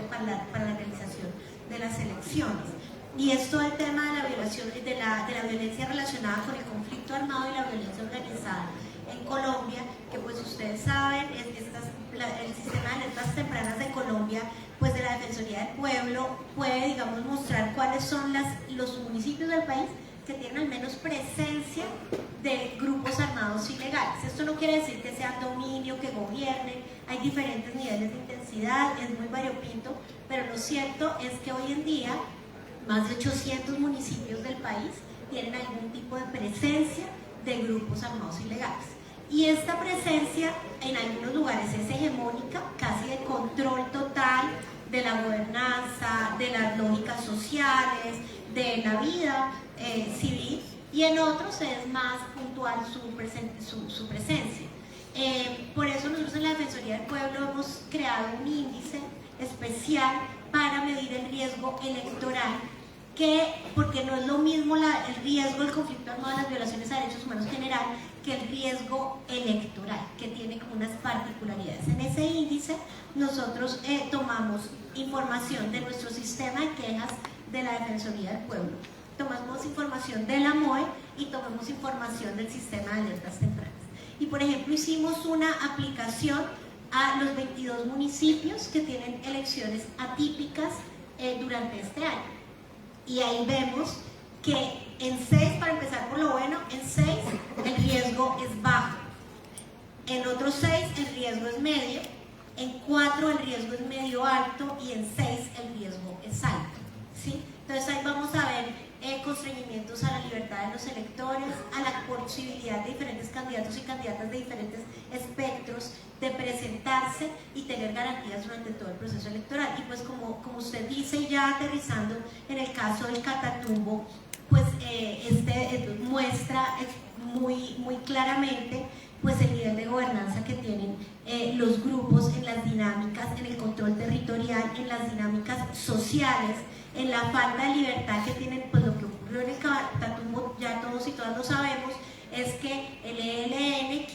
para la realización de las elecciones. Y es todo el tema de la violación, de la violencia relacionada con el conflicto armado y la violencia organizada en Colombia, que pues ustedes saben, el sistema de alertas tempranas de Colombia, pues de la Defensoría del Pueblo, puede, digamos, mostrar cuáles son los municipios del país que tienen al menos presencia de grupos armados ilegales. Esto no quiere decir que sean dominio, que gobiernen, hay diferentes niveles de intensidad, es muy variopinto, pero lo cierto es que hoy en día más de 800 municipios del país tienen algún tipo de presencia de grupos armados ilegales. Y esta presencia en algunos lugares es hegemónica, casi de control total de la gobernanza, de las lógicas sociales, de la vida civil, y en otros es más puntual su presencia. Por eso nosotros en la Defensoría del Pueblo hemos creado un índice especial para medir el riesgo electoral, porque no es lo mismo el riesgo del conflicto armado, las violaciones a derechos humanos general, que el riesgo electoral, que tiene como unas particularidades. En ese índice nosotros tomamos información de nuestro sistema de quejas de la Defensoría del Pueblo, tomamos información de la MOE y tomamos información del sistema de alertas tempranas. Y por ejemplo hicimos una aplicación a los 22 municipios que tienen elecciones atípicas durante este año. Y ahí vemos que en 6, para empezar por lo bueno, en 6 el riesgo es bajo, en otros 6 el riesgo es medio, en 4 el riesgo es medio alto y en 6 el riesgo es alto, ¿sí? Entonces ahí vamos a ver constreñimientos a la libertad de los electores, a la posibilidad de diferentes candidatos y candidatas de diferentes espectros de presentarse y tener garantías durante todo el proceso electoral. Y pues como usted dice, ya aterrizando en el caso del Catatumbo, pues muestra muy claramente pues el nivel de gobernanza que tienen los grupos en las dinámicas, en el control territorial, en las dinámicas sociales, en la falta de libertad que tienen. Pues lo que ocurrió en el Catatumbo, ya todos y todas lo sabemos, es que el ELN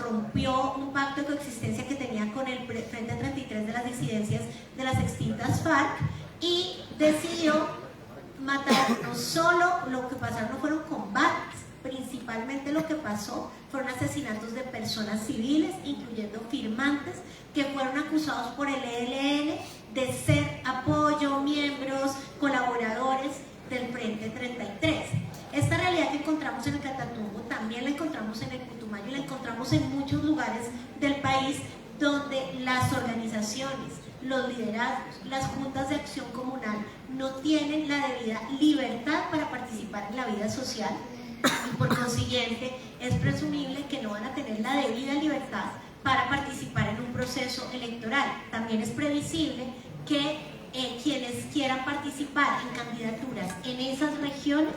rompió un pacto de coexistencia que tenía con el Frente 33 de las disidencias de las extintas FARC y decidió matar. No solo lo que pasaron no fueron combates, principalmente lo que pasó fueron asesinatos de personas civiles, incluyendo firmantes, que fueron acusados por el ELN de ser apoyo, miembros, colaboradores del Frente 33. Esta realidad que encontramos en el Catatumbo también la encontramos en el Putumayo y la encontramos en muchos lugares del país donde las organizaciones, los liderazgos, las juntas de acción comunal no tienen la debida libertad para participar en la vida social y por consiguiente es presumible que no van a tener la debida libertad para participar en un proceso electoral. También es previsible que quienes quieran participar en candidaturas en esas regiones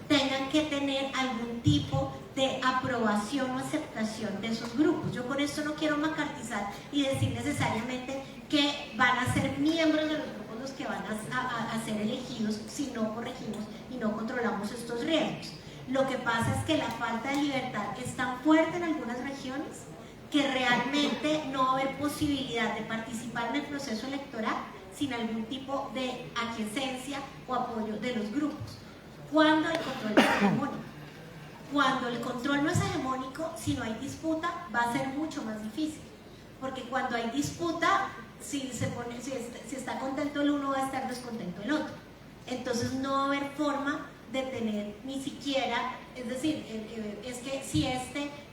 tengan que tener algún tipo de aprobación o aceptación de esos grupos. Yo con esto no quiero macartizar y decir necesariamente que van a ser miembros de los grupos los que van a ser elegidos si no corregimos y no controlamos estos riesgos. Lo que pasa es que la falta de libertad es tan fuerte en algunas regiones que realmente no va a haber posibilidad de participar en el proceso electoral sin algún tipo de aquiescencia o apoyo de los grupos. Cuando el control es hegemónico. Cuando el control no es hegemónico, si no hay disputa, va a ser mucho más difícil. Porque cuando hay disputa, si está contento el uno, va a estar descontento el otro. Entonces no va a haber forma de tener ni siquiera, es decir, es que si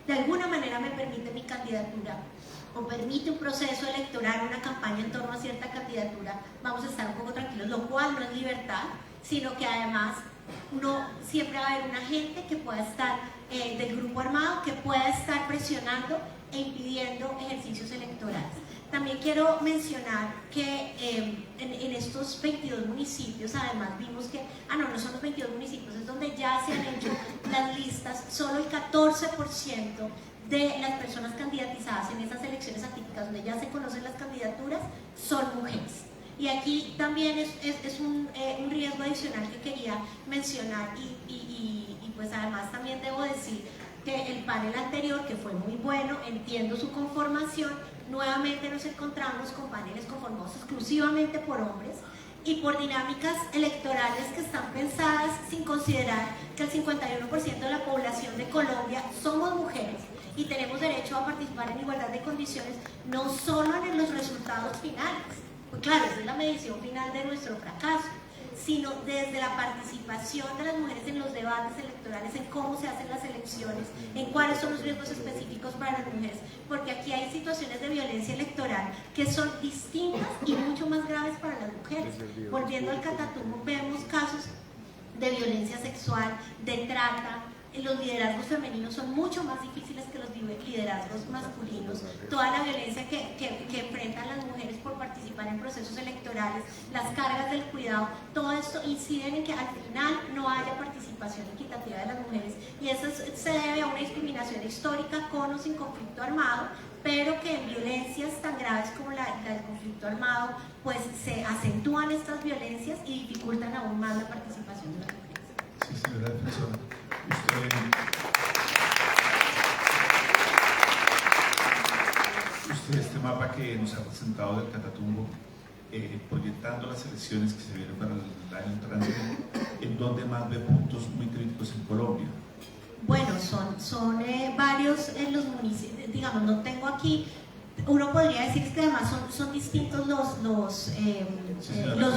de alguna manera me permite mi candidatura o permite un proceso electoral, una campaña en torno a cierta candidatura, vamos a estar un poco tranquilos, lo cual no es libertad, sino que además siempre va a haber un agente que pueda estar del grupo armado, que pueda estar presionando e impidiendo ejercicios electorales. También quiero mencionar que en estos 22 municipios, además vimos que, no son los 22 municipios, es donde ya se han hecho las listas, solo el 14% de las personas candidatizadas en esas elecciones atípicas, donde ya se conocen las candidaturas, son mujeres. Y aquí también es un riesgo adicional que quería mencionar y pues además también debo decir que el panel anterior, que fue muy bueno, entiendo su conformación, nuevamente nos encontramos con paneles conformados exclusivamente por hombres y por dinámicas electorales que están pensadas sin considerar que el 51% de la población de Colombia somos mujeres y tenemos derecho a participar en igualdad de condiciones, no solo en los resultados finales, pues claro, esa es la medición final de nuestro fracaso, sino desde la participación de las mujeres en los debates electorales, en cómo se hacen las elecciones, en cuáles son los riesgos específicos para las mujeres, porque aquí hay situaciones de violencia electoral que son distintas y mucho más graves para las mujeres. Volviendo al Catatumbo, vemos casos de violencia sexual, de trata. Los liderazgos femeninos son mucho más difíciles que los liderazgos masculinos. Toda la violencia que enfrentan las mujeres por participar en procesos electorales, las cargas del cuidado, todo esto incide en que al final no haya participación equitativa de las mujeres, y eso se debe a una discriminación histórica con o sin conflicto armado, pero que en violencias tan graves como la del conflicto armado pues se acentúan estas violencias y dificultan aún más la participación de las mujeres. Sí, señora defensora. Usted este mapa que nos ha presentado del Catatumbo, proyectando las elecciones que se vienen para el año entrante, ¿en dónde más ve puntos muy críticos en Colombia? Bueno, son varios en los municipios, digamos, no tengo aquí, uno podría decir que además son distintos los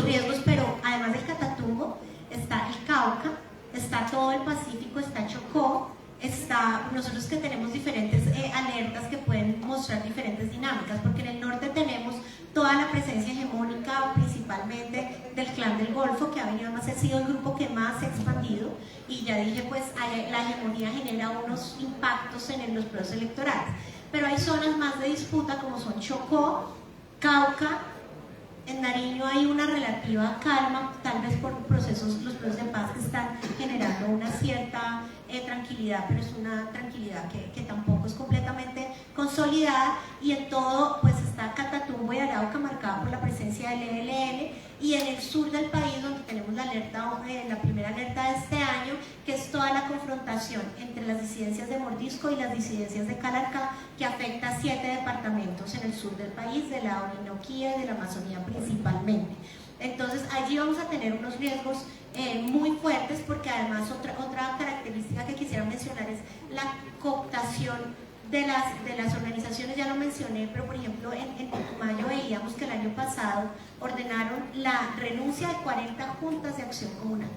riesgos, pero además del Catatumbo está el Cauca, está todo el Pacífico, está Chocó, está nosotros que tenemos diferentes alertas que pueden mostrar diferentes dinámicas, porque en el norte tenemos toda la presencia hegemónica principalmente del Clan del Golfo, que ha venido más, ha sido el grupo que más se ha expandido, y ya dije, pues la hegemonía genera unos impactos en los procesos electorales, pero hay zonas más de disputa como son Chocó, Cauca. En Nariño hay una relativa calma, tal vez por los procesos de paz que están generando una cierta tranquilidad, pero es una tranquilidad que tampoco es completamente consolidada, y en todo pues está Catatumbo y Arauca marcada por la presencia del ELN, y en el sur del país donde tenemos la primera alerta de este año, que es toda la confrontación entre las disidencias de Mordisco y las disidencias de Calarcá, que afecta a 7 departamentos en el sur del país, de la Orinoquía y de la Amazonía principalmente. Entonces allí vamos a tener unos riesgos muy fuertes, porque además otra característica que quisiera mencionar es la cooptación de las organizaciones. Ya lo mencioné, pero por ejemplo en Putumayo veíamos que el año pasado ordenaron la renuncia de 40 juntas de acción comunal,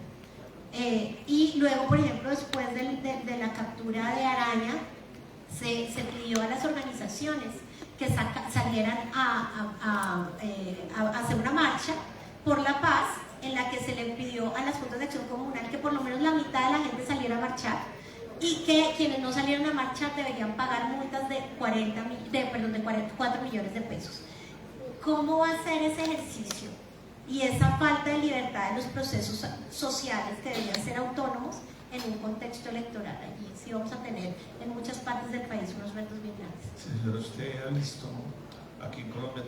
y luego por ejemplo después de la captura de Araña se pidió a las organizaciones que salieran a hacer una marcha por la paz, en la que se le pidió a las juntas de acción comunal que por lo menos la mitad de la gente saliera a marchar, y que quienes no salieron a marchar deberían pagar multas de 44 millones de pesos. ¿Cómo va a ser ese ejercicio y esa falta de libertad de los procesos sociales que deberían ser autónomos en un contexto electoral? Allí sí vamos a tener en muchas partes del país unos retos bien grandes. Señora, usted ha visto, aquí en Colombia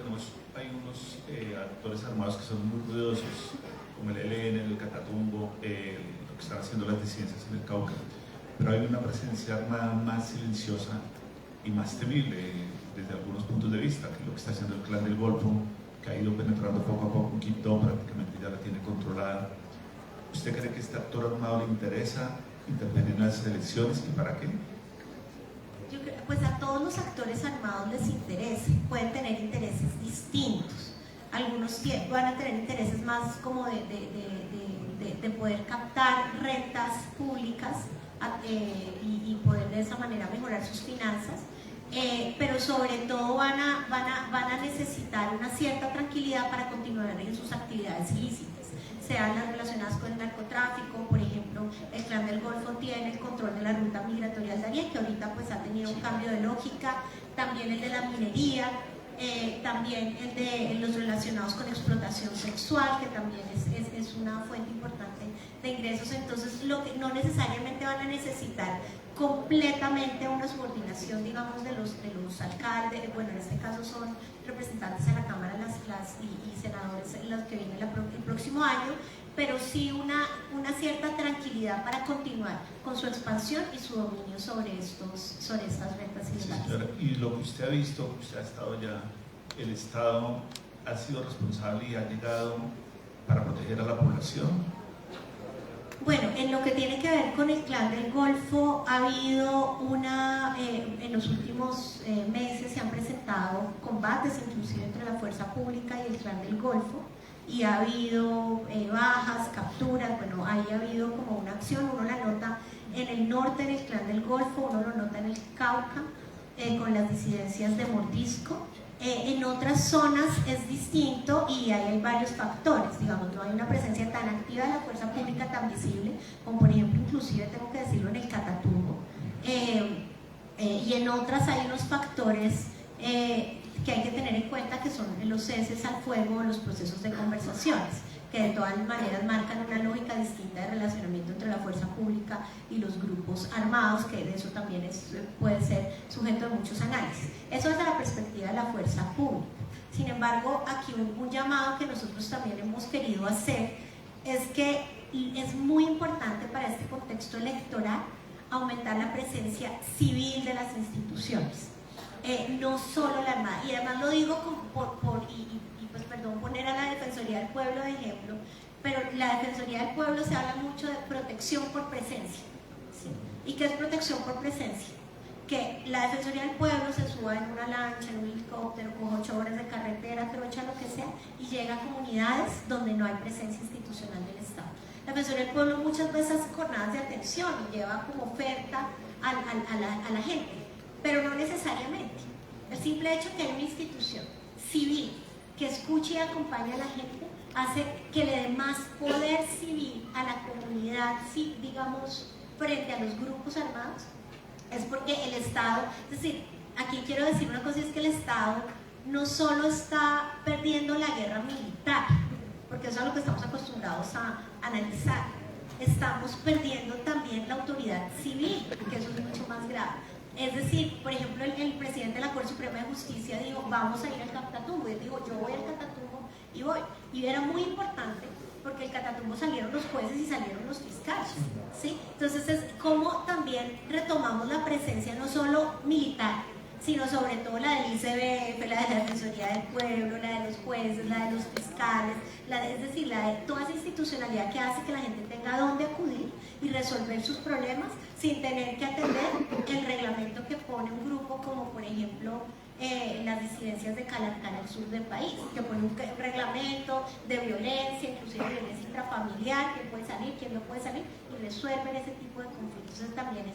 hay unos actores armados que son muy ruidosos, como el ELN, el Catatumbo, lo que están haciendo las disidencias en el Cauca, pero hay una presencia armada más silenciosa y más temible desde algunos puntos de vista, que es lo que está haciendo el Clan del Golfo, que ha ido penetrando poco a poco en Quito, prácticamente ya la tiene controlada. ¿Usted cree que este actor armado le interesa intervenir en las elecciones, y para qué? Yo creo, pues a todos los actores armados les interesa, pueden tener intereses distintos. Algunos van a tener intereses más como de poder captar rentas públicas y poder de esa manera mejorar sus finanzas, pero sobre todo van a necesitar una cierta tranquilidad para continuar en sus actividades ilícitas, sean las relacionadas con el narcotráfico. Por ejemplo, el Clan del Golfo tiene el control de la ruta migratoria del Darién, que ahorita pues ha tenido un cambio de lógica, también el de la minería, también el de los relacionados con explotación sexual, que también es una fuente importante de ingresos. Entonces no necesariamente van a necesitar completamente una subordinación, digamos, de los alcaldes. Bueno, en este caso son representantes en la Cámara y senadores los que vienen el próximo año, pero sí una cierta tranquilidad para continuar con su expansión y su dominio sobre estas rentas ilegales. Sí, señora. Y lo que usted ha visto, usted ha estado ya, el Estado ha sido responsable y ha llegado para proteger a la población. Bueno, en lo que tiene que ver con el Clan del Golfo, ha habido en los últimos meses se han presentado combates inclusive entre la fuerza pública y el Clan del Golfo, y ha habido bajas, capturas. Bueno, ahí ha habido como una acción, uno la nota en el norte en el Clan del Golfo, uno lo nota en el Cauca, con las disidencias de Mordisco. En otras zonas es distinto y ahí hay varios factores, digamos, no hay una presencia tan activa de la fuerza pública tan visible, como por ejemplo, inclusive tengo que decirlo, en el Catatumbo, y en otras hay unos factores que hay que tener en cuenta, que son los ceses al fuego, los procesos de conversaciones, que de todas maneras marcan una lógica distinta de relacionamiento entre la fuerza pública y los grupos armados, que de eso también puede ser sujeto de muchos análisis. Eso desde la perspectiva de la fuerza pública. Sin embargo, aquí un llamado que nosotros también hemos querido hacer es que es muy importante para este contexto electoral aumentar la presencia civil de las instituciones, no solo la Armada. Y además lo digo pues perdón, poner a la Defensoría del Pueblo de ejemplo, pero la Defensoría del Pueblo se habla mucho de protección por presencia, ¿sí? ¿Y qué es protección por presencia? Que la Defensoría del Pueblo se suba en una lancha, en un helicóptero, con 8 horas de carretera, trocha, lo que sea, y llega a comunidades donde no hay presencia institucional del Estado. La Defensoría del Pueblo muchas veces hace jornadas de atención y lleva como oferta a la gente, pero no necesariamente. El simple hecho que hay una institución civil que escuche y acompañe a la gente hace que le dé más poder civil a la comunidad, sí, digamos, frente a los grupos armados. Es porque el Estado, es decir, aquí quiero decir una cosa, y es que el Estado no solo está perdiendo la guerra militar, porque eso es a lo que estamos acostumbrados a analizar, estamos perdiendo también la autoridad civil, que eso es mucho más grave. Es decir, por ejemplo, el presidente de la Corte Suprema de Justicia dijo, vamos a ir al Catatumbo, y él dijo, yo voy al Catatumbo y voy. Y era muy importante porque el Catatumbo salieron los jueces y salieron los fiscales, ¿sí? Entonces es como también retomamos la presencia no solo militar, sino sobre todo la del ICBF, la de la Defensoría del Pueblo, la de los jueces, la de los fiscales, es decir, la de toda esa institucionalidad que hace que la gente tenga a dónde acudir y resolver sus problemas sin tener que atender el reglamento que pone un grupo como por ejemplo las disidencias de Calarcán al sur del país, que pone un reglamento de violencia, inclusive violencia intrafamiliar, quién puede salir, quién no puede salir, y resuelven ese tipo de conflictos. Entonces también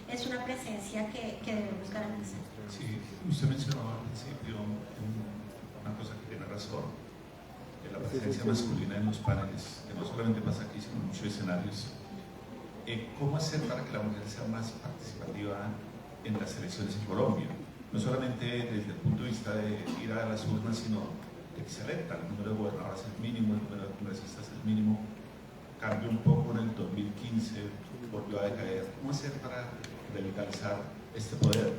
es una presencia que debemos garantizar. Sí, usted mencionaba al principio una cosa que tiene razón, que la presencia masculina en los paneles, que no solamente pasa aquí, sino en muchos escenarios. ¿Cómo hacer para que la mujer sea más participativa en las elecciones en Colombia? No solamente desde el punto de vista de ir a las urnas, sino de que se electa. El número de gobernadores es el mínimo, el número de congresistas es el mínimo. Cambió un poco en el 2015, volvió a decaer. ¿Cómo hacer para revitalizar este poder?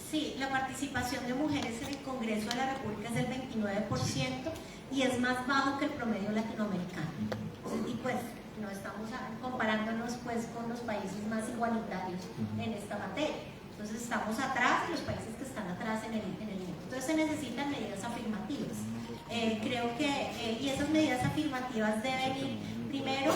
Sí, la participación de mujeres en el Congreso de la República es del 29% y es más bajo que el promedio latinoamericano. Y pues no estamos comparándonos pues con los países más igualitarios en esta materia. Entonces estamos atrás de los países que están atrás en el entonces se necesitan medidas afirmativas. Creo que y esas medidas afirmativas deben ir primero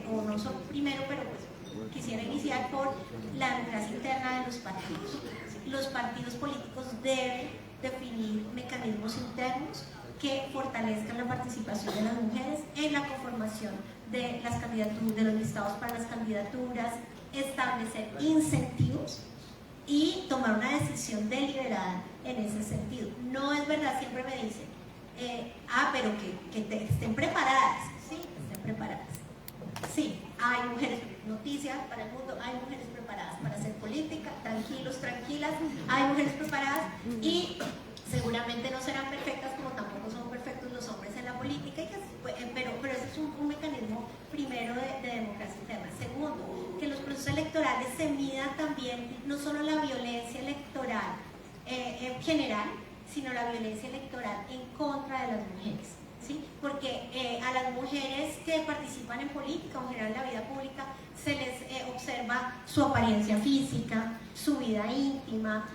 o no son primero, pero pues quisiera iniciar por la democracia interna de los partidos. Los partidos políticos deben definir mecanismos internos que fortalezcan la participación de las mujeres en la conformación de las candidaturas, de los listados para las candidaturas, establecer incentivos y tomar una decisión deliberada en ese sentido. No es verdad, siempre me dicen, pero que estén preparadas, sí, estén preparadas. Sí, hay mujeres, noticias para el mundo, hay mujeres preparadas para hacer política, tranquilos, tranquilas, hay mujeres preparadas y seguramente no serán perfectas como tampoco son perfectos los hombres en la política, pero ese es un mecanismo primero de democracia interna. Segundo, que los procesos electorales se mida también no solo la violencia electoral en general, sino la violencia electoral en contra de las mujeres, ¿sí? Porque a las mujeres que participan en política o en general en la vida pública se les observa su apariencia física, su vida íntima,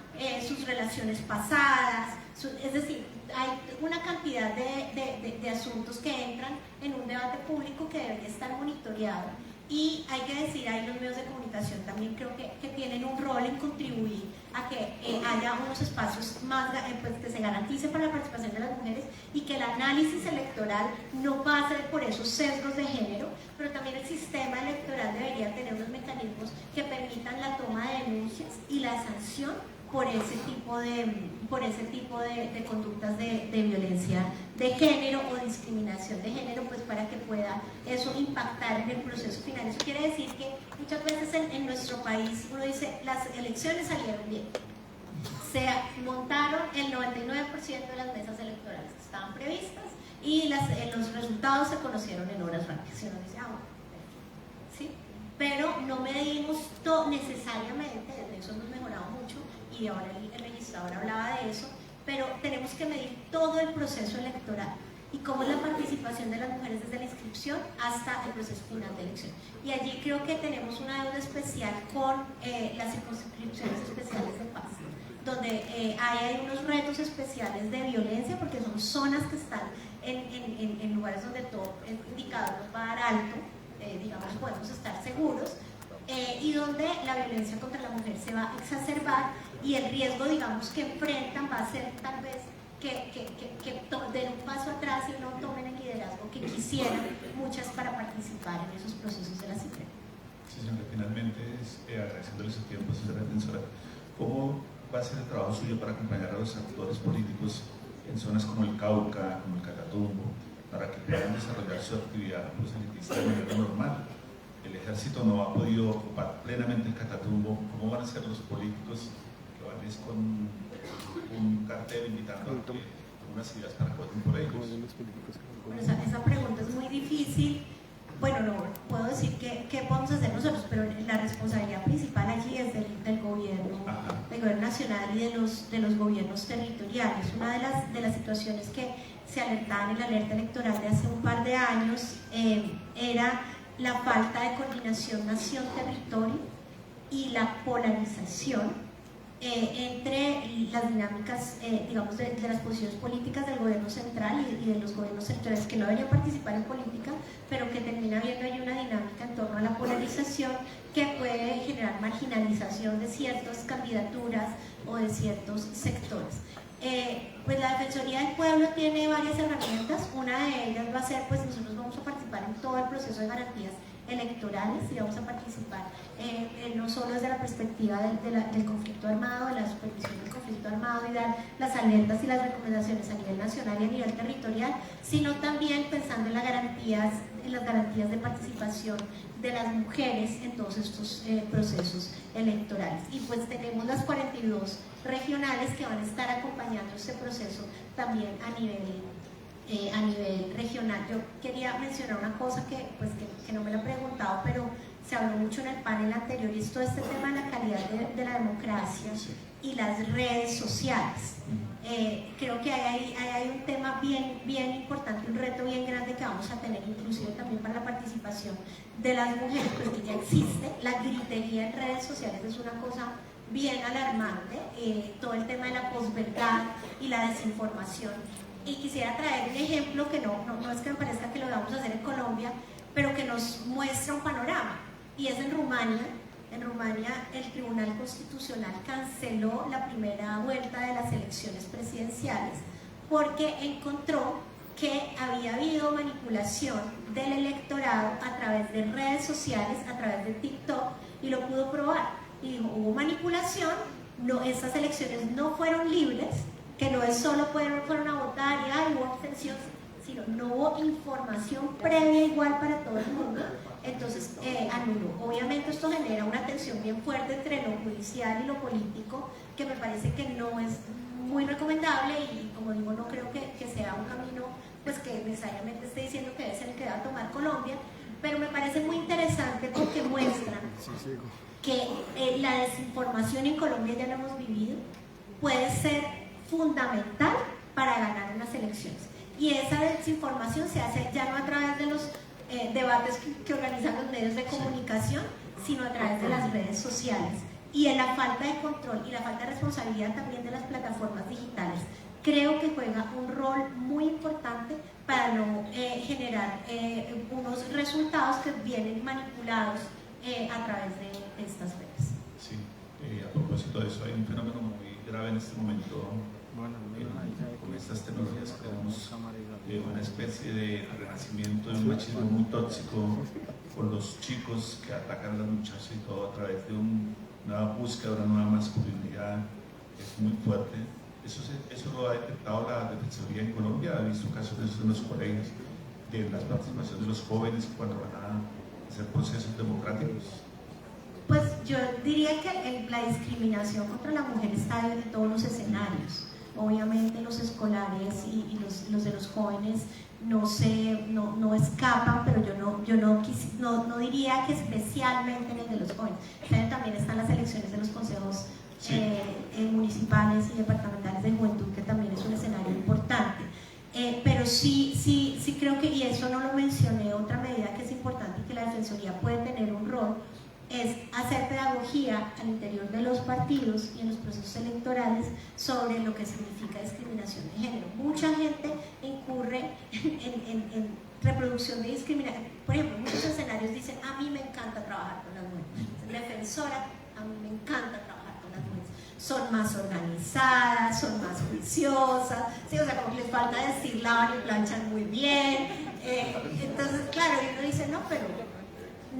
sus relaciones pasadas, es decir, hay una cantidad de asuntos que entran en un debate público que debería estar monitoreado. Y hay que decir, ahí los medios de comunicación también creo que tienen un rol en contribuir a que haya unos espacios más, pues, que se garantice para la participación de las mujeres y que el análisis electoral no pase por esos sesgos de género, pero también el sistema electoral debería tener unos mecanismos que permitan la toma de denuncias y la sanción por ese tipo de conductas de violencia de género o discriminación de género, pues para que pueda eso impactar en el proceso final. Eso quiere decir que muchas veces en nuestro país uno dice, las elecciones salieron bien, se montaron el 99% de las mesas electorales que estaban previstas y los resultados se conocieron en horas rápidas. Y uno dice, ¿sí? Pero no medimos necesariamente, de eso hemos mejorado mucho, y ahora el registrador hablaba de eso, pero tenemos que medir todo el proceso electoral y cómo es la participación de las mujeres desde la inscripción hasta el proceso final de elección. Y allí creo que tenemos una deuda especial con las circunscripciones especiales de paz, donde hay unos retos especiales de violencia, porque son zonas que están en lugares donde todo el indicador nos va a dar alto, digamos, podemos estar seguros, y donde la violencia contra la mujer se va a exacerbar y el riesgo, digamos, que enfrentan va a ser tal vez que den un paso atrás y no tomen el liderazgo que quisieran muchas para participar en esos procesos de la CIPRE. Sí, señora, finalmente, agradeciéndole su tiempo, señora defensora, ¿cómo va a ser el trabajo suyo para acompañar a los actores políticos en zonas como el Cauca, como el Catatumbo, para que puedan desarrollar su actividad proselitista de manera normal? El ejército no ha podido ocupar plenamente el Catatumbo. ¿Cómo van a ser los políticos que van con un cartel invitando a unas ideas para que voten por ellos? Bueno, esa pregunta es muy difícil. Bueno, no puedo decir qué podemos hacer nosotros, pero la responsabilidad principal allí es del gobierno nacional y de los gobiernos territoriales. Una de las situaciones que se alertaban en la alerta electoral de hace un par de años era la falta de coordinación nación-territorio y la polarización entre las dinámicas, digamos, de las posiciones políticas del gobierno central y de los gobiernos sectoriales que no deberían participar en política, pero que termina habiendo ahí una dinámica en torno a la polarización que puede generar marginalización de ciertas candidaturas o de ciertos sectores. Pues la Defensoría del Pueblo tiene varias herramientas. Una de ellas va a ser, pues nosotros vamos a participar en todo el proceso de garantías electorales y vamos a participar no solo desde la perspectiva del conflicto armado, de la supervisión del conflicto armado y dar las alertas y las recomendaciones a nivel nacional y a nivel territorial, sino también pensando en las garantías de participación de las mujeres en todos estos procesos electorales. Y pues tenemos las 42 regionales que van a estar acompañando este proceso también a nivel regional. Yo quería mencionar una cosa que no me lo he preguntado, pero se habló mucho en el panel anterior, y es todo este tema de la calidad de la democracia y las redes sociales. Creo que hay un tema bien importante, un reto bien grande que vamos a tener, inclusive también para la participación de las mujeres, pues que ya existe. La gritería en redes sociales es una cosa bien alarmante, todo el tema de la posverdad y la desinformación. Y quisiera traer un ejemplo que no es que me parezca que lo vamos a hacer en Colombia, pero que nos muestra un panorama, y es en Rumania. En Rumania el Tribunal Constitucional canceló la primera vuelta de las elecciones presidenciales porque encontró que había habido manipulación del electorado a través de redes sociales, a través de TikTok, y lo pudo probar. Y dijo, hubo manipulación, esas elecciones no fueron libres, que no es solo fueron a votar y hubo abstención, sino no hubo información previa igual para todo el mundo. Entonces anuló. Obviamente esto genera una tensión bien fuerte entre lo judicial y lo político, que me parece que no es muy recomendable, y como digo, no creo que sea un camino pues que necesariamente esté diciendo que debe ser el que va a tomar Colombia, pero me parece muy interesante porque muestra que la desinformación en Colombia, ya lo hemos vivido, puede ser fundamental para ganar unas elecciones. Y esa desinformación se hace ya no a través de debates que organizan los medios de comunicación, sino a través de las redes sociales. Y en la falta de control y la falta de responsabilidad también de las plataformas digitales, creo que juega un rol muy importante para no generar unos resultados que vienen manipulados a través de estas redes. Sí, a propósito de eso, hay un fenómeno muy grave en este momento con estas tecnologías. Tenemos una especie de renacimiento de un machismo muy tóxico con los chicos que atacan a las muchachas y todo a través de una búsqueda de una nueva masculinidad. Es muy fuerte. Eso lo ha detectado la Defensoría en Colombia. Ha visto casos de eso en los colegios, de la participación de los jóvenes cuando van a hacer procesos democráticos. Pues yo diría que la discriminación contra la mujer está en todos los escenarios. Obviamente los escolares y los de los jóvenes no escapan, pero yo no diría que especialmente en el de los jóvenes. También están las elecciones de los consejos municipales y departamentales de juventud, que también es un escenario importante. Pero sí creo que, y eso no lo mencioné, otra medida que es importante y que la Defensoría puede tener un rol, es hacer pedagogía al interior de los partidos y en los procesos electorales sobre lo que significa discriminación de género. Mucha gente incurre en reproducción de discriminación. Por ejemplo, en muchos escenarios dicen: a mí me encanta trabajar con las mujeres. Defensora, a mí me encanta trabajar con las mujeres. Son más organizadas, son más juiciosas, ¿sí? O sea, como que les falta decir lavan y planchan muy bien. Entonces, claro, y uno dice: no, pero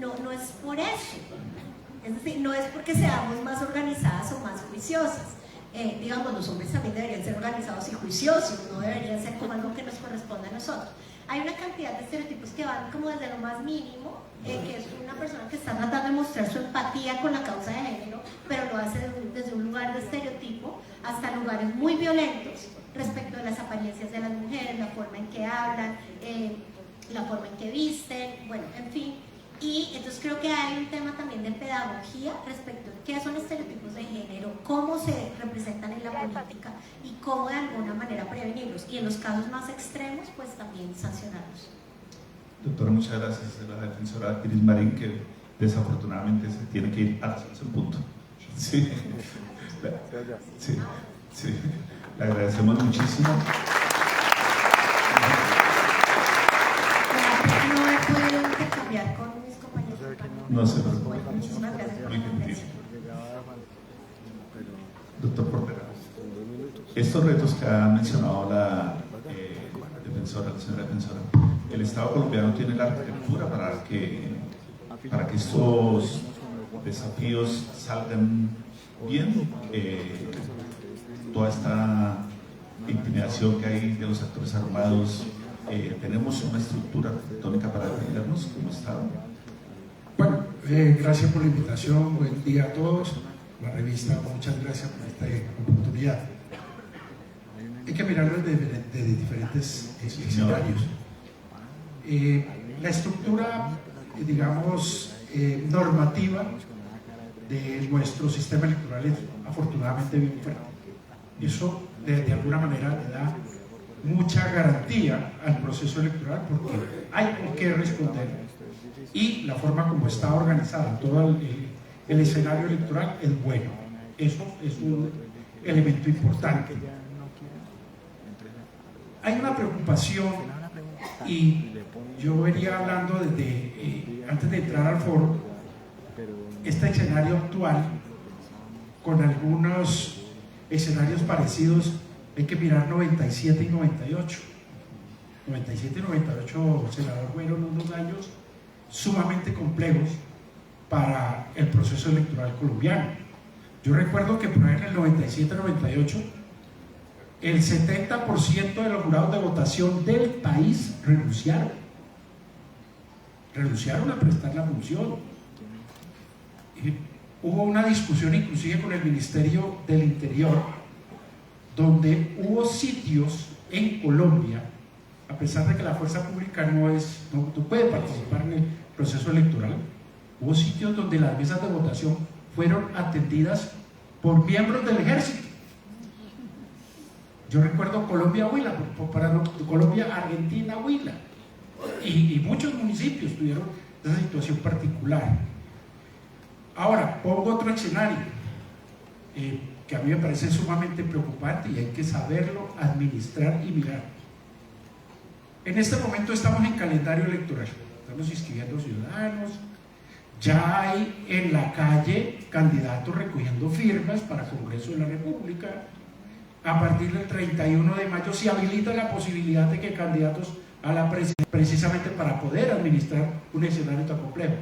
no es por eso. Es decir, no es porque seamos más organizadas o más juiciosas. Digamos, los hombres también deberían ser organizados y juiciosos, no deberían ser como algo que nos corresponde a nosotros. Hay una cantidad de estereotipos que van como desde lo más mínimo, que es una persona que está tratando de mostrar su empatía con la causa de género, pero lo hace desde un lugar de estereotipo, hasta lugares muy violentos respecto de las apariencias de las mujeres, la forma en que hablan, la forma en que visten, bueno, en fin. Y entonces creo que hay un tema también de pedagogía respecto a qué son estereotipos de género, cómo se representan en la política y cómo de alguna manera prevenirlos, y en los casos más extremos pues también sancionarlos. Doctora, muchas gracias. La defensora Iris Marín, que desafortunadamente se tiene que ir a las 11 en punto. Sí. Sí. Le agradecemos muchísimo. No he podido intercambiar con mis compañeros. No se preocupe. Bueno, muchísimas gracias por la Muy gentil. atención. Doctor Portera, estos retos que ha mencionado la señora defensora, el Estado colombiano tiene la arquitectura para que estos desafíos salgan bien. Toda esta intimidación que hay de los actores armados, tenemos una estructura arquitectónica para defendernos como Estado. Bueno, gracias por la invitación, buen día a todos. La revista, muchas gracias por esta oportunidad. Hay que mirarlo de diferentes escenarios. La estructura, digamos, normativa de nuestro sistema electoral es afortunadamente bien fuerte. Eso de alguna manera le da mucha garantía al proceso electoral, porque hay con qué responder, y la forma como está organizada todo el escenario electoral es bueno. Eso es un elemento importante. Hay una preocupación, y yo venía hablando desde antes de entrar al foro, este escenario actual con algunos escenarios parecidos. Hay que mirar 97 y 98. 97 y 98, senador, fueron unos años sumamente complejos para el proceso electoral colombiano. Yo recuerdo que por ahí en el 97-98 el 70% de los jurados de votación del país renunciaron a prestar la función. Hubo una discusión inclusive con el Ministerio del Interior, donde hubo sitios en Colombia, a pesar de que la fuerza pública no puede participar en el proceso electoral, hubo sitios donde las mesas de votación fueron atendidas por miembros del ejército. Yo recuerdo Colombia-Huila, Colombia-Argentina-Huila. y muchos municipios tuvieron esa situación particular. Ahora, pongo otro escenario que a mí me parece sumamente preocupante y hay que saberlo administrar y mirar. En este momento estamos en calendario electoral, estamos inscribiendo ciudadanos, ya hay en la calle candidatos recogiendo firmas para Congreso de la República. A partir del 31 de mayo se habilita la posibilidad de que candidatos a la presidencia, precisamente para poder administrar un escenario tan complejo.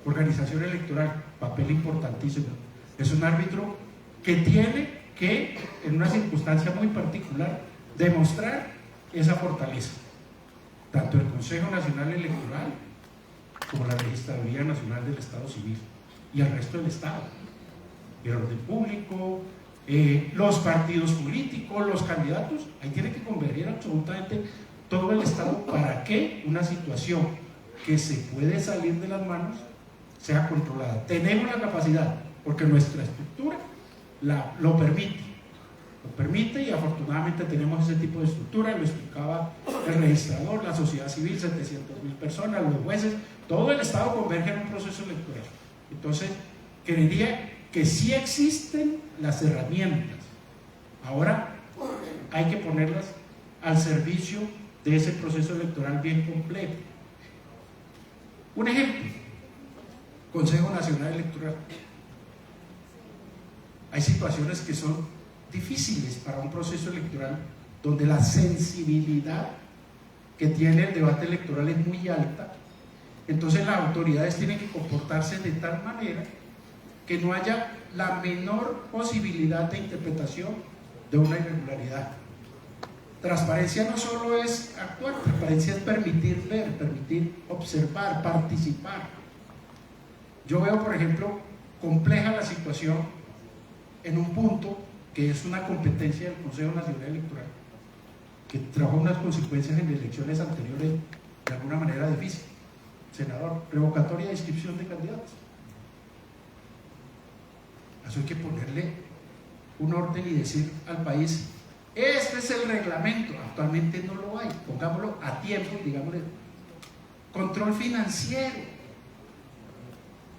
Organización electoral, papel importantísimo. Es un árbitro que tiene que, en una circunstancia muy particular, demostrar esa fortaleza. Tanto el Consejo Nacional Electoral como la Registraduría Nacional del Estado Civil y el resto del Estado. El orden público, los partidos políticos, los candidatos, ahí tiene que converger absolutamente todo el Estado para que una situación que se puede salir de las manos sea controlada. Tenemos la capacidad, porque nuestra estructura lo permite y afortunadamente tenemos ese tipo de estructura. Lo explicaba el registrador, la sociedad civil, 700.000 personas, los jueces, todo el Estado converge en un proceso electoral. Entonces, creería que sí existen las herramientas. Ahora hay que ponerlas al servicio de ese proceso electoral bien completo. Un ejemplo: Consejo Nacional Electoral. Hay situaciones que son difíciles para un proceso electoral donde la sensibilidad que tiene el debate electoral es muy alta. Entonces las autoridades tienen que comportarse de tal manera que no haya la menor posibilidad de interpretación de una irregularidad. Transparencia no solo es actuar, transparencia es permitir ver, permitir observar, participar. Yo veo, por ejemplo, compleja la situación en un punto que es una competencia del Consejo Nacional Electoral, que trajo unas consecuencias en elecciones anteriores de alguna manera difícil. Senador, revocatoria de inscripción de candidatos. Eso hay que ponerle un orden y decir al país: este es el reglamento. Actualmente no lo hay, pongámoslo a tiempo y digámosle. Control financiero,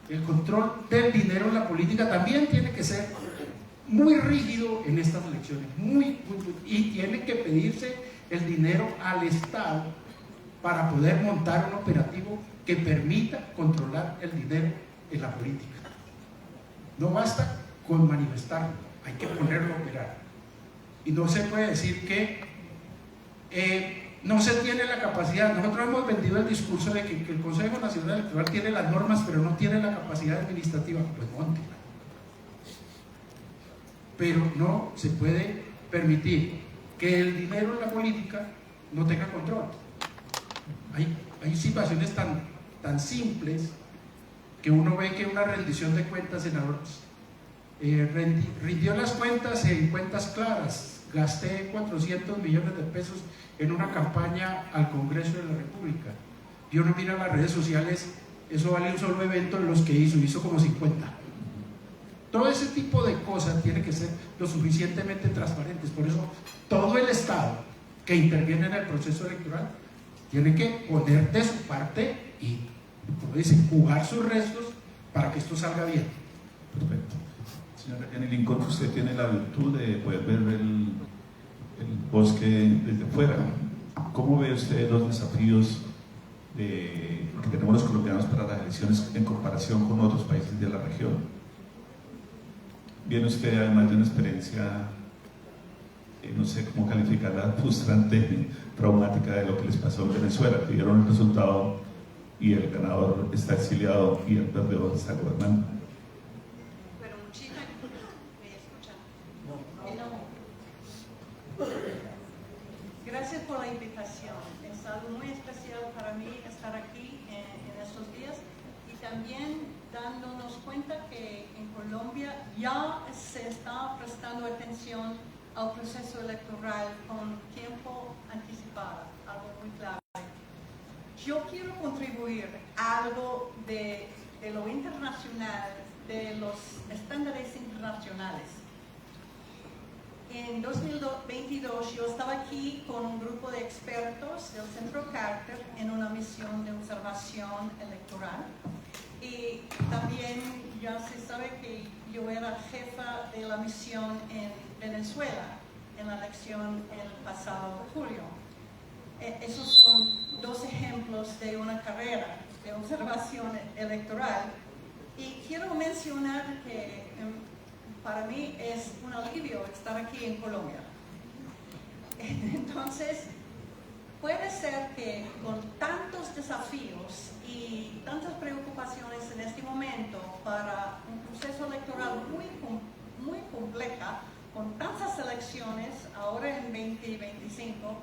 el control del dinero en la política también tiene que ser muy rígido en estas elecciones, y tiene que pedirse el dinero al Estado para poder montar un operativo que permita controlar el dinero en la política. No basta con manifestarlo, hay que ponerlo a operar. Y no se puede decir que no se tiene la capacidad. Nosotros hemos vendido el discurso de que el Consejo Nacional Electoral tiene las normas, pero no tiene la capacidad administrativa. Pues móntela. Pero no se puede permitir que el dinero en la política no tenga control. Hay situaciones tan simples que uno ve que una rendición de cuentas, senador, rindió las cuentas en cuentas claras. Gasté 400 millones de pesos en una campaña al Congreso de la República. Y uno mira las redes sociales, eso vale un solo evento en los que hizo como 50. Todo ese tipo de cosas tiene que ser lo suficientemente transparentes. Por eso todo el Estado que interviene en el proceso electoral tiene que poner de su parte y, como dicen, jugar sus restos para que esto salga bien. Perfecto. Señora Jenny Lincoln, usted tiene la virtud de poder ver el bosque desde fuera. ¿Cómo ve usted los desafíos que tenemos los colombianos para las elecciones en comparación con otros países de la región? Viene usted además de una experiencia, no sé cómo calificarla, frustrante, traumática, de lo que les pasó en Venezuela. Pidieron el resultado y el ganador está exiliado y el perdedor está gobernando. Pero muchísimas gracias por la invitación. Es algo muy especial para mí estar aquí en estos días y también dándonos cuenta que en Colombia ya se está prestando atención al proceso electoral con tiempo anticipado, algo muy clave. Yo quiero contribuir a algo de lo internacional, de los estándares internacionales. En 2022 yo estaba aquí con un grupo de expertos del Centro Carter en una misión de observación electoral. Y también ya se sabe que yo era jefa de la misión en Venezuela en la elección el pasado julio. Esos son dos ejemplos de una carrera de observación electoral. Y quiero mencionar que para mí es un alivio estar aquí en Colombia. Entonces, puede ser que con tantos desafíos y tantas preocupaciones en este momento para un proceso electoral muy compleja, con tantas elecciones ahora en 2025,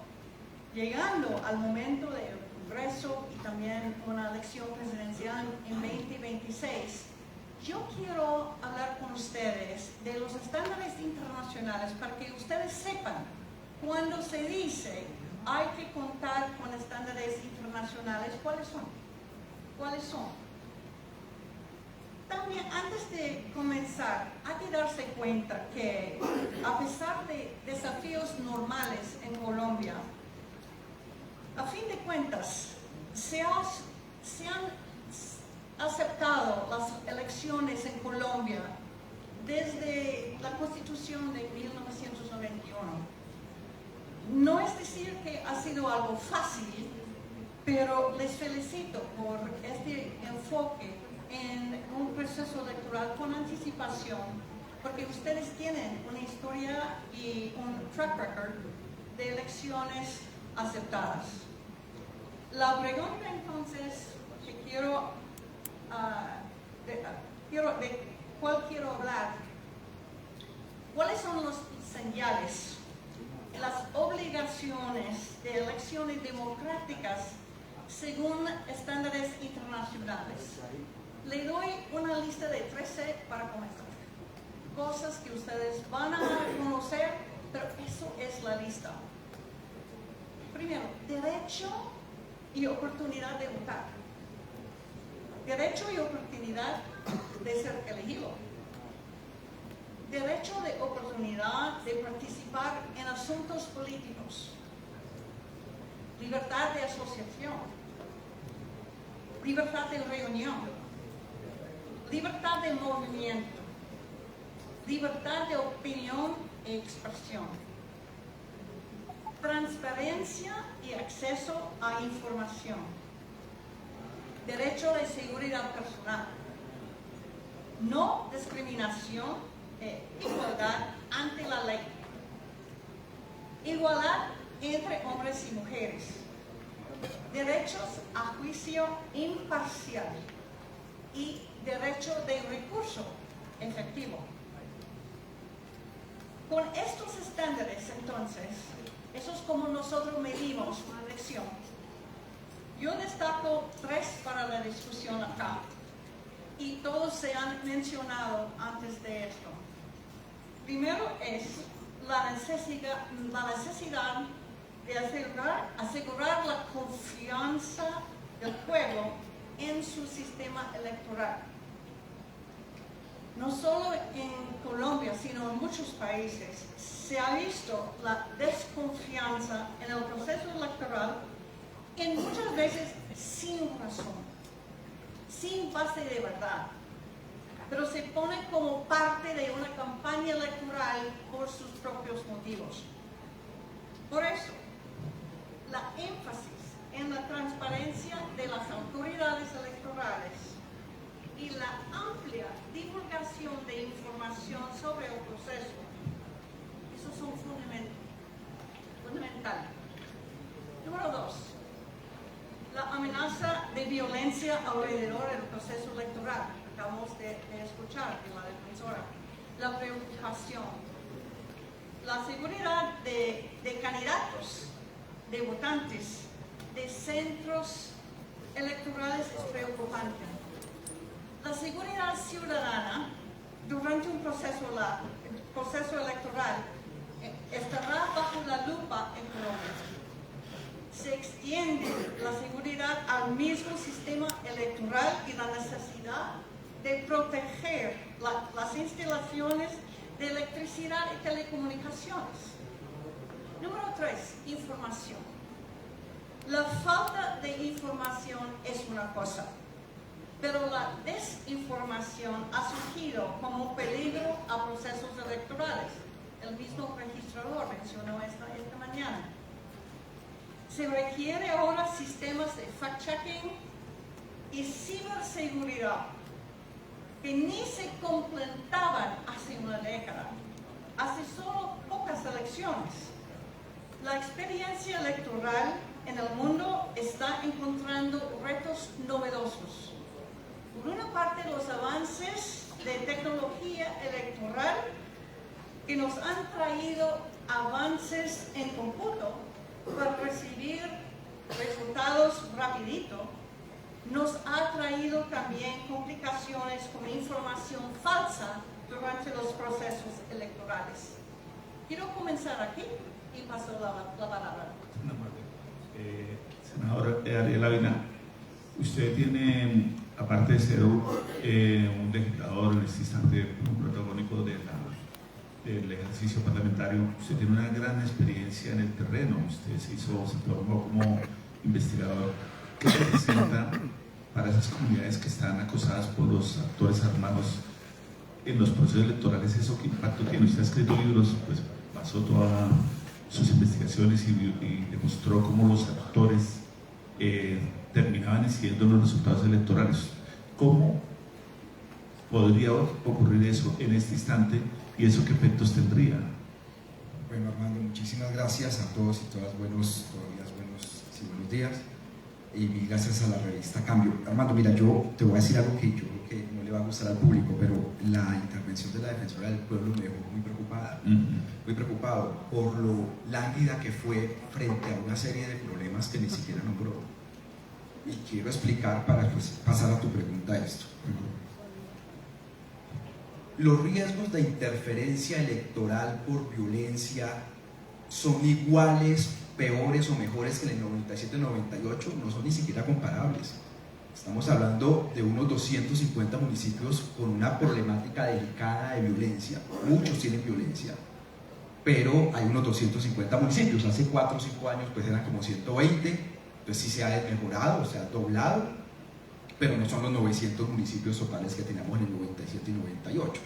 llegando al momento del Congreso y también una elección presidencial en 2026, yo quiero hablar con ustedes de los estándares internacionales para que ustedes sepan cuando se dice hay que contar con estándares internacionales, ¿cuáles son? ¿Cuáles son? También, antes de comenzar, hay que darse cuenta que a pesar de desafíos normales en Colombia, a fin de cuentas, se han aceptado las elecciones en Colombia desde la Constitución de 1991. No es decir que ha sido algo fácil, pero les felicito por este enfoque en un proceso electoral con anticipación, porque ustedes tienen una historia y un track record de elecciones aceptadas. La pregunta entonces que de cuál quiero hablar, ¿cuáles son los señales, las obligaciones de elecciones democráticas según estándares internacionales? Le doy una lista de 13 para comenzar. Cosas que ustedes van a conocer, pero eso es la lista. Primero, derecho y oportunidad de votar. Derecho y oportunidad de ser elegido. Derecho de oportunidad de participar en asuntos políticos. Libertad de asociación. Libertad de reunión. Libertad de movimiento. Libertad de opinión e expresión. Transparencia y acceso a información. Derecho de seguridad personal. No discriminación e igualdad ante la ley. Igualdad entre hombres y mujeres. Derechos a juicio imparcial. Y derecho de recurso efectivo. Con estos estándares, entonces, eso es como nosotros medimos una elección. Yo destaco 3 para la discusión acá, y todos se han mencionado antes de esto. Primero es la necesidad de asegurar la confianza del pueblo en su sistema electoral. No solo en Colombia, sino en muchos países, se ha visto la desconfianza en el proceso electoral, en muchas veces sin razón, sin base de verdad, pero se pone como parte de una campaña electoral por sus propios motivos. Por eso, la énfasis en la transparencia de las autoridades electorales y la amplia divulgación de información sobre el proceso, esos son fundamentales. Número 2, la amenaza de violencia alrededor del proceso electoral. Acabamos de escuchar de la defensora. La preocupación. La seguridad de candidatos, de votantes, de centros electorales es preocupante. La seguridad ciudadana durante un proceso electoral estará bajo la lupa en Colombia. Se extiende la seguridad al mismo sistema electoral y la necesidad de proteger las instalaciones de electricidad y telecomunicaciones. Número 3, información. La falta de información es una cosa, pero la desinformación ha surgido como peligro a procesos electorales. El mismo registrador mencionó esta mañana. Se requiere ahora sistemas de fact-checking y ciberseguridad que ni se completaban hace una década, hace solo pocas elecciones. La experiencia electoral en el mundo está encontrando retos novedosos. Por una parte, los avances de tecnología electoral que nos han traído avances en cómputo para recibir resultados rapidito, nos ha traído también complicaciones con información falsa durante los procesos electorales. Quiero comenzar aquí y paso la palabra. Senadora Ariel Ávila, usted tiene, aparte de ser un legislador en este instante, un protagónico del ejercicio parlamentario, usted tiene una gran experiencia en el terreno. Usted se formó como investigador. ¿Qué representa para esas comunidades que están acosadas por los actores armados en los procesos electorales? ¿Eso qué impacto tiene? Usted ha escrito libros, pues pasó todas sus investigaciones y demostró cómo los actores terminaban incidiendo en los resultados electorales. ¿Cómo podría ocurrir eso en este instante y eso qué efectos tendría? Bueno, Armando, muchísimas gracias a todos y todas, buenos días, y mil gracias a la revista Cambio. Armando, mira, yo te voy a decir algo que yo creo que no le va a gustar al público, pero la intervención de la defensora del pueblo me dejó muy preocupada, muy preocupado por lo lánguida que fue frente a una serie de problemas que ni siquiera nombró. Y quiero explicar para pasar a tu pregunta esto. Los riesgos de interferencia electoral por violencia son iguales, peores o mejores que en el 97-98, no son ni siquiera comparables. Estamos hablando de unos 250 municipios con una problemática delicada de violencia. Muchos tienen violencia, pero hay unos 250 municipios. Hace 4 o 5 años pues eran como 120, entonces sí se ha mejorado, se ha doblado, pero no son los 900 municipios totales que teníamos en el 97 y 98.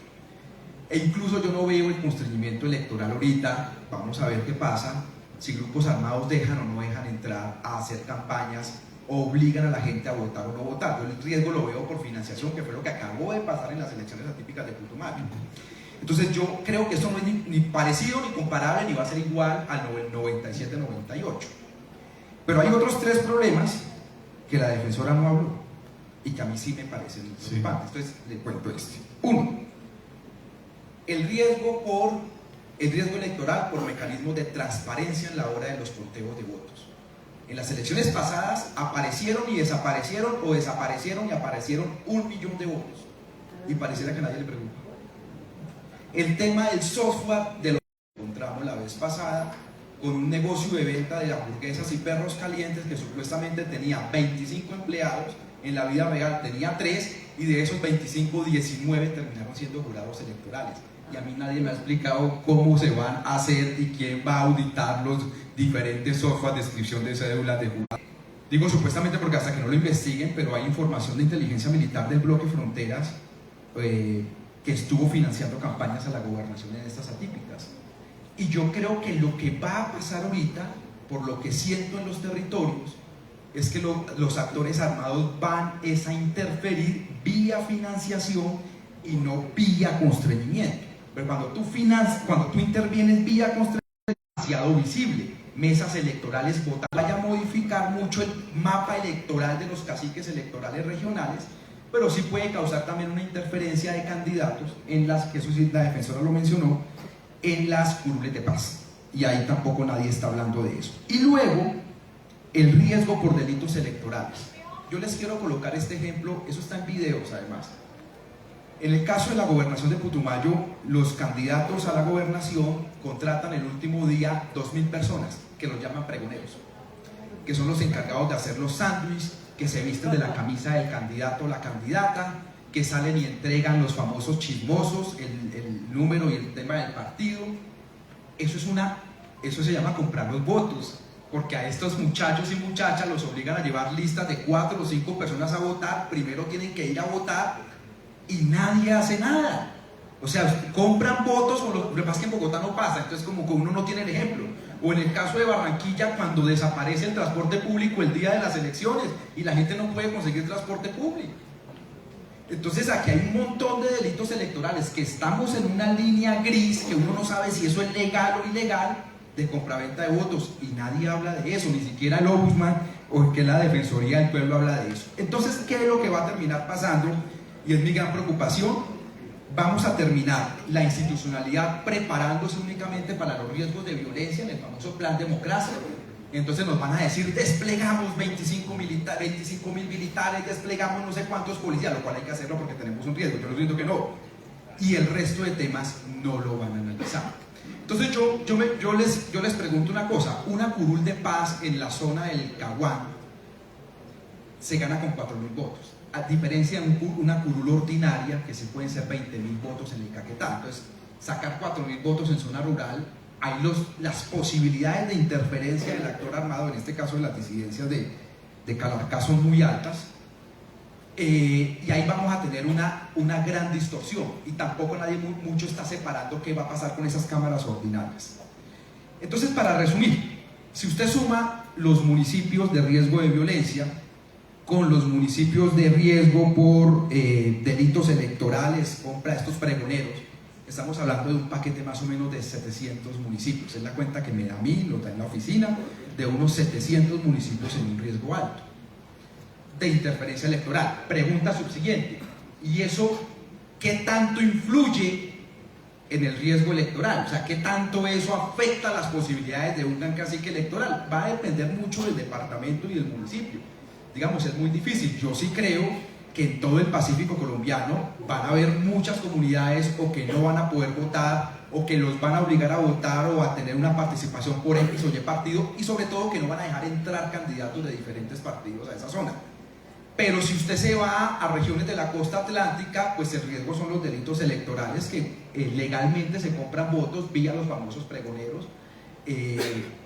E incluso yo no veo el constreñimiento electoral ahorita. Vamos a ver qué pasa si grupos armados dejan o no dejan entrar a hacer campañas o obligan a la gente a votar o no votar. Yo el riesgo lo veo por financiación, que fue lo que acabó de pasar en las elecciones atípicas de Putumayo. Entonces yo creo que eso no es ni parecido ni comparable, ni va a ser igual al 97-98. Pero hay otros 3 problemas que la defensora no habló y que a mí sí me parecen preocupantes. Entonces le cuento este. 1. El riesgo electoral por mecanismos de transparencia en la hora de los conteos de votos. En las elecciones pasadas aparecieron y desaparecieron, o desaparecieron y aparecieron 1 millón de votos, y pareciera que a nadie le preocupa. El tema del software de lo que encontramos la vez pasada con un negocio de venta de hamburguesas y perros calientes que supuestamente tenía 25 empleados, en la vida real tenía 3, y de esos 25, 19 terminaron siendo jurados electorales. Y a mí nadie me ha explicado cómo se van a hacer y quién va a auditar los diferentes software de inscripción de cédulas de jurados. Digo supuestamente porque hasta que no lo investiguen, pero hay información de inteligencia militar del bloque Fronteras que estuvo financiando campañas a la gobernación en estas atípicas. Y yo creo que lo que va a pasar ahorita, por lo que siento en los territorios, es que los actores armados van a interferir vía financiación y no vía constreñimiento. Pero cuando tú intervienes vía constreñimiento, es demasiado visible. Mesas electorales, votar, vaya a modificar mucho el mapa electoral de los caciques electorales regionales, pero sí puede causar también una interferencia de candidatos en las, que eso sí la defensora lo mencionó, en las curules de paz. Y ahí tampoco nadie está hablando de eso. Y luego, el riesgo por delitos electorales. Yo les quiero colocar este ejemplo, eso está en videos además. En el caso de la gobernación de Putumayo, los candidatos a la gobernación contratan el último día 2.000 personas, que los llaman pregoneros, que son los encargados de hacer los sándwiches, que se visten de la camisa del candidato o la candidata, que salen y entregan los famosos chismosos, el número y el tema del partido. Eso se llama comprar los votos, porque a estos muchachos y muchachas los obligan a llevar listas de 4 o 5 personas a votar. Primero tienen que ir a votar y nadie hace nada. O sea, compran votos, lo que pasa es que en Bogotá no pasa, entonces como que uno no tiene el ejemplo. O en el caso de Barranquilla, cuando desaparece el transporte público el día de las elecciones y la gente no puede conseguir transporte público. Entonces aquí hay un montón de delitos electorales que estamos en una línea gris que uno no sabe si eso es legal o ilegal, de compraventa de votos, y nadie habla de eso, ni siquiera el Ombudsman o que la Defensoría del Pueblo habla de eso. Entonces, ¿qué es lo que va a terminar pasando? Y es mi gran preocupación. Vamos a terminar la institucionalidad preparándose únicamente para los riesgos de violencia en el famoso plan democracia. Entonces nos van a decir, desplegamos 25.000 militares, desplegamos no sé cuántos policías, lo cual hay que hacerlo porque tenemos un riesgo, yo no digo que no. Y el resto de temas no lo van a analizar. Entonces yo les pregunto una cosa: una curul de paz en la zona del Caguán se gana con 4.000 votos, a diferencia de una curul ordinaria que sí pueden ser 20.000 votos en el Caquetá. Entonces, sacar 4.000 votos en zona rural, las posibilidades de interferencia del actor armado, en este caso de las disidencias de Calarcá, son muy altas. Y ahí vamos a tener una gran distorsión, y tampoco nadie mucho está separando qué va a pasar con esas cámaras ordinarias. Entonces, para resumir, si usted suma los municipios de riesgo de violencia con los municipios de riesgo por delitos electorales, compra de estos pregoneros, estamos hablando de un paquete más o menos de 700 municipios. Es la cuenta que me da a mí, lo da en la oficina, de unos 700 municipios en un riesgo alto de interferencia electoral. Pregunta subsiguiente: ¿y eso qué tanto influye en el riesgo electoral? O sea, ¿qué tanto eso afecta las posibilidades de un gran cacique electoral? Va a depender mucho del departamento y del municipio. Digamos, es muy difícil. Yo sí creo que en todo el Pacífico colombiano van a haber muchas comunidades o que no van a poder votar, o que los van a obligar a votar o a tener una participación por X o Y partido, y sobre todo que no van a dejar entrar candidatos de diferentes partidos a esa zona. Pero si usted se va a regiones de la costa atlántica, pues el riesgo son los delitos electorales, que legalmente se compran votos vía los famosos pregoneros,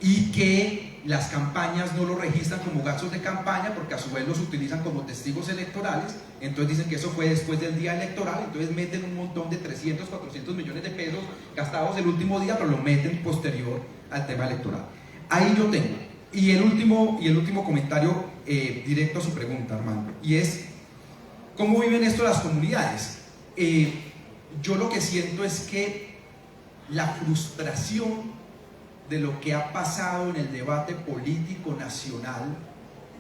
y que las campañas no lo registran como gastos de campaña, porque a su vez los utilizan como testigos electorales. Entonces dicen que eso fue después del día electoral, entonces meten un montón de 300, 400 millones de pesos gastados el último día, pero lo meten posterior al tema electoral. Ahí yo tengo. Y el último comentario directo a su pregunta, Armando, y es: ¿cómo viven esto las comunidades? Yo lo que siento es que la frustración de lo que ha pasado en el debate político nacional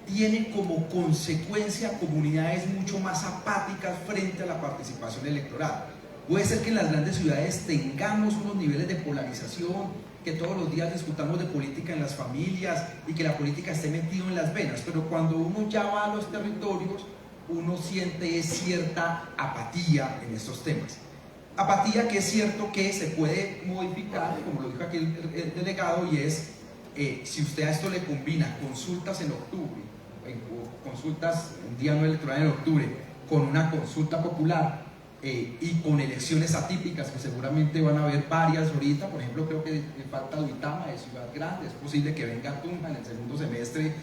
tiene como consecuencia comunidades mucho más apáticas frente a la participación electoral. Puede ser que en las grandes ciudades tengamos unos niveles de polarización, que todos los días discutamos de política en las familias y que la política esté metido en las venas, pero cuando uno ya va a los territorios, uno siente cierta apatía en estos temas. Apatía que es cierto que se puede modificar, como lo dijo aquí el delegado, y es, si usted a esto le combina consultas en octubre, consultas en día no electoral en octubre, con una consulta popular, y con elecciones atípicas, que seguramente van a haber varias ahorita. Por ejemplo, creo que falta Duitama de Ciudad Grande, es posible que venga Tunja en el segundo semestre.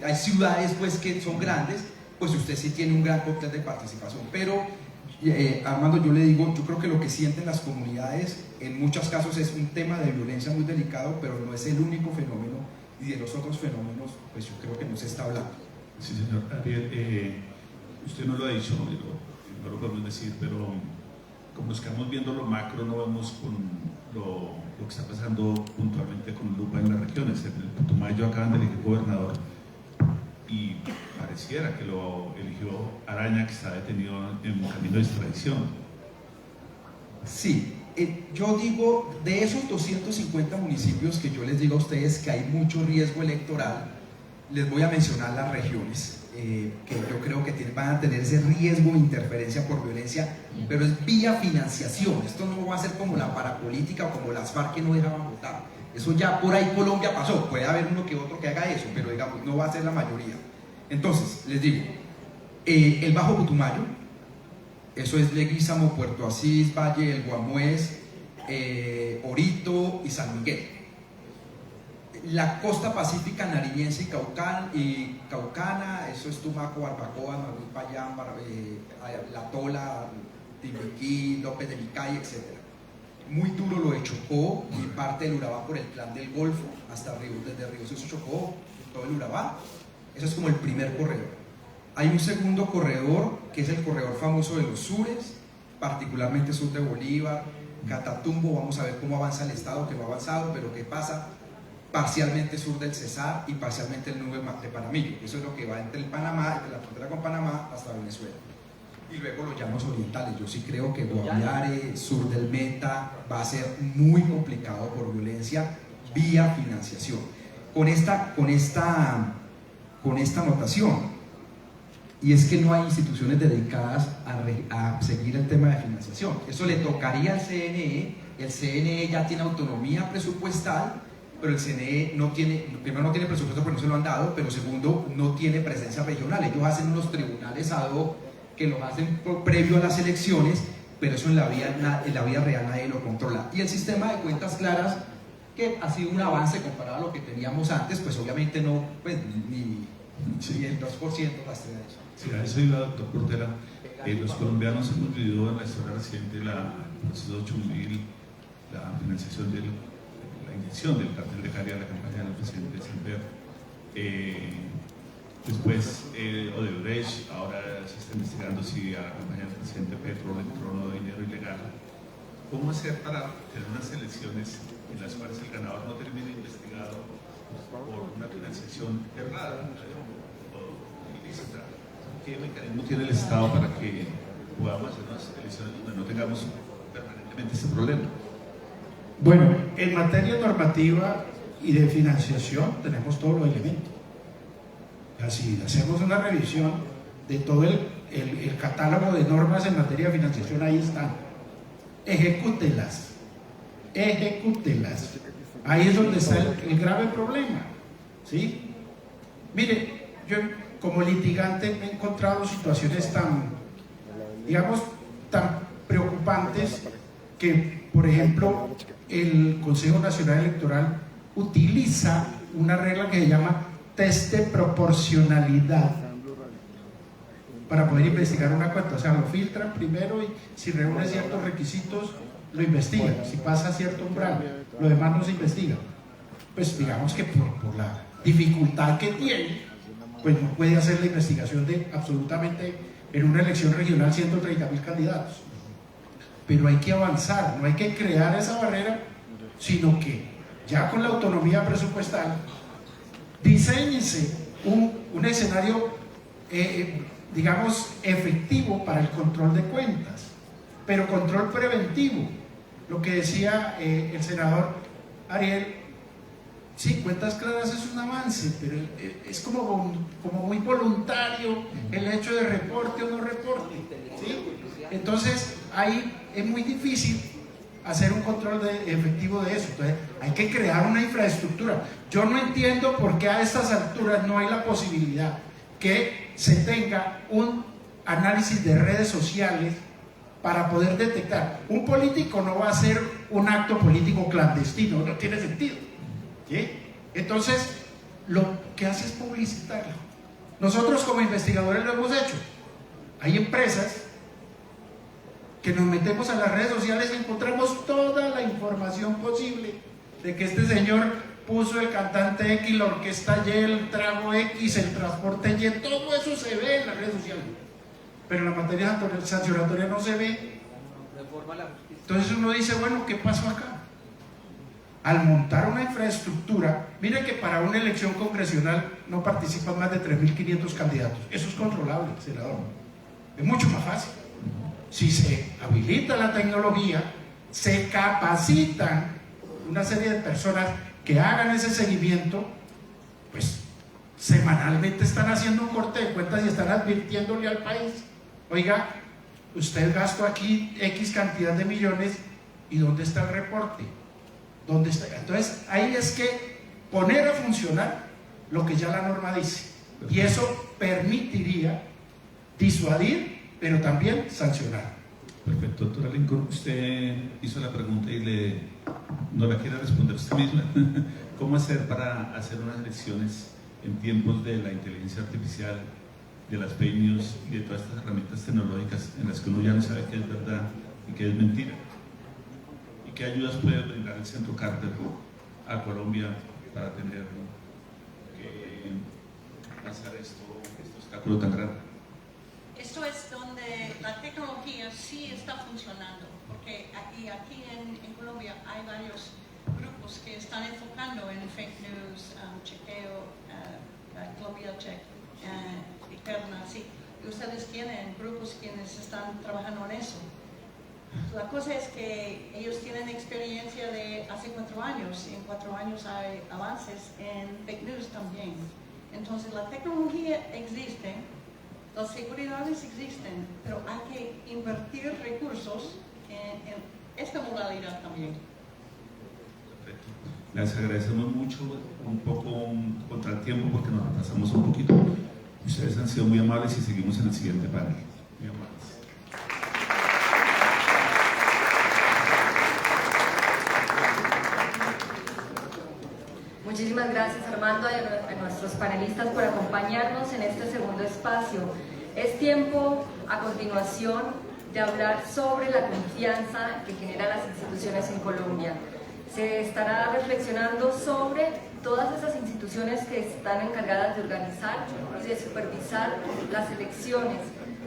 Hay ciudades pues que son grandes, pues usted sí tiene un gran cóctel de participación. Pero Armando, yo le digo, yo creo que lo que sienten las comunidades en muchos casos es un tema de violencia muy delicado, pero no es el único fenómeno, y de los otros fenómenos pues yo creo que no se está hablando. Sí, señor Ariel, usted no lo ha dicho, no lo podemos decir, pero como nos quedamos viendo lo macro, no vemos con lo que está pasando puntualmente con lupa en las regiones. En el Putumayo acaban de elegir gobernador y pareciera que lo eligió Araña, que está detenido en camino de extradición. Sí, yo digo, de esos 250 municipios que yo les digo a ustedes que hay mucho riesgo electoral, les voy a mencionar las regiones que yo creo que van a tener ese riesgo de interferencia por violencia, pero es vía financiación. Esto no va a ser como la parapolítica o como las FARC que no dejaban votar. Eso ya por ahí Colombia pasó, puede haber uno que otro que haga eso, pero digamos, no va a ser la mayoría. Entonces, les digo, el Bajo Putumayo, Eso es Leguízamo, Puerto Asís, Valle del Guamués, Orito y San Miguel. La costa pacífica nariñense y caucana, eso es Tumaco, Barbacoa, Manuel Payán, La Tola, Timbiquí, López de Micay, etc. Muy duro lo de Chocó y parte del Urabá por el Plan del Golfo, hasta desde Río Sucio, Chocó, todo el Urabá. Eso es como el primer corredor. Hay un segundo corredor, que es el corredor famoso de los sures, particularmente sur de Bolívar, Catatumbo. Vamos a ver cómo avanza el Estado, que va avanzado, pero qué pasa parcialmente sur del Cesar y parcialmente el nube de Panamillo. Eso es lo que va entre el Panamá, entre la frontera con Panamá hasta Venezuela. Y luego los llanos orientales. Yo sí creo que Guaviare, sur del Meta, va a ser muy complicado por violencia vía financiación. Con esta anotación, y es que no hay instituciones dedicadas a seguir el tema de financiación. Eso le tocaría al CNE. El CNE ya tiene autonomía presupuestal, pero el CNE no tiene, primero no tiene presupuesto porque no se lo han dado, pero segundo, no tiene presencia regional. Ellos hacen unos tribunales ad hoc que los hacen previo a las elecciones, pero eso en la vida real nadie lo controla. Y el sistema de cuentas claras, que ha sido un avance comparado a lo que teníamos antes, pues obviamente no, pues, ni el 2% rastrea eso. Sí, a eso iba, doctor Portela. Los colombianos hemos vivido en la historia reciente el proceso 8000, la financiación de la inyección del cartel de Cali a la campaña del presidente Samper. Después Odebrecht, ahora se está investigando si a la campaña del presidente Petro le entró dinero ilegal. ¿Cómo hacer para tener unas elecciones en las cuales el ganador no termine investigado por una financiación errada o ilícita? ¿Qué mecanismo tiene el Estado para que podamos hacer unas elecciones donde no tengamos permanentemente este problema? Bueno, en materia normativa y de financiación tenemos todos los elementos. Así, hacemos una revisión de todo el catálogo de normas en materia de financiación, ahí están. Ejecútelas. Ahí es donde está el grave problema, ¿sí? Mire, yo como litigante me he encontrado situaciones tan preocupantes que, por ejemplo, el Consejo Nacional Electoral utiliza una regla que se llama test de proporcionalidad para poder investigar una cuenta. O sea, lo filtran primero y si reúne ciertos requisitos lo investigan, si pasa cierto umbral, lo demás no se investiga. Pues digamos que por la dificultad que tiene, pues no puede hacer la investigación de absolutamente en una elección regional 130.000 candidatos. Pero hay que avanzar, no hay que crear esa barrera, sino que ya con la autonomía presupuestal diséñese un escenario digamos efectivo para el control de cuentas, pero control preventivo. Lo que decía el senador Ariel, sí, cuentas claras es un avance, pero es como muy voluntario el hecho de reporte o no reporte, ¿sí? Entonces ahí es muy difícil hacer un control efectivo de eso. Entonces hay que crear una infraestructura. Yo no entiendo por qué a estas alturas no hay la posibilidad que se tenga un análisis de redes sociales para poder detectar. Un político no va a hacer un acto político clandestino, no tiene sentido, ¿sí? Entonces lo que hace es publicitarlo. Nosotros como investigadores lo hemos hecho. Hay empresas que nos metemos a las redes sociales y encontramos toda la información posible de que este señor puso el cantante X, la orquesta Y, el trago X, el transporte Y, todo eso se ve en las redes sociales, pero en la materia sancionatoria no se ve. Entonces uno dice, bueno, ¿qué pasó acá? Al montar una infraestructura, mire que para una elección congresional no participan más de 3.500 candidatos. Eso es controlable, senador. Es mucho más fácil. Si se habilita la tecnología, se capacitan una serie de personas que hagan ese seguimiento, pues semanalmente están haciendo un corte de cuentas y están advirtiéndole al país, oiga, usted gastó aquí X cantidad de millones y ¿dónde está el reporte? ¿Dónde está? Entonces ahí es que poner a funcionar lo que ya la norma dice, y eso permitiría disuadir pero también sancionar. Perfecto, doctora Lincoln, usted hizo la pregunta y no la quiere responder usted misma. ¿Cómo hacer para hacer unas elecciones en tiempos de la inteligencia artificial, de las fake news y de todas estas herramientas tecnológicas en las que uno ya no sabe qué es verdad y qué es mentira? ¿Y qué ayudas puede brindar el Centro Carter a Colombia para tener que pasar este obstáculo tan grande? Esto es donde la tecnología sí está funcionando, porque aquí en Colombia hay varios grupos que están enfocando en fake news, chequeo, Colombia Check, Eterna, sí. Y ustedes tienen grupos quienes están trabajando en eso. La cosa es que ellos tienen experiencia de hace 4 años, y en 4 años hay avances en fake news también. Entonces la tecnología existe, las seguridades existen, pero hay que invertir recursos en esta modalidad también. Perfecto. Les agradecemos mucho, un poco contra el tiempo porque nos atrasamos un poquito. Ustedes han sido muy amables y seguimos en el siguiente panel. Muy amables. Muchísimas gracias, Armando, y a nuestros panelistas por acompañarnos en este segundo espacio. Es tiempo, a continuación, de hablar sobre la confianza que generan las instituciones en Colombia. Se estará reflexionando sobre todas esas instituciones que están encargadas de organizar y de supervisar las elecciones.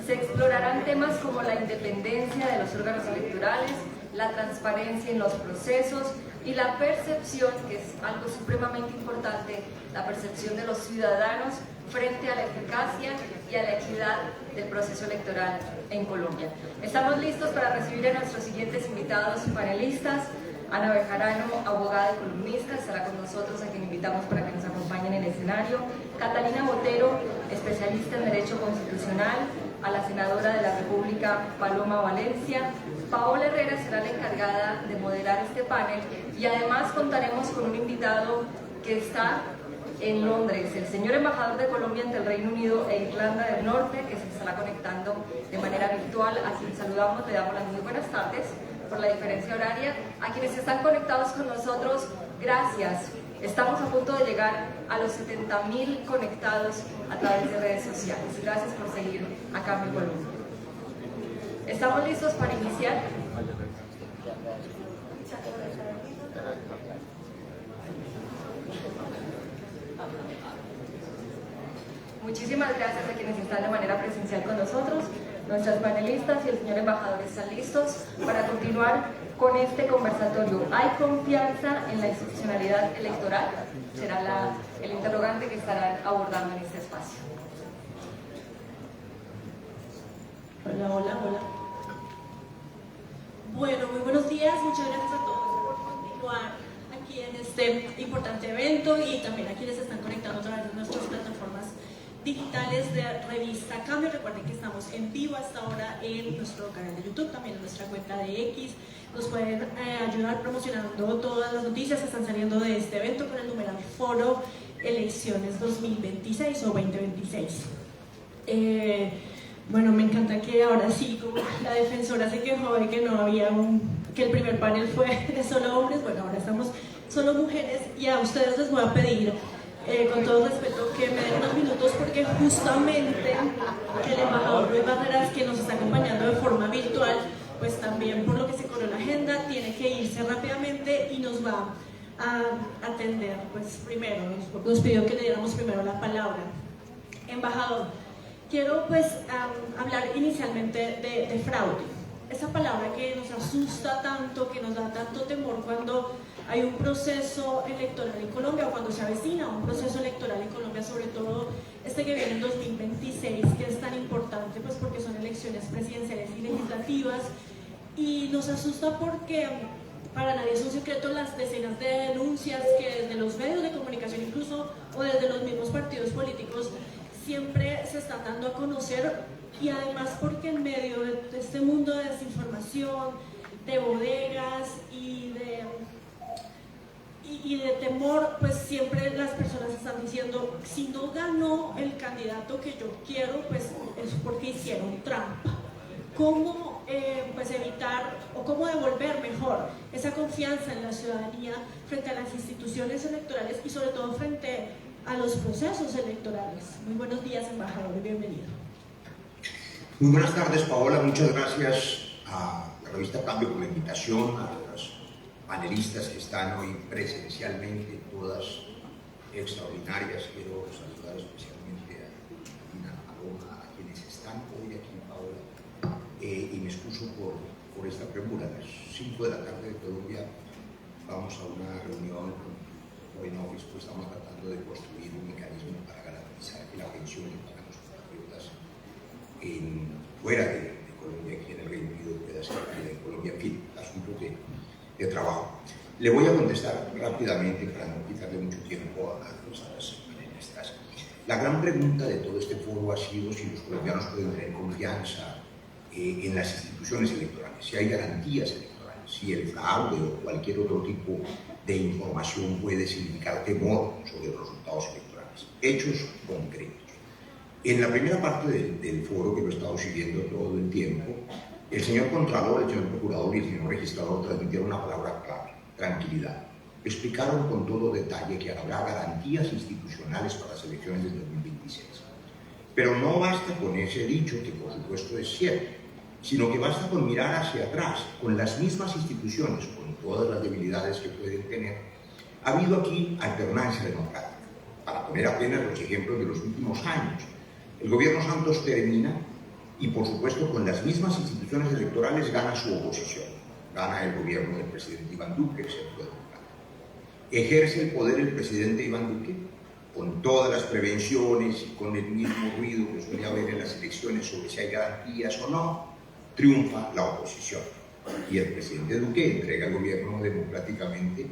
Se explorarán temas como la independencia de los órganos electorales, la transparencia en los procesos y la percepción, que es algo supremamente importante, la percepción de los ciudadanos frente a la eficacia y a la equidad del proceso electoral en Colombia. Estamos listos para recibir a nuestros siguientes invitados y panelistas. Ana Bejarano, abogada y columnista, estará con nosotros, a quien invitamos para que nos acompañe en el escenario. Catalina Botero, especialista en Derecho Constitucional. A la senadora de la República, Paloma Valencia. Paola Herrera será la encargada de moderar este panel, y además contaremos con un invitado que está en Londres, el señor embajador de Colombia ante el Reino Unido e Irlanda del Norte, que se estará conectando de manera virtual, a quien saludamos, le damos las muy buenas tardes por la diferencia horaria. A quienes están conectados con nosotros, gracias. Estamos a punto de llegar a los 70.000 conectados a través de redes sociales. Gracias por seguir acá en Colombia. ¿Estamos listos para iniciar? Muchísimas gracias a quienes están de manera presencial con nosotros. Nuestras panelistas y el señor embajador están listos para continuar con este conversatorio. ¿Hay confianza en la institucionalidad electoral? Será el interrogante que estarán abordando en este espacio. Hola, hola, hola. Bueno, muy buenos días, muchas gracias a todos por continuar aquí en este importante evento, y también a quienes se están conectando a través de nuestras plataformas digitales de Revista Cambio. Recuerden que estamos en vivo hasta ahora en nuestro canal de YouTube, también en nuestra cuenta de X. Nos pueden ayudar promocionando todas las noticias que están saliendo de este evento con el numeral Foro Elecciones 2026 o 2026. Bueno, me encanta que ahora sí, como la defensora se quejó de que no había que el primer panel fue de solo hombres, bueno, ahora estamos solo mujeres, y a ustedes les voy a pedir, con todo respeto, que me den unos minutos, porque justamente el embajador Luis Barreras, que nos está acompañando de forma virtual, pues también por lo que se corrió la agenda, tiene que irse rápidamente y nos va a atender, pues primero, nos pidió que le diéramos primero la palabra. Embajador, quiero pues hablar inicialmente de fraude, esa palabra que nos asusta tanto, que nos da tanto temor cuando hay un proceso electoral en Colombia, o cuando se avecina un proceso electoral en Colombia, sobre todo este que viene en 2026, que es tan importante pues porque son elecciones presidenciales y legislativas, y nos asusta porque para nadie es un secreto las decenas de denuncias que desde los medios de comunicación incluso, o desde los mismos partidos políticos, siempre se están dando a conocer, y además porque en medio de este mundo de desinformación, de bodegas y de temor, pues siempre las personas están diciendo, si no ganó el candidato que yo quiero, pues es porque hicieron trampa. cómo pues evitar o cómo devolver mejor esa confianza en la ciudadanía frente a las instituciones electorales y sobre todo frente a los procesos electorales. Muy buenos días, embajador, y bienvenido. Muy buenas tardes, Paola. Muchas gracias a la revista Cambio por la invitación, a las panelistas que están hoy presencialmente, todas extraordinarias. Quiero saludar especialmente a Nina Paloma, a quienes están hoy aquí, Paola, y me excuso por esta premura. A las 5 de la tarde de Colombia vamos a una reunión con Foreign Office, pues estamos tratando de construir un mecanismo para garantizar que la pensión que pagan los compatriotas fuera de Colombia, aquí en el Reino Unido, pueda ser válida en Colombia. En fin, asuntos de trabajo. Le voy a contestar rápidamente para no quitarle mucho tiempo a las panelistas. La gran pregunta de todo este foro ha sido si los colombianos pueden tener confianza en las instituciones electorales, si hay garantías electorales, si el fraude o cualquier otro tipo de información puede significar temor sobre los resultados electorales. Hechos concretos. En la primera parte del foro, que lo he estado siguiendo todo el tiempo, el señor Contralor, el señor Procurador y el señor Registrador transmitieron una palabra clave: tranquilidad. Explicaron con todo detalle que habrá garantías institucionales para las elecciones del 2026. Pero no basta con ese dicho, que por supuesto es cierto, sino que basta con mirar hacia atrás, con las mismas instituciones, con todas las debilidades que pueden tener. Ha habido aquí alternancia democrática. Para poner apenas los ejemplos de los últimos años, el gobierno Santos termina y, por supuesto, con las mismas instituciones electorales gana su oposición. Gana el gobierno del presidente Iván Duque, el Centro Democrático. Ejerce el poder el presidente Iván Duque, con todas las prevenciones y con el mismo ruido que suele haber en las elecciones sobre si hay garantías o no. Triunfa la oposición y el presidente Duque entrega el gobierno democráticamente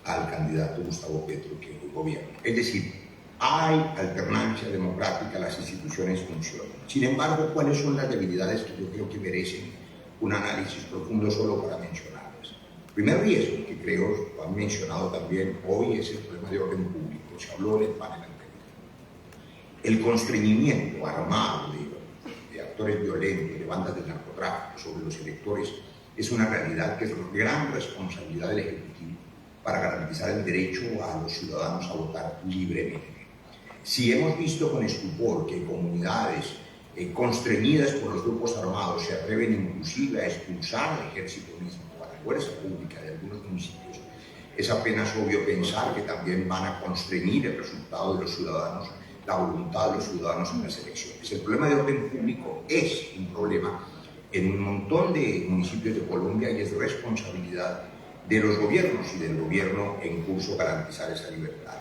al candidato Gustavo Petro, que hoy gobierna. Es decir, hay alternancia democrática, las instituciones funcionan. Sin embargo, ¿cuáles son las debilidades que yo creo que merecen un análisis profundo solo para mencionarlas? El primer riesgo, que creo lo han mencionado también hoy, es el problema de orden público. Se habló en el panel anterior. El constreñimiento armado de actores violentos, de bandas del narcotráfico sobre los electores, es una realidad que es gran responsabilidad del Ejecutivo para garantizar el derecho a los ciudadanos a votar libremente. Si hemos visto con estupor que comunidades constreñidas por los grupos armados se atreven inclusive a expulsar al ejército mismo o a la fuerza pública de algunos municipios, es apenas obvio pensar que también van a constreñir el resultado de los ciudadanos, la voluntad de los ciudadanos en las elecciones. El problema de orden público es un problema en un montón de municipios de Colombia y es responsabilidad de los gobiernos y del gobierno en curso garantizar esa libertad.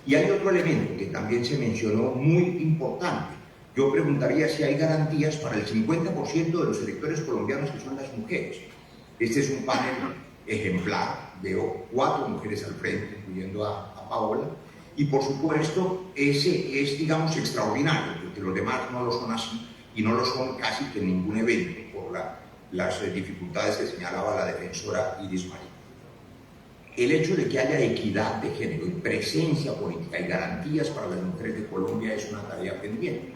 Y hay otro elemento que también se mencionó muy importante. Yo preguntaría si hay garantías para el 50% de los electores colombianos, que son las mujeres. Este es un panel ejemplar. Veo 4 mujeres al frente, incluyendo a Paola, y por supuesto ese es, digamos, extraordinario, porque los demás no lo son así, y no lo son casi que en ningún evento, por las dificultades que señalaba la defensora Iris Marín. El hecho de que haya equidad de género y presencia política y garantías para las mujeres de Colombia es una tarea pendiente.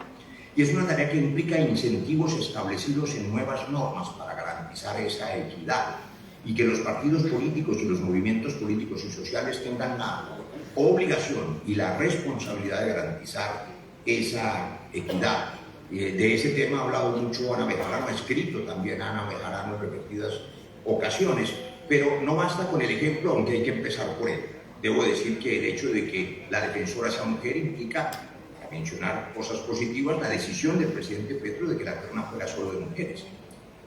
Y es una tarea que implica incentivos establecidos en nuevas normas para garantizar esa equidad y que los partidos políticos y los movimientos políticos y sociales tengan la obligación y la responsabilidad de garantizar esa equidad. De ese tema ha hablado mucho Ana Bejarano, ha escrito también Ana Bejarano en repetidas ocasiones, pero no basta con el ejemplo, aunque hay que empezar por él. Debo decir que el hecho de que la defensora sea mujer implica, para mencionar cosas positivas, la decisión del presidente Petro de que la terna fuera solo de mujeres.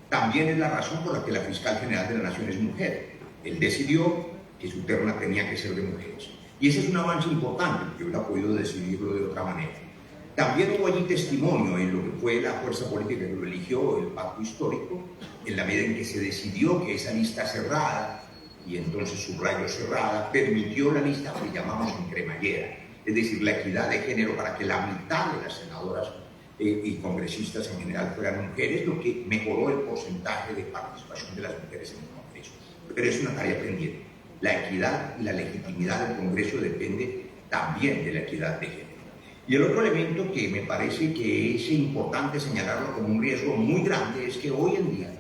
También es la razón por la que la fiscal general de la Nación es mujer. Él decidió que su terna tenía que ser de mujeres. Y ese es un avance importante, porque hubiera podido decidirlo de otra manera. También hubo allí testimonio en lo que fue la fuerza política que lo eligió, el pacto histórico, en la medida en que se decidió que esa lista cerrada, y entonces subrayo cerrada, permitió la lista que llamamos en cremallera, es decir, la equidad de género para que la mitad de las senadoras y congresistas en general fueran mujeres, lo que mejoró el porcentaje de participación de las mujeres en el Congreso. Pero es una tarea pendiente. La equidad y la legitimidad del Congreso depende también de la equidad de género. Y el otro elemento que me parece que es importante señalarlo como un riesgo muy grande es que hoy en día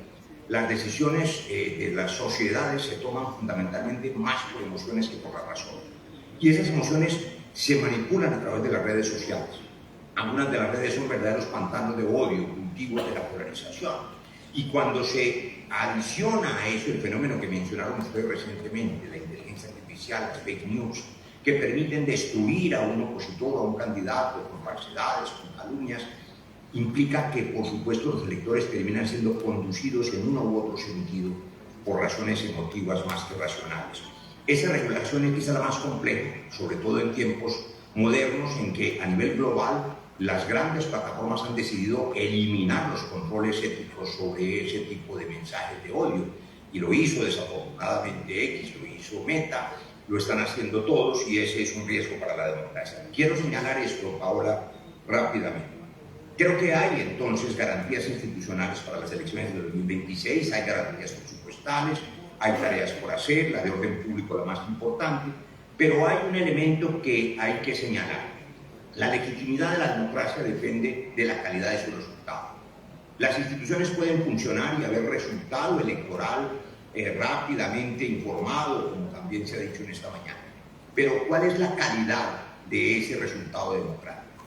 las decisiones de las sociedades se toman fundamentalmente más por emociones que por la razón. Y esas emociones se manipulan a través de las redes sociales. Algunas de las redes son verdaderos pantanos de odio, cultivos de la polarización. Y cuando se adiciona a eso el fenómeno que mencionaron ustedes recientemente, la inteligencia artificial, las fake news, que permiten destruir a un opositor, a un candidato, con falsedades, con calumnias, implica que, por supuesto, los electores terminan siendo conducidos en uno u otro sentido por razones emotivas más que racionales. Esa regulación es quizá la más compleja, sobre todo en tiempos modernos en que a nivel global las grandes plataformas han decidido eliminar los controles éticos sobre ese tipo de mensajes de odio. Y lo hizo desafortunadamente X, lo hizo Meta, lo están haciendo todos y ese es un riesgo para la democracia. Quiero señalar esto ahora rápidamente. Creo que hay entonces garantías institucionales para las elecciones de 2026, hay garantías presupuestales, hay tareas por hacer, la de orden público la más importante, pero hay un elemento que hay que señalar. La legitimidad de la democracia depende de la calidad de su resultado. Las instituciones pueden funcionar y haber resultado electoral rápidamente informado, como también se ha dicho en esta mañana. Pero ¿cuál es la calidad de ese resultado democrático?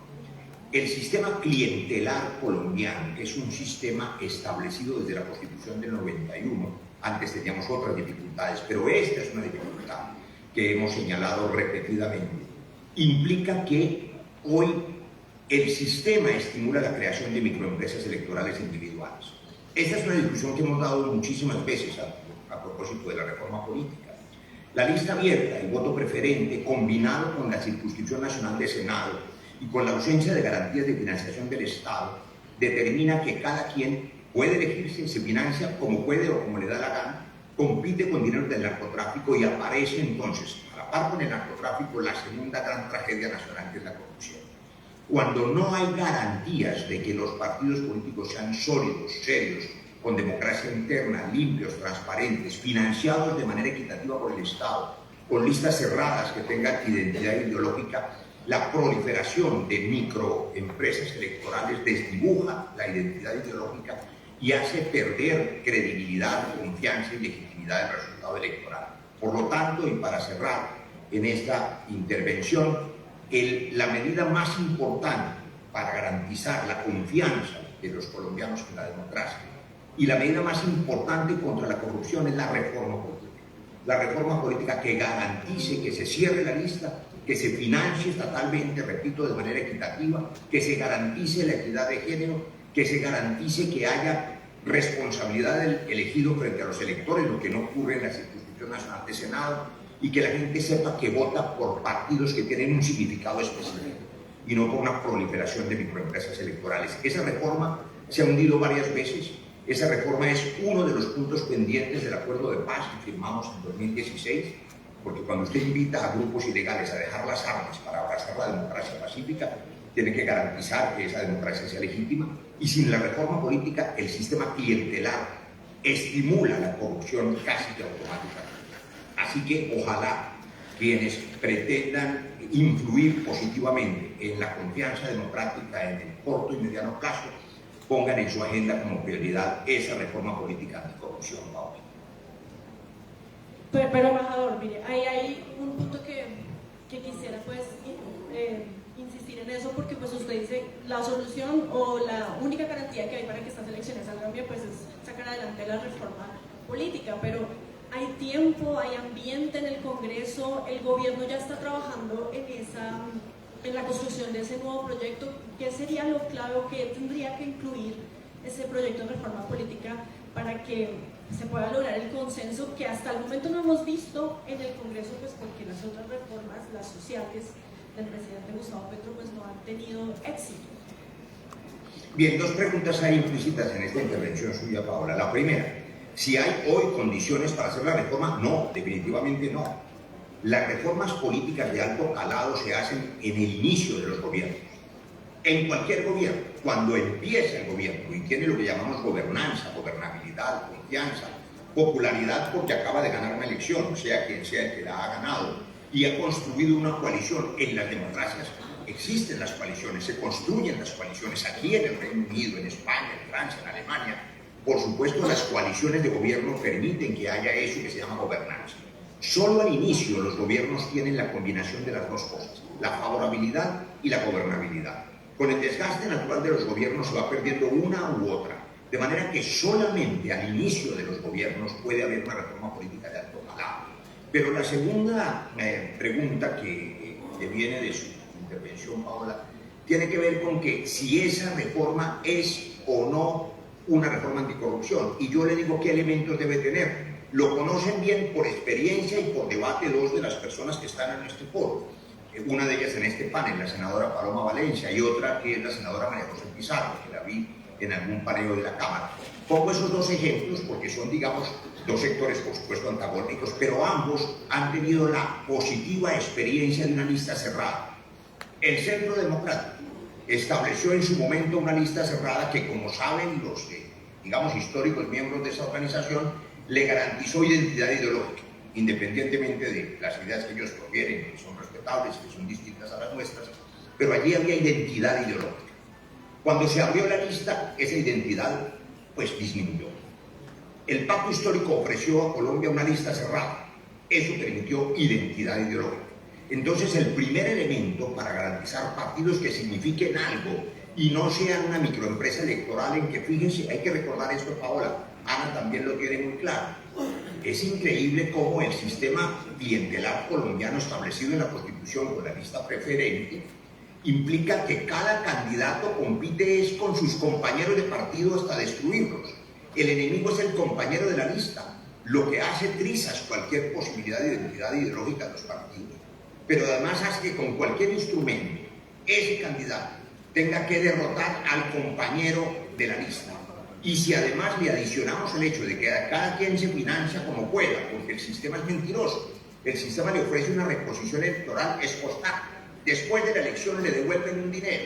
El sistema clientelar colombiano, que es un sistema establecido desde la Constitución del 91, antes teníamos otras dificultades, pero esta es una dificultad que hemos señalado repetidamente, implica que hoy el sistema estimula la creación de microempresas electorales individuales. Esta es una discusión que hemos dado muchísimas veces a propósito de la reforma política. La lista abierta, el voto preferente, combinado con la circunscripción nacional de Senado y con la ausencia de garantías de financiación del Estado, determina que cada quien puede elegirse, se financia como puede o como le da la gana, compite con dinero del narcotráfico y aparece entonces, a la par con el narcotráfico, la segunda gran tragedia nacional, que es la corrupción. Cuando no hay garantías de que los partidos políticos sean sólidos, serios, con democracia interna, limpios, transparentes, financiados de manera equitativa por el Estado, con listas cerradas que tengan identidad ideológica, la proliferación de microempresas electorales desdibuja la identidad ideológica y hace perder credibilidad, confianza y legitimidad del resultado electoral. Por lo tanto, y para cerrar en esta intervención, la medida más importante para garantizar la confianza de los colombianos en la democracia y la medida más importante contra la corrupción es la reforma política. La reforma política que garantice que se cierre la lista, que se financie estatalmente, repito, de manera equitativa, que se garantice la equidad de género, que se garantice que haya responsabilidad del elegido frente a los electores, lo que no ocurre en la circunscripción nacional de Senado, y que la gente sepa que vota por partidos que tienen un significado específico y no por una proliferación de microempresas electorales. Esa reforma se ha hundido varias veces. Esa reforma es uno de los puntos pendientes del acuerdo de paz que firmamos en 2016, porque cuando usted invita a grupos ilegales a dejar las armas para abrazar la democracia pacífica, tiene que garantizar que esa democracia sea legítima, y sin la reforma política el sistema clientelar estimula la corrupción casi que automáticamente. Así que ojalá quienes pretendan influir positivamente en la confianza democrática en el corto y mediano plazo pongan en su agenda como prioridad esa reforma política anticorrupción, Paula. Pero embajador, mire, ahí hay un punto que quisiera pues insistir en eso, porque pues usted dice la solución o la única garantía que hay para que estas elecciones salgan bien pues es sacar adelante la reforma política, pero hay tiempo, hay ambiente en el Congreso, el gobierno ya está trabajando en la construcción de ese nuevo proyecto. ¿Qué sería lo clave o qué tendría que incluir ese proyecto de reforma política para que se pueda lograr el consenso que hasta el momento no hemos visto en el Congreso, pues porque las otras reformas, las sociales del presidente Gustavo Petro, pues no han tenido éxito? Bien, dos preguntas hay implícitas en esta intervención suya, Paola. La primera, si hay hoy condiciones para hacer la reforma, no, definitivamente no. Las reformas políticas de alto calado se hacen en el inicio de los gobiernos. En cualquier gobierno, cuando empieza el gobierno y tiene lo que llamamos gobernanza, gobernabilidad, confianza, popularidad porque acaba de ganar una elección, sea quien sea el que la ha ganado, y ha construido una coalición. En las democracias existen las coaliciones, se construyen las coaliciones aquí en el Reino Unido, en España, en Francia, en Alemania. Por supuesto, las coaliciones de gobierno permiten que haya eso que se llama gobernanza. Solo al inicio los gobiernos tienen la combinación de las dos cosas, la favorabilidad y la gobernabilidad. Con el desgaste natural de los gobiernos se va perdiendo una u otra, de manera que solamente al inicio de los gobiernos puede haber una reforma política de alto calado. Pero la segunda pregunta que viene de su intervención, Paola, tiene que ver con que si esa reforma es o no una reforma anticorrupción. Y yo le digo qué elementos debe tener. Lo conocen bien por experiencia y por debate dos de las personas que están en este foro. Una de ellas en este panel, la senadora Paloma Valencia, y otra que es la senadora María José Pizarro, que la vi en algún panel de la Cámara. Pongo esos dos ejemplos porque son, digamos, dos sectores, por supuesto, antagónicos, pero ambos han tenido la positiva experiencia de una lista cerrada. El Centro Democrático estableció en su momento una lista cerrada que, como saben los, digamos, históricos miembros de esa organización, le garantizó identidad ideológica, independientemente de las ideas que ellos profieren, que son respetables, que son distintas a las nuestras, pero allí había identidad ideológica. Cuando se abrió la lista, esa identidad pues disminuyó. El pacto histórico ofreció a Colombia una lista cerrada. Eso permitió identidad ideológica. Entonces, el primer elemento para garantizar partidos que signifiquen algo y no sean una microempresa electoral en que, fíjense, hay que recordar esto, Paola, Ana también lo tiene muy claro. Es increíble cómo el sistema clientelar colombiano establecido en la Constitución con la lista preferente implica que cada candidato compite con sus compañeros de partido hasta destruirlos. El enemigo es el compañero de la lista, lo que hace trizas cualquier posibilidad de identidad ideológica de los partidos. Pero además hace que con cualquier instrumento ese candidato tenga que derrotar al compañero de la lista. Y si además le adicionamos el hecho de que cada quien se financia como pueda, porque el sistema es mentiroso, el sistema le ofrece una reposición electoral ex post facto. Después de la elección le devuelven un dinero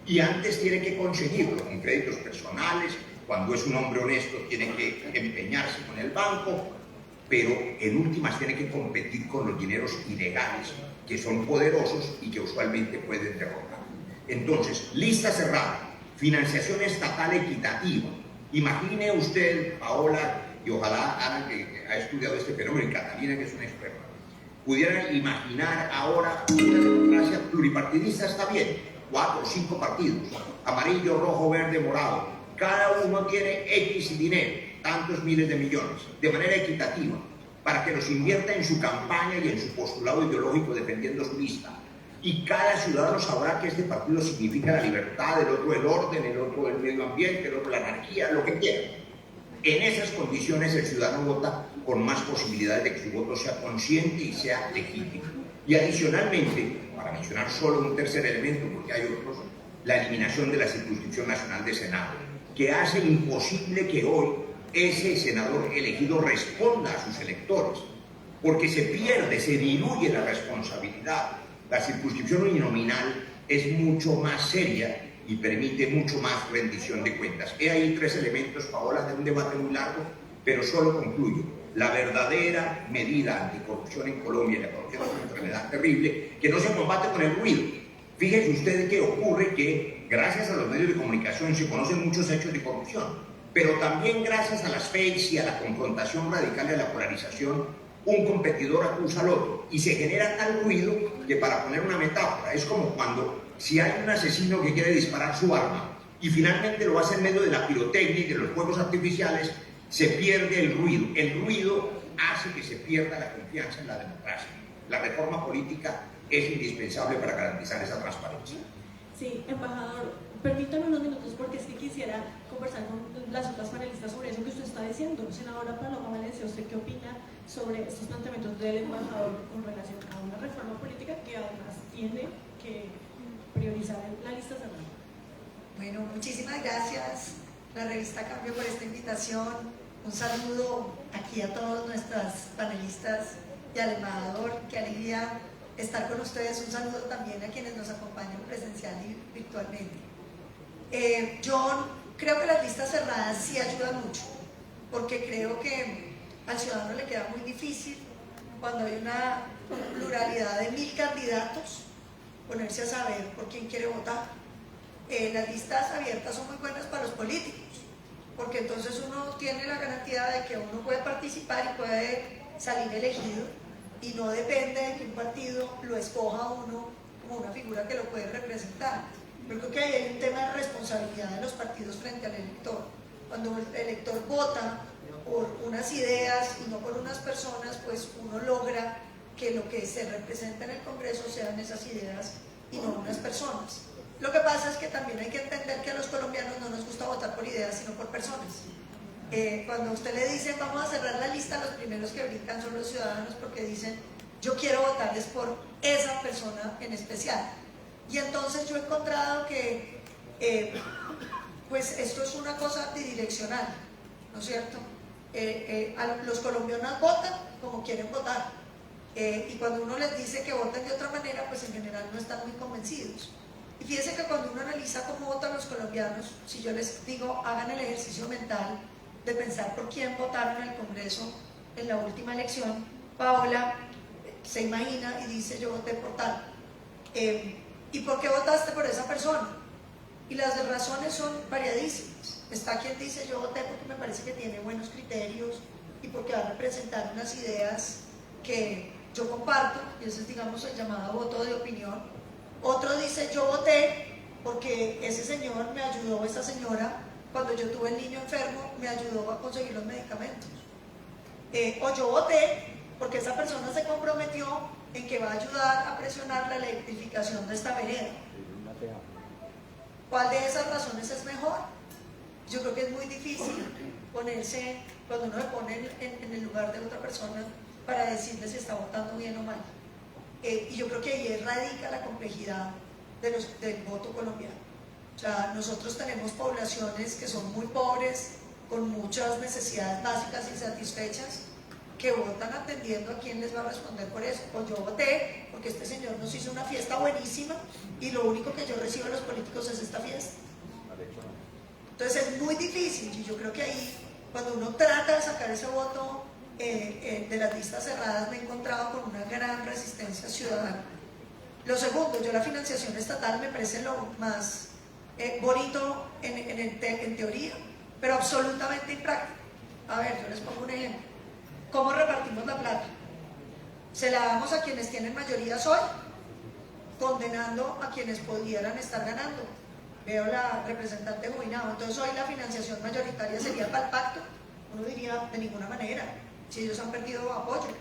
y antes tiene que conseguirlo con créditos personales. Cuando es un hombre honesto tiene que empeñarse con el banco, pero en últimas tiene que competir con los dineros ilegales que son poderosos y que usualmente pueden derrotar. Entonces, lista cerrada, financiación estatal equitativa. Imagine usted, Paola, y ojalá Ana, que ha estudiado este fenómeno, y Catalina, que es una experta, pudieran imaginar ahora una democracia pluripartidista. Está bien, 4 o 5 partidos, amarillo, rojo, verde, morado, cada uno tiene X dinero, tantos miles de millones, de manera equitativa, para que los invierta en su campaña y en su postulado ideológico defendiendo su lista. Y cada ciudadano sabrá que este partido significa la libertad, el otro el orden, el otro el medio ambiente, el otro la anarquía, lo que quiera. En esas condiciones el ciudadano vota con más posibilidades de que su voto sea consciente y sea legítimo. Y adicionalmente, para mencionar solo un tercer elemento, porque hay otros, la eliminación de la circunscripción nacional de Senado, que hace imposible que hoy ese senador elegido responda a sus electores, porque se pierde, se diluye la responsabilidad. La circunscripción uninominal es mucho más seria y permite mucho más rendición de cuentas. He ahí 3 elementos, Paola, de un debate muy largo, pero solo concluyo. La verdadera medida anticorrupción en Colombia, la corrupción es una enfermedad terrible que no se combate con el ruido. Fíjense ustedes que ocurre que gracias a los medios de comunicación se conocen muchos hechos de corrupción, pero también gracias a las fakes y a la confrontación radical y a la polarización, un competidor acusa al otro y se genera tal ruido que, para poner una metáfora, es como cuando si hay un asesino que quiere disparar su arma y finalmente lo hace en medio de la pirotecnia y de los fuegos artificiales, se pierde el ruido. El ruido hace que se pierda la confianza en la democracia. La reforma política es indispensable para garantizar esa transparencia. Sí, embajador, permítame unos minutos porque es que quisiera conversar con las otras panelistas sobre eso que usted está diciendo. Senadora Paloma Valencia, ¿usted qué opina sobre estos planteamientos del embajador con relación a una reforma política que además tiene que priorizar la lista cerrada? Bueno, muchísimas gracias, la revista Cambio, por esta invitación. Un saludo aquí a todos nuestras panelistas y al embajador. Qué alegría estar con ustedes. Un saludo también a quienes nos acompañan presencial y virtualmente. Yo creo que las listas cerradas sí ayudan mucho, porque creo que al ciudadano le queda muy difícil cuando hay una pluralidad de 1000 candidatos ponerse a saber por quién quiere votar. Las listas abiertas son muy buenas para los políticos, porque entonces uno tiene la garantía de que uno puede participar y puede salir elegido, y no depende de que un partido lo escoja a uno como una figura que lo puede representar. Yo creo que ahí hay un tema de responsabilidad de los partidos frente al elector. Cuando el elector vota por unas ideas y no por unas personas, pues uno logra que lo que se representa en el Congreso sean esas ideas y no unas personas. Lo que pasa es que también hay que entender que a los colombianos no nos gusta votar por ideas, sino por personas. Cuando a usted le dicen vamos a cerrar la lista, los primeros que brincan son los ciudadanos, porque dicen yo quiero votarles por esa persona en especial. Y entonces yo he encontrado que pues esto es una cosa bidireccional, ¿no es cierto? Los colombianos votan como quieren votar, y cuando uno les dice que voten de otra manera, pues en general no están muy convencidos. Y fíjense que cuando uno analiza cómo votan los colombianos, si yo les digo hagan el ejercicio mental de pensar por quién votaron en el Congreso en la última elección, Paola se imagina y dice yo voté por tal. ¿Y por qué votaste por esa persona? Y las razones son variadísimas. Está quien dice yo voté porque me parece que tiene buenos criterios y porque va a representar unas ideas que yo comparto, y ese es, digamos, el llamado voto de opinión. Otro dice yo voté porque ese señor me ayudó, esa señora, cuando yo tuve el niño enfermo, me ayudó a conseguir los medicamentos. O yo voté porque esa persona se comprometió en que va a ayudar a presionar la electrificación de esta vereda. ¿Cuál de esas razones es mejor? Yo creo que es muy difícil ponerse, cuando uno se pone en el lugar de otra persona, para decirle si está votando bien o mal. Y yo creo que ahí radica la complejidad del voto colombiano. O sea, nosotros tenemos poblaciones que son muy pobres, con muchas necesidades básicas insatisfechas, que votan atendiendo a quién les va a responder por eso. Pues yo voté porque este señor nos hizo una fiesta buenísima y lo único que yo recibo de los políticos es esta fiesta. Entonces es muy difícil, y yo creo que ahí, cuando uno trata de sacar ese voto de las listas cerradas, me he encontrado con una gran resistencia ciudadana. Lo segundo, yo la financiación estatal me parece lo más bonito en teoría, pero absolutamente impráctico. A ver, yo les pongo un ejemplo. ¿Cómo repartimos la plata? ¿Se la damos a quienes tienen mayorías hoy? Condenando a quienes pudieran estar ganando. Veo la representante jubilado. Entonces hoy la financiación mayoritaria sería para el pacto. Uno diría, de ninguna manera, si ellos han perdido apoyo.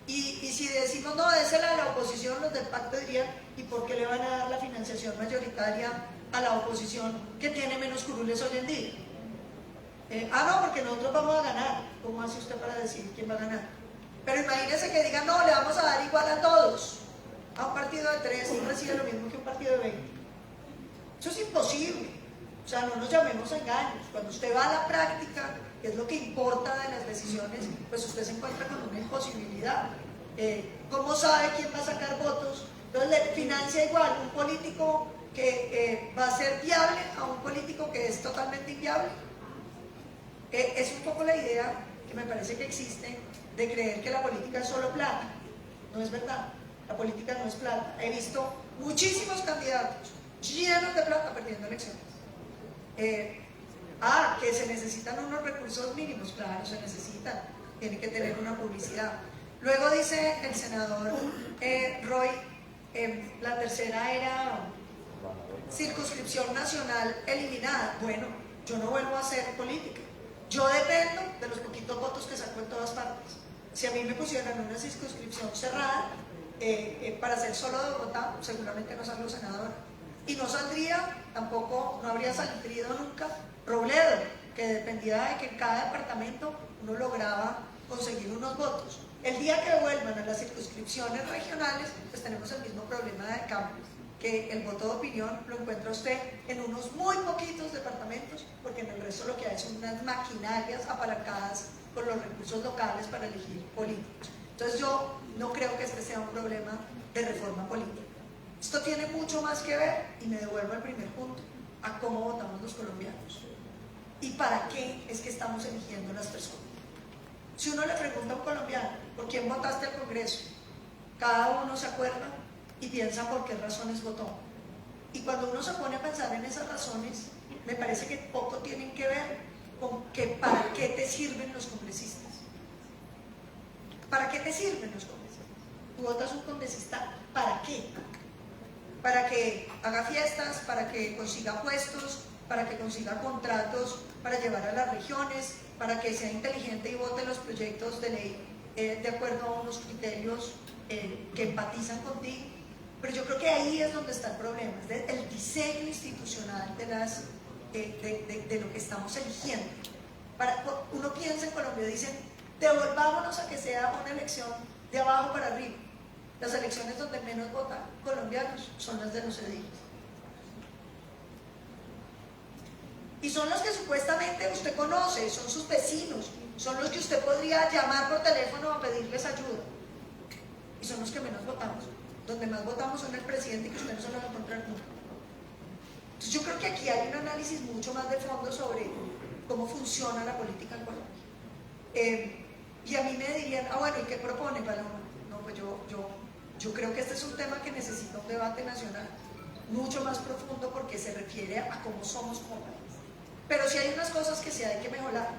Y si decimos, no, désela a la oposición, los del pacto dirían, ¿y por qué le van a dar la financiación mayoritaria a la oposición que tiene menos curules hoy en día? No, porque nosotros vamos a ganar. ¿Cómo hace usted para decir quién va a ganar? Pero imagínese que digan, no, le vamos a dar igual a todos. A un partido de 3 y recibe lo mismo que un partido de 20. Eso es imposible. O sea, no nos llamemos a engaños. Cuando usted va a la práctica, que es lo que importa de las decisiones, pues usted se encuentra con una imposibilidad. ¿Cómo sabe quién va a sacar votos? Entonces le financia igual un político que va a ser viable a un político que es totalmente inviable. Es un poco la idea que me parece que existe de creer que la política es solo plata. No es verdad, la política no es plata. He visto muchísimos candidatos llenos de plata perdiendo elecciones. Que se necesitan unos recursos mínimos, claro, se necesitan, tiene que tener una publicidad. Luego dice el senador Roy, la tercera era circunscripción nacional eliminada. Bueno, yo no vuelvo a hacer política. Yo dependo de los poquitos votos que saco en todas partes. Si a mí me pusieran una circunscripción cerrada para ser solo de Bogotá, seguramente no salgo senadora. Y no saldría, tampoco, no habría salido nunca Robledo, que dependía de que en cada departamento uno lograba conseguir unos votos. El día que vuelvan a las circunscripciones regionales, pues tenemos el mismo problema de cambio, que el voto de opinión lo encuentra usted en unos muy poquitos departamentos, porque en el resto lo que hay son unas maquinarias apalancadas con los recursos locales para elegir políticos. Entonces yo no creo que este sea un problema de reforma política. Esto tiene mucho más que ver, y me devuelvo al primer punto, a cómo votamos los colombianos y para qué es que estamos eligiendo las personas. Si uno le pregunta a un colombiano, ¿por quién votaste al Congreso? Cada uno se acuerda y piensa por qué razones votó. Y cuando uno se pone a pensar en esas razones, me parece que poco tienen que ver con que para qué te sirven los congresistas. ¿Para qué te sirven los congresistas? Tú votas un congresista, ¿para qué? Para que haga fiestas, para que consiga puestos, para que consiga contratos, para llevar a las regiones, para que sea inteligente y vote los proyectos de ley de acuerdo a unos criterios que empatizan contigo. Pero yo creo que ahí es donde está el problema, es el diseño institucional de lo que estamos eligiendo. Uno piensa en Colombia y dicen, devolvámonos a que sea una elección de abajo para arriba. Las elecciones donde menos votan colombianos son las de los ediles. Y son los que supuestamente usted conoce, son sus vecinos, son los que usted podría llamar por teléfono a pedirles ayuda. Y son los que menos votamos. Donde más votamos son el presidente, que usted no se lo va a encontrar nunca. Entonces yo creo que aquí hay un análisis mucho más de fondo sobre cómo funciona la política en Colombia. Y a mí me dirían, bueno, ¿y qué propone, Paloma? No, pues yo creo que este es un tema que necesita un debate nacional mucho más profundo porque se refiere a cómo somos como país. Pero sí hay unas cosas que sí hay que mejorar.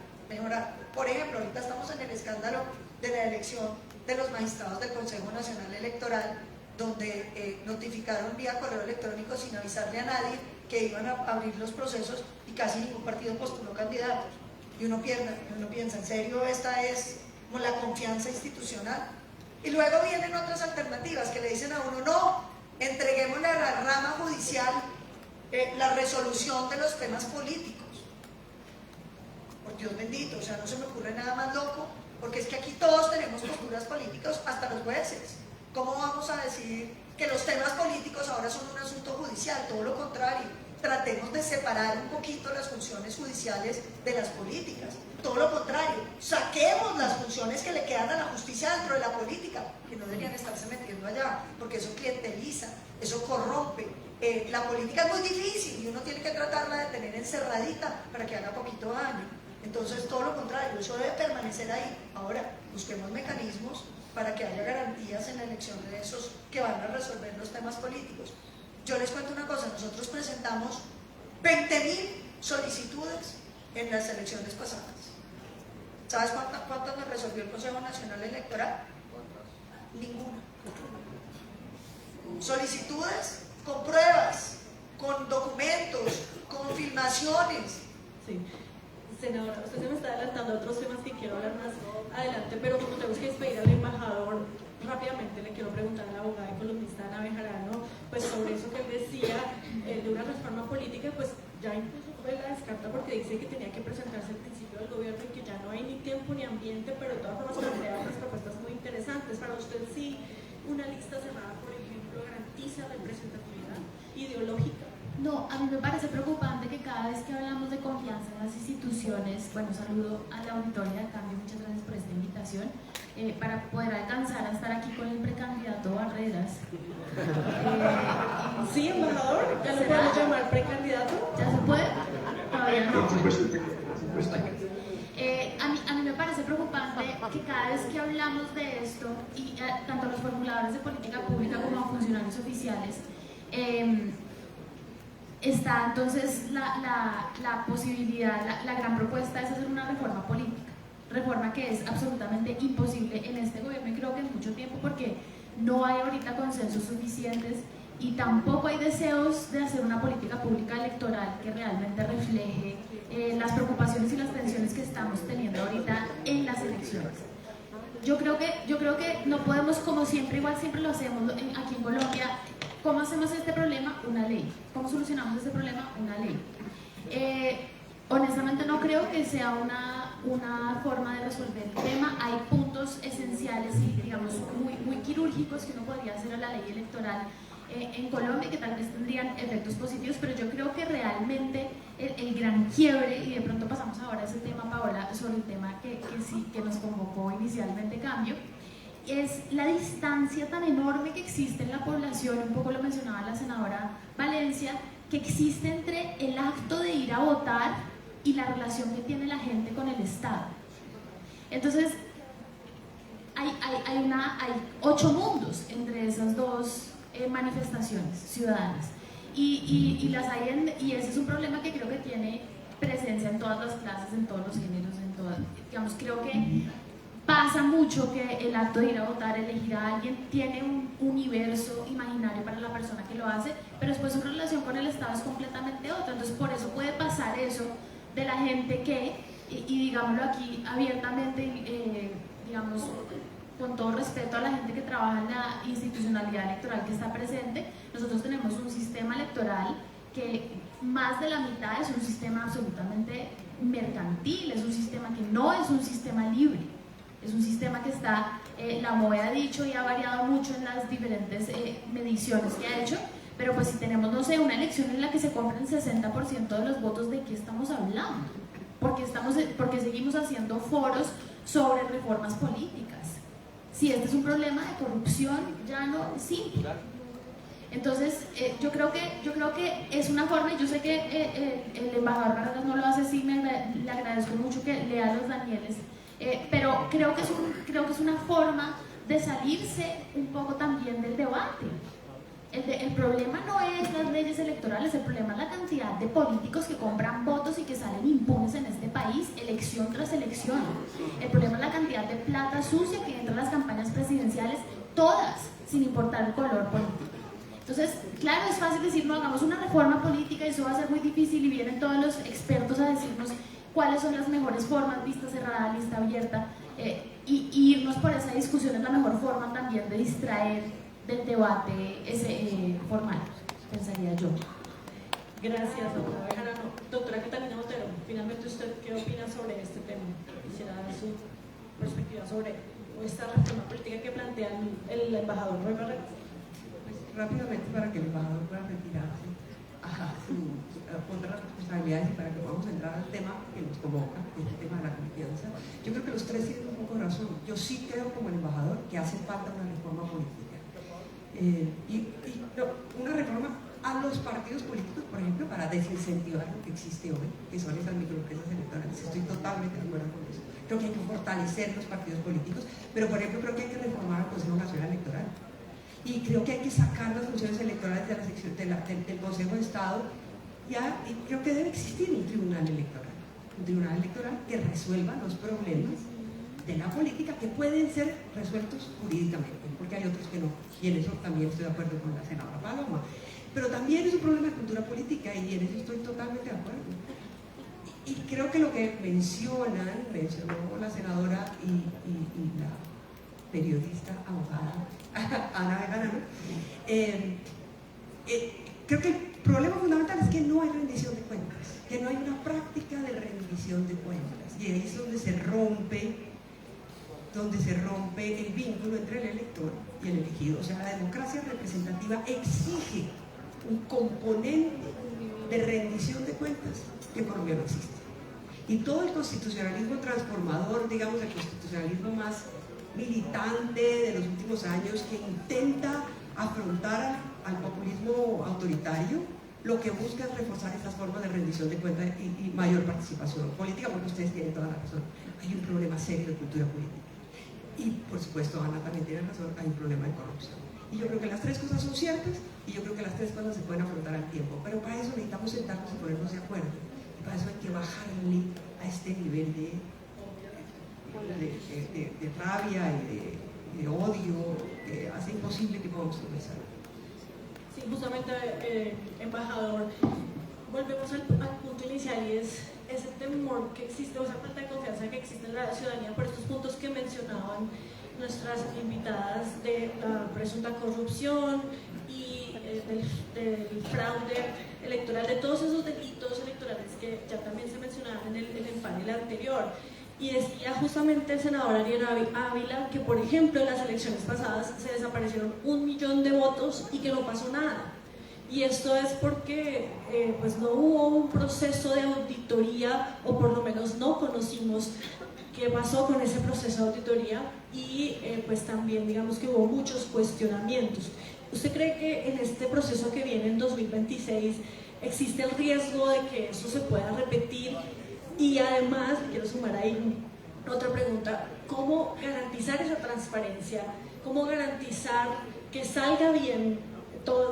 Por ejemplo, ahorita estamos en el escándalo de la elección de los magistrados del Consejo Nacional Electoral, donde notificaron vía correo electrónico sin avisarle a nadie que iban a abrir los procesos y casi ningún partido postuló candidatos. Y uno piensa, ¿en serio esta es como la confianza institucional? Y luego vienen otras alternativas que le dicen a uno, no, entreguémosle a la rama judicial la resolución de los temas políticos. Por Dios bendito, o sea, no se me ocurre nada más loco, porque es que aquí todos tenemos posturas políticas, hasta los jueces. ¿Cómo vamos a decidir que los temas políticos ahora son un asunto judicial? Todo lo contrario, tratemos de separar un poquito las funciones judiciales de las políticas. Todo lo contrario, saquemos las funciones que le quedan a la justicia dentro de la política, que no deberían estarse metiendo allá, porque eso clienteliza, eso corrompe. La política es muy difícil y uno tiene que tratarla de tener encerradita para que haga poquito daño. Entonces, todo lo contrario, eso debe permanecer ahí. Ahora, busquemos mecanismos para que haya garantías en la elección de esos que van a resolver los temas políticos. Yo les cuento una cosa, nosotros presentamos 20.000 solicitudes en las elecciones pasadas. ¿Sabes cuántas nos resolvió el Consejo Nacional Electoral? Ninguna. Solicitudes con pruebas, con documentos, con filmaciones. Sí. Senadora, usted se me está adelantando a otros temas que quiero hablar más adelante, pero como tenemos que despedir al embajador, rápidamente le quiero preguntar a la abogada y columnista Ana Bejarano, pues sobre eso que él decía de una reforma política, pues ya incluso la descarta porque dice que tenía que presentarse al principio del gobierno y que ya no hay ni tiempo ni ambiente, pero de todas formas plantea unas propuestas muy interesantes. Para usted, sí, una lista cerrada, por ejemplo, garantiza representatividad ideológica. No, a mí me parece preocupante que cada vez que hablamos de confianza en las instituciones, bueno, saludo a la auditoría de Cambio, muchas gracias por esta invitación, para poder alcanzar a estar aquí con el precandidato Barreras. Sí, embajador, ¿ya lo podemos llamar precandidato? ¿Ya se puede? Todavía no. Por supuesto. A mí me parece preocupante que cada vez que hablamos de esto, y tanto los formuladores de política pública como a funcionarios oficiales, está entonces la posibilidad, la gran propuesta es hacer una reforma política, reforma que es absolutamente imposible en este gobierno y creo que en mucho tiempo porque no hay ahorita consensos suficientes y tampoco hay deseos de hacer una política pública electoral que realmente refleje las preocupaciones y las tensiones que estamos teniendo ahorita en las elecciones. Yo creo que no podemos, como siempre, igual siempre lo hacemos aquí en Colombia. ¿Cómo hacemos este problema? Una ley. ¿Cómo solucionamos este problema? Una ley. Honestamente no creo que sea una forma de resolver el tema. Hay puntos esenciales y digamos muy quirúrgicos que uno podría hacer a la ley electoral en Colombia que tal vez tendrían efectos positivos, pero yo creo que realmente el gran quiebre, y de pronto pasamos ahora a ese tema, Paola, sobre el tema que nos convocó inicialmente Cambio, es la distancia tan enorme que existe en la población, un poco lo mencionaba la senadora Valencia, que existe entre el acto de ir a votar y la relación que tiene la gente con el Estado. Entonces, hay 8 mundos entre esos dos manifestaciones ciudadanas. Y las hay y ese es un problema que creo que tiene presencia en todas las clases, en todos los géneros, digamos, creo que pasa mucho que el acto de ir a votar, elegir a alguien, tiene un universo imaginario para la persona que lo hace, pero después su relación con el Estado es completamente otra. Entonces por eso puede pasar eso de la gente que, y digámoslo aquí abiertamente, digamos, con todo respeto a la gente que trabaja en la institucionalidad electoral que está presente, nosotros tenemos un sistema electoral que más de la mitad es un sistema absolutamente mercantil, es un sistema que no es un sistema libre, es un sistema que está, la MOE ha dicho y ha variado mucho en las diferentes mediciones que ha hecho, pero pues si tenemos, no sé, una elección en la que se compran el 60% de los votos, ¿de qué estamos hablando? Porque seguimos haciendo foros sobre reformas políticas. Si este es un problema de corrupción, ya no, sí. Entonces, yo creo que es una forma, y yo sé que el embajador Vargas no lo hace así, le agradezco mucho que lea los Danieles, pero creo que es una forma de salirse un poco también del debate. El problema no es las leyes electorales, el problema es la cantidad de políticos que compran votos y que salen impunes en este país, elección tras elección. El problema es la cantidad de plata sucia que entra en las campañas presidenciales, todas, sin importar el color político. Entonces, claro, es fácil decir, no, hagamos una reforma política y eso va a ser muy difícil, y vienen todos los expertos a decirnos cuáles son las mejores formas, lista cerrada, lista abierta, y irnos por esa discusión es la mejor forma también de distraer del debate formal, pensaría yo. Gracias, doctora Bejarano. Doctora Catalina Botero, finalmente, ¿usted qué opina sobre este tema? Quisiera dar su perspectiva sobre esta reforma política que plantea el embajador Roy Barreras. Pues rápidamente, para que el embajador pueda retirarse contra las responsabilidades y para que podamos entrar al tema que nos convoca, que es el tema de la confianza. Yo creo que los tres tienen un poco de razón. Yo sí creo, como el embajador, que hace falta una reforma política. Una reforma a los partidos políticos, por ejemplo, para desincentivar lo que existe hoy, que son esas microempresas electorales. Estoy totalmente de acuerdo con eso. Creo que hay que fortalecer los partidos políticos, pero por ejemplo creo que hay que reformar el Consejo Nacional Electoral. Y creo que hay que sacar las funciones electorales de la sección del Consejo de Estado, y creo que debe existir un tribunal electoral que resuelva los problemas de la política que pueden ser resueltos jurídicamente, porque hay otros que no, y en eso también estoy de acuerdo con la senadora Paloma. Pero también es un problema de cultura política, y en eso estoy totalmente de acuerdo. Y creo que lo que mencionó la senadora y la periodista, abogada Ana Bejarano, creo que el problema fundamental es que no hay rendición de cuentas, que no hay una práctica de rendición de cuentas, y ahí es donde se rompe el vínculo entre el elector y el elegido. O sea, la democracia representativa exige un componente de rendición de cuentas que en Colombia no existe. Y todo el constitucionalismo transformador, digamos, el constitucionalismo más militante de los últimos años, que intenta afrontar al populismo autoritario, lo que busca es reforzar estas formas de rendición de cuentas y mayor participación política, porque ustedes tienen toda la razón. Hay un problema serio de cultura política. Y por supuesto, Ana también tiene razón, hay un problema de corrupción. Y yo creo que las tres cosas son ciertas, y yo creo que las tres cosas se pueden afrontar al tiempo. Pero para eso necesitamos sentarnos y ponernos de acuerdo. Y para eso hay que bajarle a este nivel de rabia y de odio que hace imposible que podamos conversar. Sí, justamente, embajador, volvemos al punto inicial, y es ese temor que existe, o esa falta de confianza que existe en la ciudadanía por estos puntos que mencionaban nuestras invitadas de la presunta corrupción y del fraude electoral, de todos esos delitos electorales que ya también se mencionaban en el panel anterior. Y decía justamente el senador Ariel Ávila que, por ejemplo, en las elecciones pasadas se desaparecieron 1 millón de votos y que no pasó nada. Y esto es porque pues no hubo un proceso de auditoría, o por lo menos no conocimos qué pasó con ese proceso de auditoría, y pues también digamos que hubo muchos cuestionamientos. ¿Usted cree que en este proceso que viene en 2026 existe el riesgo de que eso se pueda repetir? Y además, quiero sumar ahí otra pregunta: ¿cómo garantizar esa transparencia? ¿Cómo garantizar que salga bien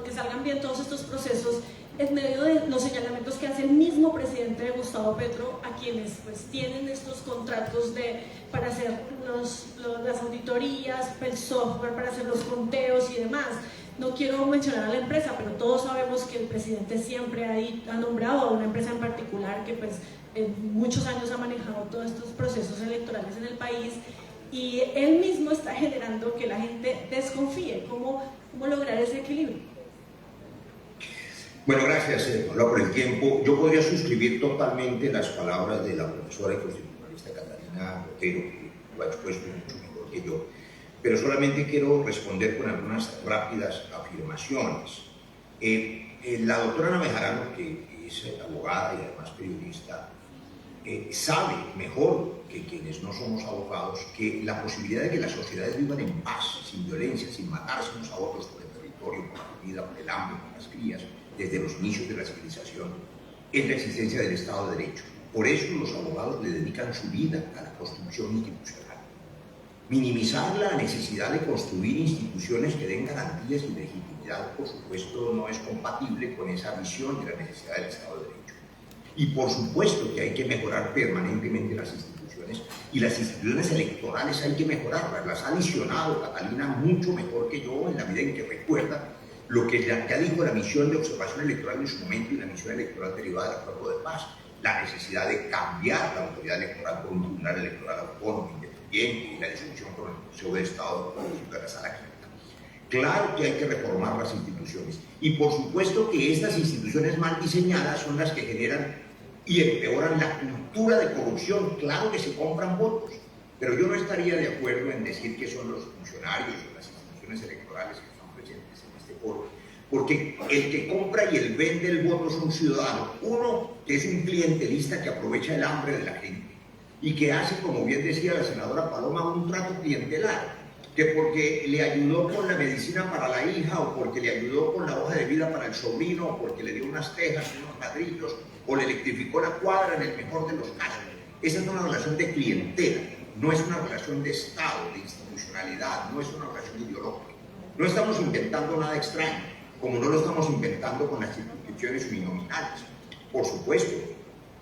que salgan bien todos estos procesos en medio de los señalamientos que hace el mismo presidente Gustavo Petro a quienes pues tienen estos contratos para hacer las auditorías, el software para hacer los conteos y demás. No quiero mencionar a la empresa, pero todos sabemos que el presidente siempre ha nombrado a una empresa en particular que pues en muchos años ha manejado todos estos procesos electorales en el país, y él mismo está generando que la gente desconfíe. ¿Cómo lograr ese equilibrio? Bueno, gracias, por el tiempo. Yo podría suscribir totalmente las palabras de la profesora y constitucionalista Catalina Botero, que lo ha expuesto mucho mejor que yo, pero solamente quiero responder con algunas rápidas afirmaciones. La doctora Ana Bejarano, que es abogada y además periodista, sabe mejor que quienes no somos abogados que la posibilidad de que las sociedades vivan en paz, sin violencia, sin matarse unos a otros por el territorio, por la comida, por el hambre, por las crías, desde los inicios de la civilización, es la existencia del Estado de Derecho. Por eso los abogados le dedican su vida a la construcción institucional. Minimizar la necesidad de construir instituciones que den garantías y legitimidad, por supuesto, no es compatible con esa visión de la necesidad del Estado de Derecho. Y por supuesto que hay que mejorar permanentemente las instituciones, y las instituciones electorales hay que mejorarlas. Las ha visionado Catalina mucho mejor que yo, en la medida en que recuerda lo que ya dijo la misión de observación electoral en su momento y la misión electoral derivada del Acuerdo de Paz, la necesidad de cambiar la autoridad electoral por un tribunal electoral autónomo, independiente, y la discusión con el Consejo de Estado de la Sala Quinta. Claro que hay que reformar las instituciones, y por supuesto que estas instituciones mal diseñadas son las que generan y empeoran la cultura de corrupción. Claro que se compran votos, pero yo no estaría de acuerdo en decir que son los funcionarios o las instituciones electorales que están presentes en este foro, porque el que compra y el vende el voto son ciudadanos. Uno que es un clientelista que aprovecha el hambre de la gente y que hace, como bien decía la senadora Paloma, un trato clientelar, que porque le ayudó con la medicina para la hija, o porque le ayudó con la hoja de vida para el sobrino, o porque le dio unas tejas, unos ladrillos, o le electrificó la cuadra, en el mejor de los casos. Esa es una relación de clientela, no es una relación de Estado, de institucionalidad, no es una relación ideológica. No estamos inventando nada extraño, como no lo estamos inventando con las circunscripciones uninominales. Por supuesto,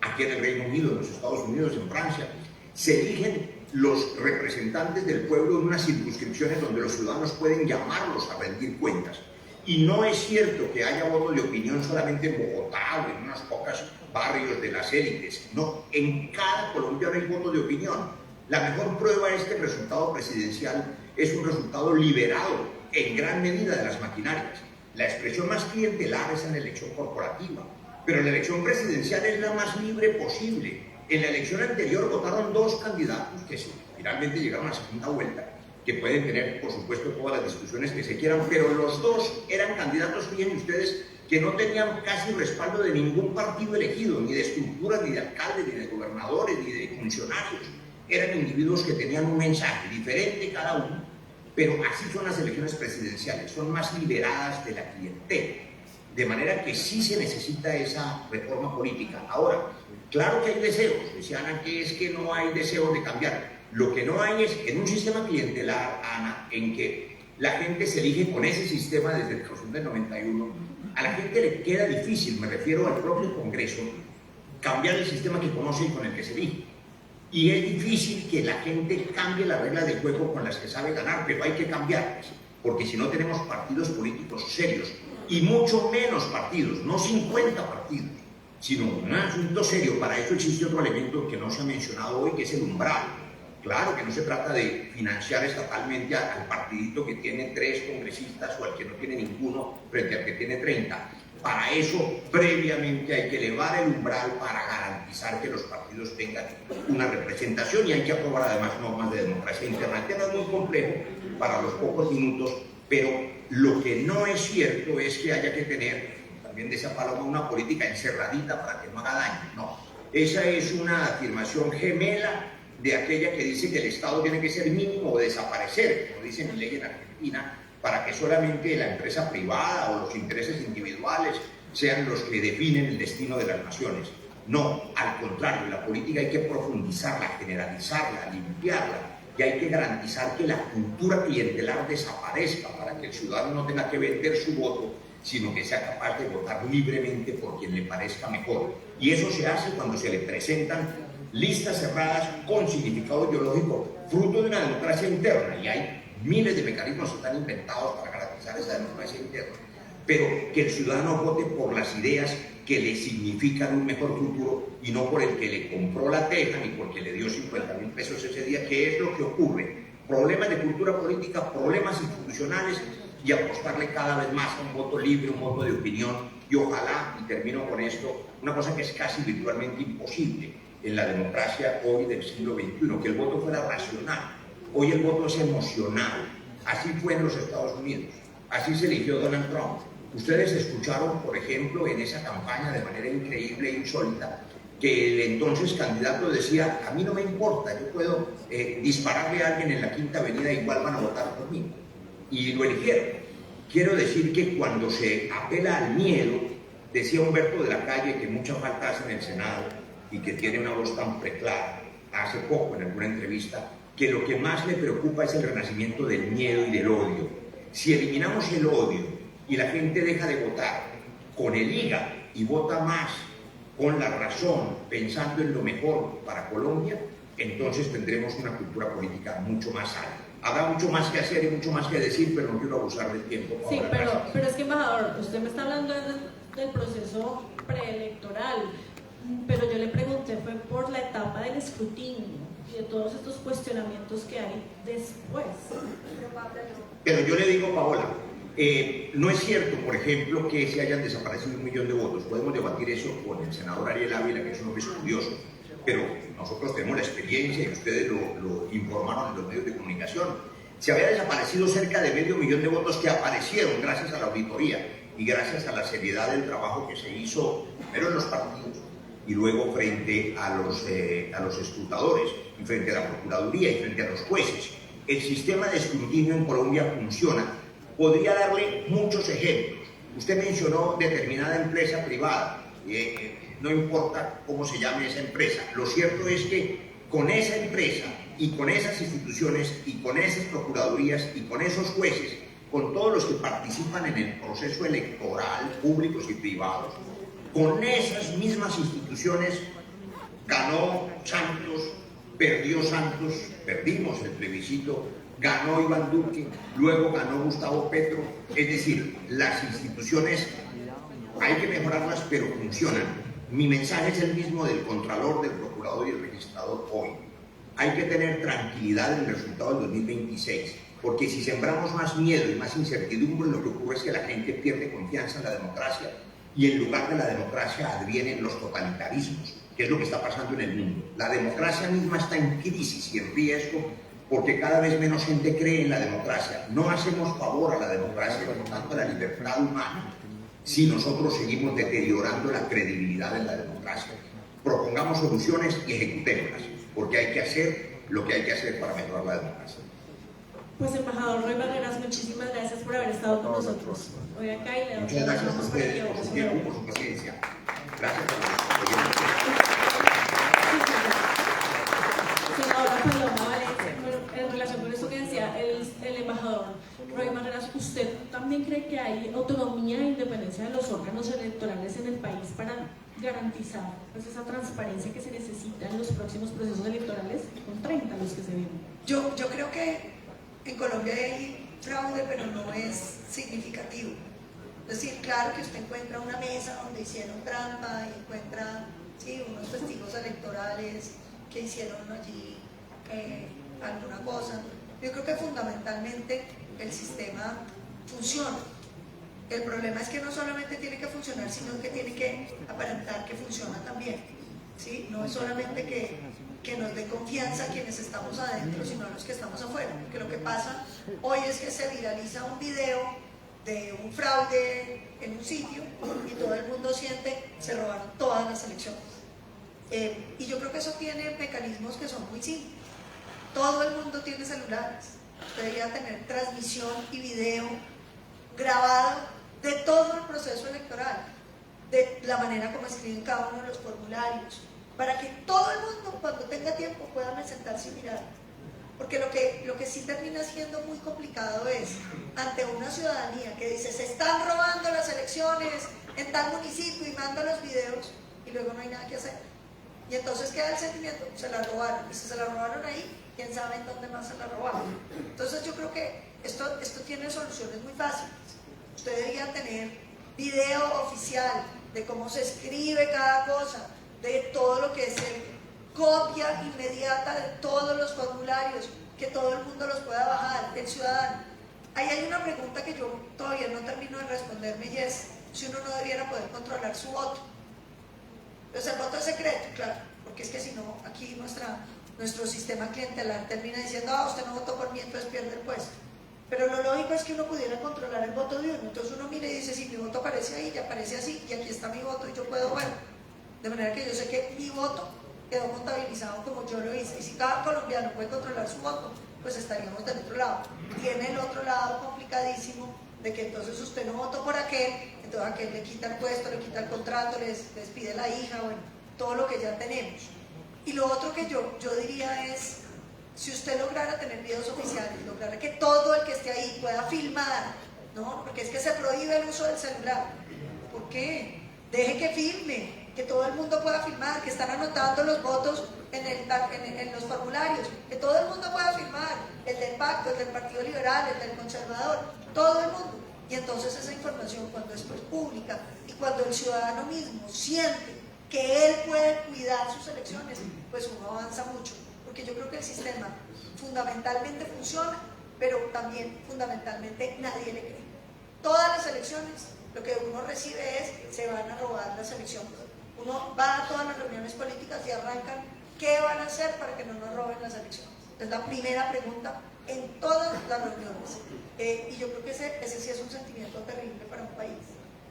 aquí en el Reino Unido, en los Estados Unidos, en Francia, se eligen los representantes del pueblo en unas circunscripciones donde los ciudadanos pueden llamarlos a rendir cuentas. Y no es cierto que haya votos de opinión solamente en Bogotá o en unos pocos barrios de las élites. No, en cada colombiano hay votos de opinión. La mejor prueba es que el resultado presidencial es un resultado liberado en gran medida de las maquinarias. La expresión más clientelar es en la elección corporativa, pero la elección presidencial es la más libre posible. En la elección anterior votaron dos candidatos que finalmente llegaron a la segunda vuelta, que pueden tener, por supuesto, todas las discusiones que se quieran, pero los dos eran candidatos, fíjense ustedes, que no tenían casi respaldo de ningún partido elegido, ni de estructuras, ni de alcaldes, ni de gobernadores, ni de funcionarios. Eran individuos que tenían un mensaje diferente cada uno, pero así son las elecciones presidenciales, son más liberadas de la clientela, de manera que sí se necesita esa reforma política. Ahora, claro que hay deseos, decía Ana, que es que no hay deseos de cambiar. Lo que no hay es, en un sistema clientelar, Ana, en que la gente se elige con ese sistema desde el Constitución del 91, a la gente le queda difícil, me refiero al propio Congreso, cambiar el sistema que conoce y con el que se elige. Y es difícil que la gente cambie las reglas del juego con las que sabe ganar, pero hay que cambiarlas, porque si no tenemos partidos políticos serios, y mucho menos partidos, no 50 partidos, sino un asunto serio. Para eso existe otro elemento que no se ha mencionado hoy, que es el umbral. Claro que no se trata de financiar estatalmente al partidito que tiene 3 congresistas o al que no tiene ninguno frente al que tiene 30. Para eso, previamente hay que elevar el umbral para garantizar que los partidos tengan una representación, y hay que aprobar además normas de democracia interna. El tema es muy complejo para los pocos minutos, pero lo que no es cierto es que haya que tener, también decía Paloma, una política encerradita para que no haga daño. No, esa es una afirmación gemela de aquella que dice que el Estado tiene que ser mínimo o desaparecer, como dice mi ley en Argentina, para que solamente la empresa privada o los intereses individuales sean los que definen el destino de las naciones. No, al contrario, la política hay que profundizarla, generalizarla, limpiarla, y hay que garantizar que la cultura clientelar desaparezca para que el ciudadano no tenga que vender su voto, sino que sea capaz de votar libremente por quien le parezca mejor. Y eso se hace cuando se le presentan listas cerradas con significado ideológico, fruto de una democracia interna, y hay miles de mecanismos que están inventados para garantizar esa democracia interna, pero que el ciudadano vote por las ideas que le significan un mejor futuro y no por el que le compró la teja ni porque le dio 50.000 pesos ese día, que es lo que ocurre. Problemas de cultura política, problemas institucionales, y apostarle cada vez más a un voto libre, un voto de opinión, y ojalá, y termino con esto, una cosa que es casi virtualmente imposible en la democracia hoy del siglo XXI, que el voto fuera racional. Hoy el voto es emocional. Así fue en los Estados Unidos, así se eligió Donald Trump. Ustedes escucharon, por ejemplo, en esa campaña de manera increíble e insólita, que el entonces candidato decía: a mí no me importa, yo puedo dispararle a alguien en la Quinta Avenida, igual van a votar por mí. Y lo eligieron. Quiero decir que cuando se apela al miedo, decía Humberto de la Calle, que mucha falta hace en el Senado y que tiene una voz tan preclara, hace poco en alguna entrevista, que lo que más le preocupa es el renacimiento del miedo y del odio. Si eliminamos el odio y la gente deja de votar con el hígado y vota más con la razón, pensando en lo mejor para Colombia, entonces tendremos una cultura política mucho más sana. Habrá mucho más que hacer y mucho más que decir, pero no quiero abusar del tiempo. Sí, pero es que, embajador, usted me está hablando del proceso preelectoral, pero yo le pregunté fue por la etapa del escrutinio y de todos estos cuestionamientos que hay después. Pero yo le digo, Paola, no es cierto, por ejemplo, que se hayan desaparecido 1 millón de votos. Podemos debatir eso con el senador Ariel Ávila, que es un hombre estudioso, pero nosotros tenemos la experiencia y ustedes lo informaron en los medios de comunicación. Se había desaparecido cerca de 500.000 de votos que aparecieron gracias a la auditoría y gracias a la seriedad del trabajo que se hizo primero en los partidos y luego frente a los escrutadores y frente a la Procuraduría y frente a los jueces. El sistema de escrutinio en Colombia funciona. Podría darle muchos ejemplos. Usted mencionó determinada empresa privada. No importa cómo se llame esa empresa. Lo cierto es que con esa empresa y con esas instituciones y con esas procuradurías y con esos jueces, con todos los que participan en el proceso electoral, públicos y privados, con esas mismas instituciones ganó Santos, perdió Santos, perdimos el plebiscito, ganó Iván Duque, luego ganó Gustavo Petro. Es decir, las instituciones hay que mejorarlas, pero funcionan. Mi mensaje es el mismo del Contralor, del Procurador y el Registrador hoy. Hay que tener tranquilidad en el resultado del 2026, porque si sembramos más miedo y más incertidumbre, lo que ocurre es que la gente pierde confianza en la democracia y en lugar de la democracia advienen los totalitarismos, que es lo que está pasando en el mundo. La democracia misma está en crisis y en riesgo porque cada vez menos gente cree en la democracia. No hacemos favor a la democracia, por lo tanto a la libertad humana, si nosotros seguimos deteriorando la credibilidad en la democracia. Propongamos soluciones y ejecutémoslas, porque hay que hacer lo que hay que hacer para mejorar la democracia. Pues, embajador Roy Barreras, muchísimas gracias por haber estado con nosotros hoy acá y le damos muchas gracias a ustedes por su tiempo, por su paciencia. Gracias por Senadora Paloma Valencia, en relación con eso que decía el embajador Roy Barreras, ¿usted también cree que hay autonomía e independencia de los órganos electorales en el país para garantizar pues, esa transparencia que se necesita en los próximos procesos electorales? Con 30 los que se vienen. Yo creo que en Colombia hay fraude, pero no es significativo. Es decir, claro que usted encuentra una mesa donde hicieron trampa y encuentra unos testigos electorales que hicieron allí alguna cosa. Yo creo que fundamentalmente el sistema funciona. El problema es que no solamente tiene que funcionar, sino que tiene que aparentar que funciona también. ¿Sí? No es solamente que nos dé confianza a quienes estamos adentro, sino a los que estamos afuera. Porque lo que pasa hoy es que se viraliza un video de un fraude en un sitio y todo el mundo siente se robaron todas las elecciones. Y yo creo que eso tiene mecanismos que son muy simples. Todo el mundo tiene celulares. Debería tener transmisión y video grabado de todo el proceso electoral, de la manera como escriben cada uno de los formularios, para que todo el mundo cuando tenga tiempo pueda sentarse y mirar. Porque lo que sí termina siendo muy complicado es, ante una ciudadanía que dice, se están robando las elecciones en tal municipio y manda los videos, y luego no hay nada que hacer. Y entonces queda el sentimiento, se la robaron, y si se la robaron ahí, quién sabe en dónde más se la robaron. Entonces yo creo que esto tiene soluciones muy fáciles. Usted debería tener video oficial de cómo se escribe cada cosa, de todo lo que es copia inmediata de todos los formularios, que todo el mundo los pueda bajar, el ciudadano. Ahí hay una pregunta que yo todavía no termino de responderme, y es si uno no debiera poder controlar su voto. Entonces el voto es secreto, claro, porque es que si no, aquí nuestro sistema clientelar termina diciendo, usted no votó por mí, entonces pierde el puesto. Pero lo lógico es que uno pudiera controlar el voto de uno. Entonces uno mira y dice, si mi voto aparece ahí, ya aparece así, y aquí está mi voto y yo puedo ver. De manera que yo sé que mi voto quedó contabilizado como yo lo hice. Y si cada colombiano puede controlar su voto, pues estaríamos del otro lado. Tiene el otro lado complicadísimo de que entonces usted no votó por aquel, entonces aquel le quita el puesto, le quita el contrato, les pide la hija, bueno, todo lo que ya tenemos. Y lo otro que yo diría es, si usted lograra tener videos oficiales, lograra que todo el que esté ahí pueda filmar, ¿no? Porque es que se prohíbe el uso del celular. ¿Por qué? Deje que filme, que todo el mundo pueda filmar, que están anotando los votos en los formularios, que todo el mundo pueda filmar, el del Pacto, el del Partido Liberal, el del Conservador, todo el mundo. Y entonces esa información, cuando es pública y cuando el ciudadano mismo siente que él puede cuidar sus elecciones, pues uno avanza mucho. Porque yo creo que el sistema fundamentalmente funciona, pero también fundamentalmente nadie le cree. Todas las elecciones, lo que uno recibe es, se van a robar las elecciones. Uno va a todas las reuniones políticas y arrancan, ¿qué van a hacer para que no nos roben las elecciones? Es la primera pregunta en todas las reuniones. Y yo creo que ese sí es un sentimiento terrible para un país.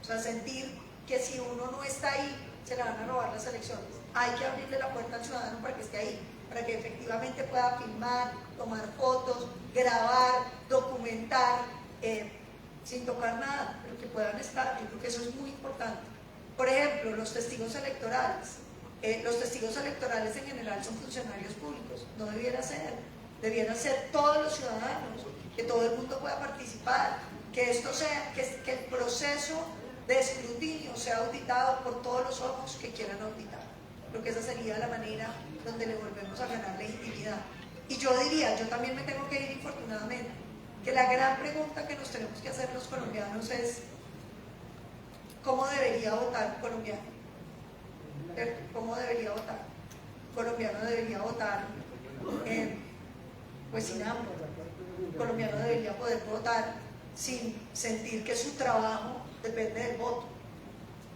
O sea, sentir que si uno no está ahí, se le van a robar las elecciones. Hay que abrirle la puerta al ciudadano para que esté ahí, para que efectivamente pueda filmar, tomar fotos, grabar, documentar, sin tocar nada, pero que puedan estar. Yo creo que eso es muy importante. Por ejemplo, los testigos electorales. Los testigos electorales en general son funcionarios públicos, no debiera ser. Debieran ser todos los ciudadanos, que todo el mundo pueda participar, que esto sea, que el proceso de escrutinio sea auditado por todos los ojos que quieran auditar. Creo que esa sería la manera donde le volvemos a ganar legitimidad. Y yo diría, yo también me tengo que ir infortunadamente, que la gran pregunta que nos tenemos que hacer los colombianos es ¿cómo debería votar un colombiano? ¿Cómo debería votar? Un colombiano debería votar pues sin hambre. Un colombiano debería poder votar sin sentir que su trabajo depende del voto.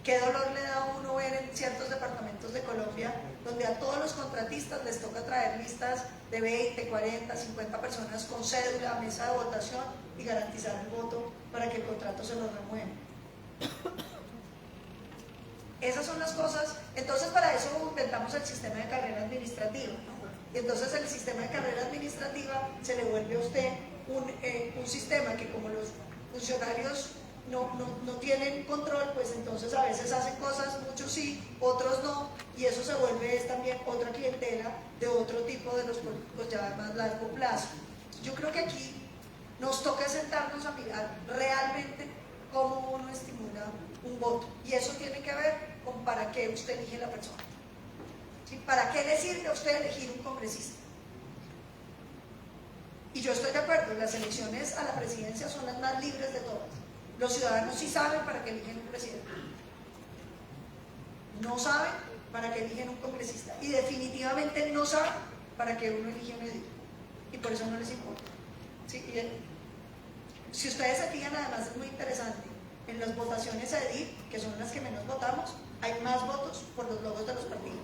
¿Qué dolor le da a uno ver en ciertos departamentos de Colombia donde a todos los contratistas les toca traer listas de 20, 40, 50 personas con cédula, mesa de votación y garantizar el voto para que el contrato se lo remueva? Esas son las cosas. Entonces para eso inventamos el sistema de carrera administrativa. Y entonces el sistema de carrera administrativa se le vuelve a usted un sistema que, como los funcionarios no tienen control, pues entonces a veces hacen cosas, muchos sí, otros no, y eso se vuelve también otra clientela de otro tipo de los políticos ya más largo plazo. Yo creo que aquí nos toca sentarnos a mirar realmente cómo uno estimula un voto, y eso tiene que ver con para qué usted elige la persona. ¿Sí? ¿Para qué le sirve a usted elegir un congresista? Y yo estoy de acuerdo, las elecciones a la presidencia son las más libres de todas. Los ciudadanos sí saben para qué eligen un presidente. No saben para qué eligen un congresista. Y definitivamente no saben para qué uno elige un edil. Y por eso no les importa. ¿Sí? Si ustedes se fijan, además es muy interesante, en las votaciones a edil, que son las que menos votamos, hay más votos por los logos de los partidos.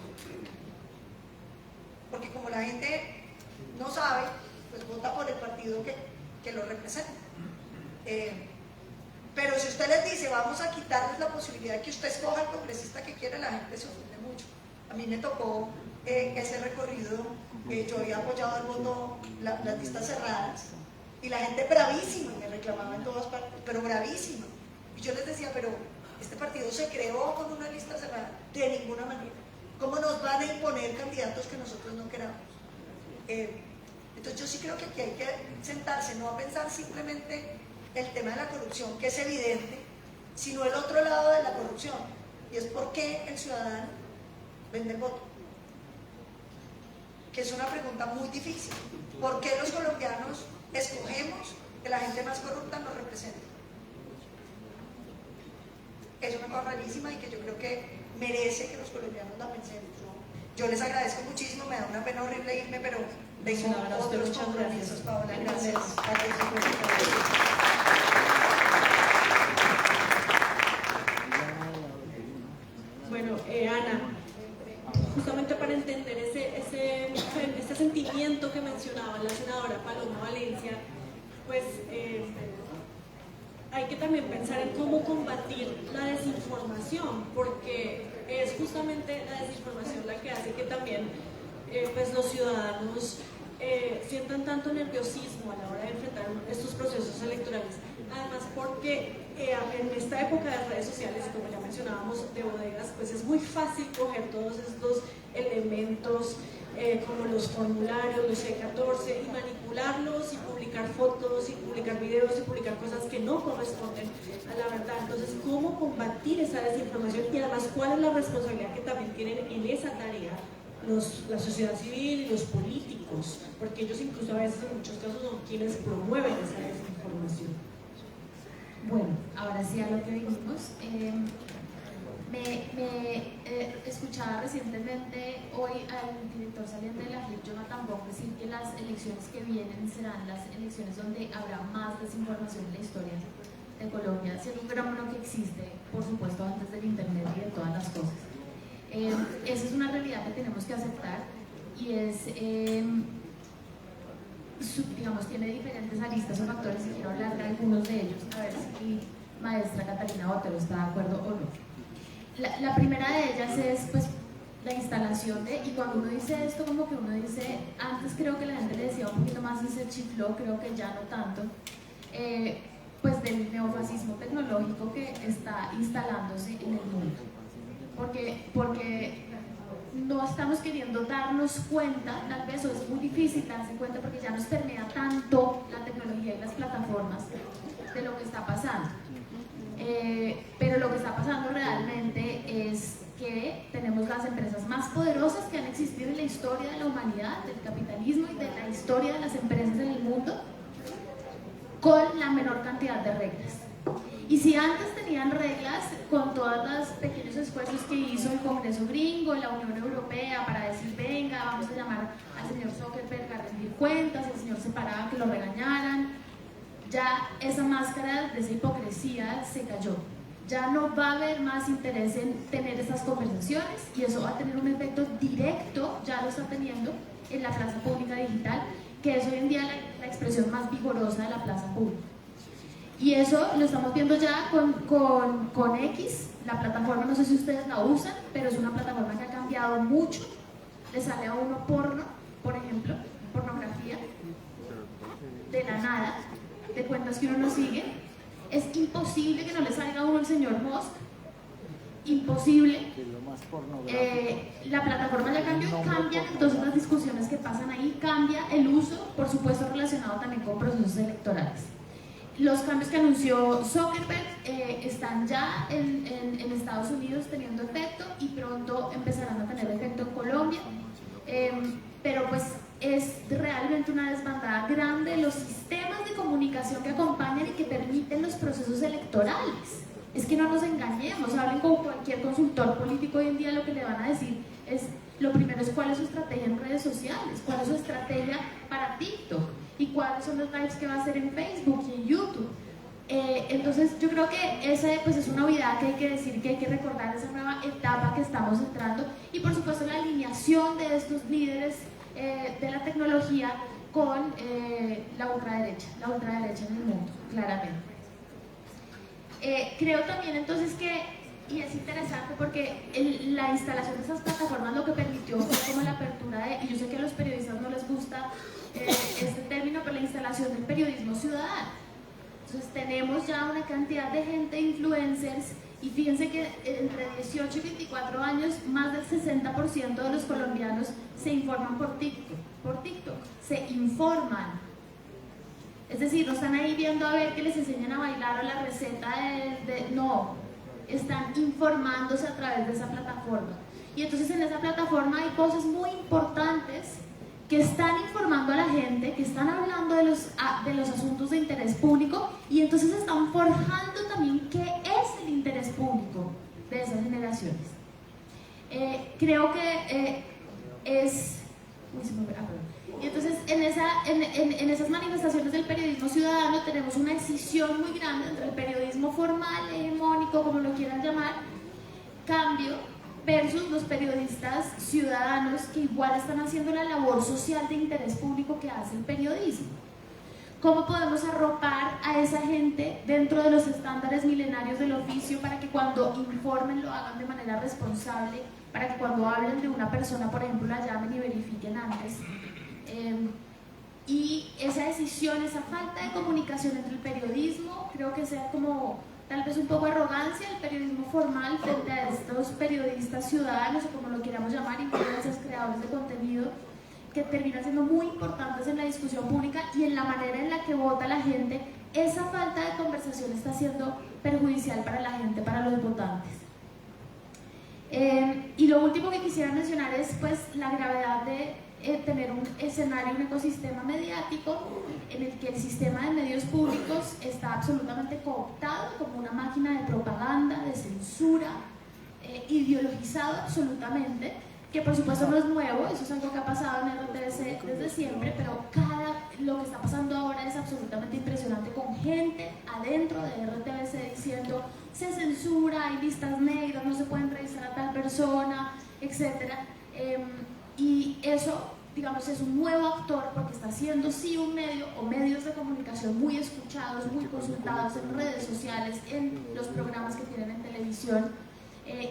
Porque como la gente no sabe, pues vota por el partido que lo representa. Pero si usted les dice, vamos a quitarles la posibilidad de que usted escoja el congresista que quiere, la gente se ofende mucho. A mí me tocó ese recorrido, yo había apoyado el voto, las listas cerradas, y la gente bravísima, me reclamaba en todas partes, pero bravísima. Y yo les decía, pero este partido se creó con una lista cerrada, de ninguna manera. ¿Cómo nos van a imponer candidatos que nosotros no queramos? Entonces yo sí creo que aquí hay que sentarse, no a pensar simplemente el tema de la corrupción, que es evidente, sino el otro lado de la corrupción, y es por qué el ciudadano vende el voto, que es una pregunta muy difícil. ¿Por qué los colombianos escogemos que la gente más corrupta nos represente? Es una cosa rarísima y que yo creo que merece que los colombianos la pensemos. Yo les agradezco muchísimo, me da una pena horrible irme, pero tengo otros compromisos, Paola. Gracias. Bueno, Ana, justamente para entender ese sentimiento que mencionaba la senadora Paloma Valencia, pues hay que también pensar en cómo combatir la desinformación, porque es justamente la desinformación la que hace que también pues los ciudadanos sientan tanto nerviosismo a la hora de enfrentar estos procesos electorales. Además, porque en esta época de redes sociales, como ya mencionábamos, de bodegas, pues es muy fácil coger todos estos elementos como los formularios, los C14, y manipularlos y publicar fotos y publicar videos y publicar cosas que no corresponden a la verdad. Entonces, ¿cómo combatir esa desinformación? Y además, ¿cuál es la responsabilidad que también tienen en esa tarea la sociedad civil y los políticos? Porque ellos incluso a veces en muchos casos son quienes promueven esa desinformación. Bueno, ahora sí a lo que vinimos. Escuchaba recientemente hoy al director saliente de la JEP, Jonathan Bock, decir que las elecciones que vienen serán las elecciones donde habrá más desinformación en la historia de Colombia, siendo un fenómeno que existe, por supuesto, antes del internet y de todas las cosas. Esa es una realidad que tenemos que aceptar y es, digamos, tiene diferentes aristas o factores y quiero hablar de algunos de ellos, a ver si maestra Catalina Botero está de acuerdo o no. La primera de ellas es pues la instalación de, y cuando uno dice esto como que uno dice, antes creo que la gente le decía un poquito más y se chifló, creo que ya no tanto, pues del neofascismo tecnológico que está instalándose en el mundo. Porque no estamos queriendo darnos cuenta, tal vez, o es muy difícil darse cuenta porque ya nos permea tanto la tecnología y las plataformas de lo que está pasando. Pero lo que está pasando realmente es que tenemos las empresas más poderosas que han existido en la historia de la humanidad, del capitalismo y de la historia de las empresas en el mundo, con la menor cantidad de reglas. Y si antes tenían reglas con todos los pequeños esfuerzos que hizo el Congreso gringo, la Unión Europea, para decir, venga, vamos a llamar al señor Zuckerberg a rendir cuentas, el señor se paraba que lo regañaran, ya esa máscara de esa hipocresía se cayó. Ya no va a haber más interés en tener esas conversaciones y eso va a tener un efecto directo, ya lo está teniendo, en la plaza pública digital, que es hoy en día la expresión más vigorosa de la plaza pública. Y eso lo estamos viendo ya con X, la plataforma, no sé si ustedes la usan, pero es una plataforma que ha cambiado mucho. Le sale a uno porno, por ejemplo, pornografía, de la nada, de cuentas que uno no sigue. Es imposible que no le salga a uno el señor Musk, imposible. La plataforma ya cambió y cambian entonces las discusiones que pasan ahí, cambia el uso, por supuesto relacionado también con procesos electorales. Los cambios que anunció Zuckerberg están ya en Estados Unidos teniendo efecto y pronto empezarán a tener efecto en Colombia, pero pues es realmente una desbandada grande los sistemas de comunicación que acompañan y que permiten los procesos electorales. Es que no nos engañemos, hablen con cualquier consultor político hoy en día, lo que le van a decir es, lo primero es cuál es su estrategia en redes sociales, cuál es su estrategia para TikTok y cuáles son los lives que va a hacer en Facebook y en YouTube. Entonces yo creo que esa pues es una novedad que hay que decir, que hay que recordar esa nueva etapa que estamos entrando y por supuesto la alineación de estos líderes de la tecnología con la ultraderecha en el mundo, claramente. Creo también entonces que, y es interesante porque la instalación de esas plataformas lo que permitió fue como la apertura de, y yo sé que a los periodistas no les gusta este término, pero la instalación del periodismo ciudadano. Entonces tenemos ya una cantidad de gente, influencers, y fíjense que entre 18 y 24 años más del 60% de los colombianos se informan por TikTok, se informan. Es decir, no están ahí viendo a ver que les enseñan a bailar o la receta no, están informándose a través de esa plataforma. Y entonces en esa plataforma hay cosas muy importantes que están informando a la gente, que están hablando de los asuntos de interés público, y entonces están forjando también qué es el interés público de esas generaciones. Creo que es... Uy, se me... Y entonces en esas manifestaciones del periodismo ciudadano tenemos una escisión muy grande entre el periodismo formal, hegemónico, como lo quieran llamar, cambio, versus los periodistas ciudadanos que igual están haciendo la labor social de interés público que hace el periodismo. ¿Cómo podemos arropar a esa gente dentro de los estándares milenarios del oficio para que cuando informen lo hagan de manera responsable, para que cuando hablen de una persona, por ejemplo, la llamen y verifiquen antes? Y esa decisión, esa falta de comunicación entre el periodismo, creo que sea como tal vez un poco arrogancia del periodismo formal frente a estos periodistas ciudadanos, o como lo queramos llamar, influencers, creadores de contenido, que terminan siendo muy importantes en la discusión pública y en la manera en la que vota la gente. Esa falta de conversación está siendo perjudicial para la gente, para los votantes. Y lo último que quisiera mencionar es pues la gravedad de tener un escenario, un ecosistema mediático en el que el sistema de medios públicos está absolutamente cooptado como una máquina de propaganda, de censura, ideologizado absolutamente, que por supuesto no es nuevo, eso es algo que ha pasado en RTBC desde siempre, pero lo que está pasando ahora es absolutamente impresionante, con gente adentro de RTBC diciendo se censura, hay listas negras, no se puede entrevistar a tal persona, etc. Y eso, digamos, es un nuevo actor porque está siendo sí un medio o medios de comunicación muy escuchados, muy consultados en redes sociales, en los programas que tienen en televisión,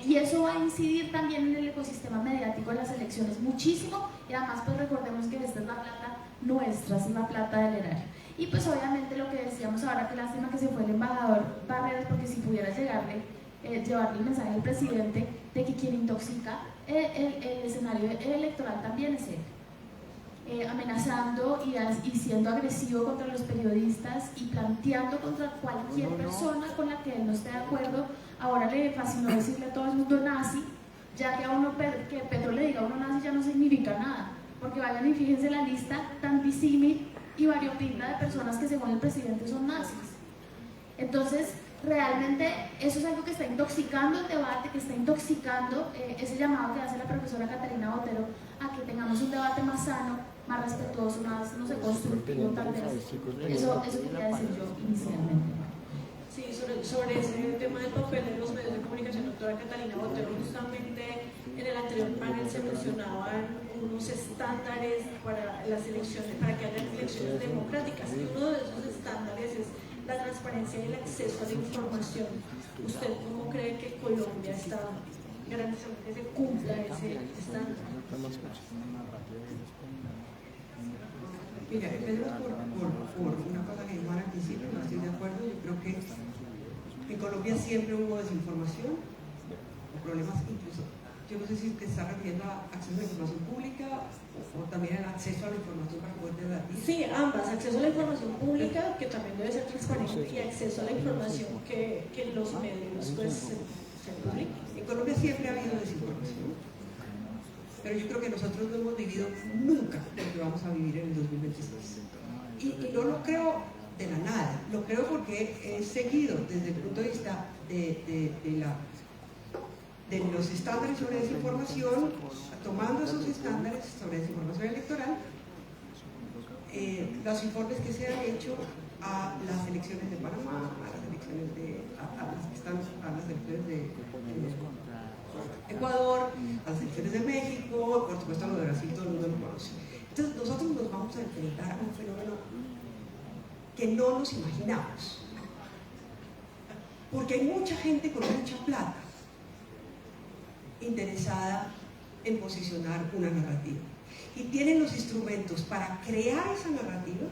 y eso va a incidir también en el ecosistema mediático de las elecciones muchísimo. Y además pues recordemos que esta es la plata nuestra, es la plata del erario. Y pues obviamente lo que decíamos ahora, que lástima que se fue el embajador Barreras, porque si pudiera llevarle el mensaje al presidente de que quien intoxica el escenario electoral también es él, amenazando y siendo agresivo contra los periodistas y planteando contra cualquier persona con la que él no esté de acuerdo. Ahora le fascinó decirle a todo el mundo nazi, ya que a uno que Petro le diga a uno nazi ya no significa nada, porque vayan y fíjense la lista tan disímil y variopinta de personas que según el presidente son nazis. Entonces realmente eso es algo que está intoxicando el debate, que está intoxicando ese llamado que hace la profesora Catalina Botero a que tengamos un debate más sano, más respetuoso, más, no sé, constructivo tal vez. Eso quería decir yo inicialmente. Sí, sobre ese tema del papel de los medios de comunicación, doctora Catalina Botero, justamente en el anterior panel se mencionaban unos estándares para las elecciones, para que haya elecciones democráticas, y uno de esos estándares es la transparencia y el acceso a la información. ¿Usted cómo cree que Colombia está garantizando que se cumpla ese estándar? Mira, empecemos por una cosa que dijo al principio, no estoy de acuerdo. Yo creo que en Colombia siempre hubo desinformación o problemas, incluso, yo no sé si te está refiriendo a acceso a la información pública o también al acceso a la información para poder debatir. Sí, ambas, acceso a la información pública, que también debe ser transparente, y acceso a la información que los medios pues, se publican. En Colombia siempre ha habido desinformación, pero yo creo que nosotros no hemos vivido nunca lo que vamos a vivir en el 2026. Y no lo creo de la nada, lo creo porque he seguido desde el punto de vista de los estándares sobre desinformación, tomando esos estándares sobre desinformación electoral, los informes que se han hecho a las elecciones de Panamá, a las elecciones de Ecuador, a las elecciones de México, por supuesto a lo de Brasil todo el mundo lo conoce. Entonces nosotros nos vamos a enfrentar a un fenómeno que no nos imaginamos, porque hay mucha gente con mucha plata interesada en posicionar una narrativa y tienen los instrumentos para crear esa narrativa,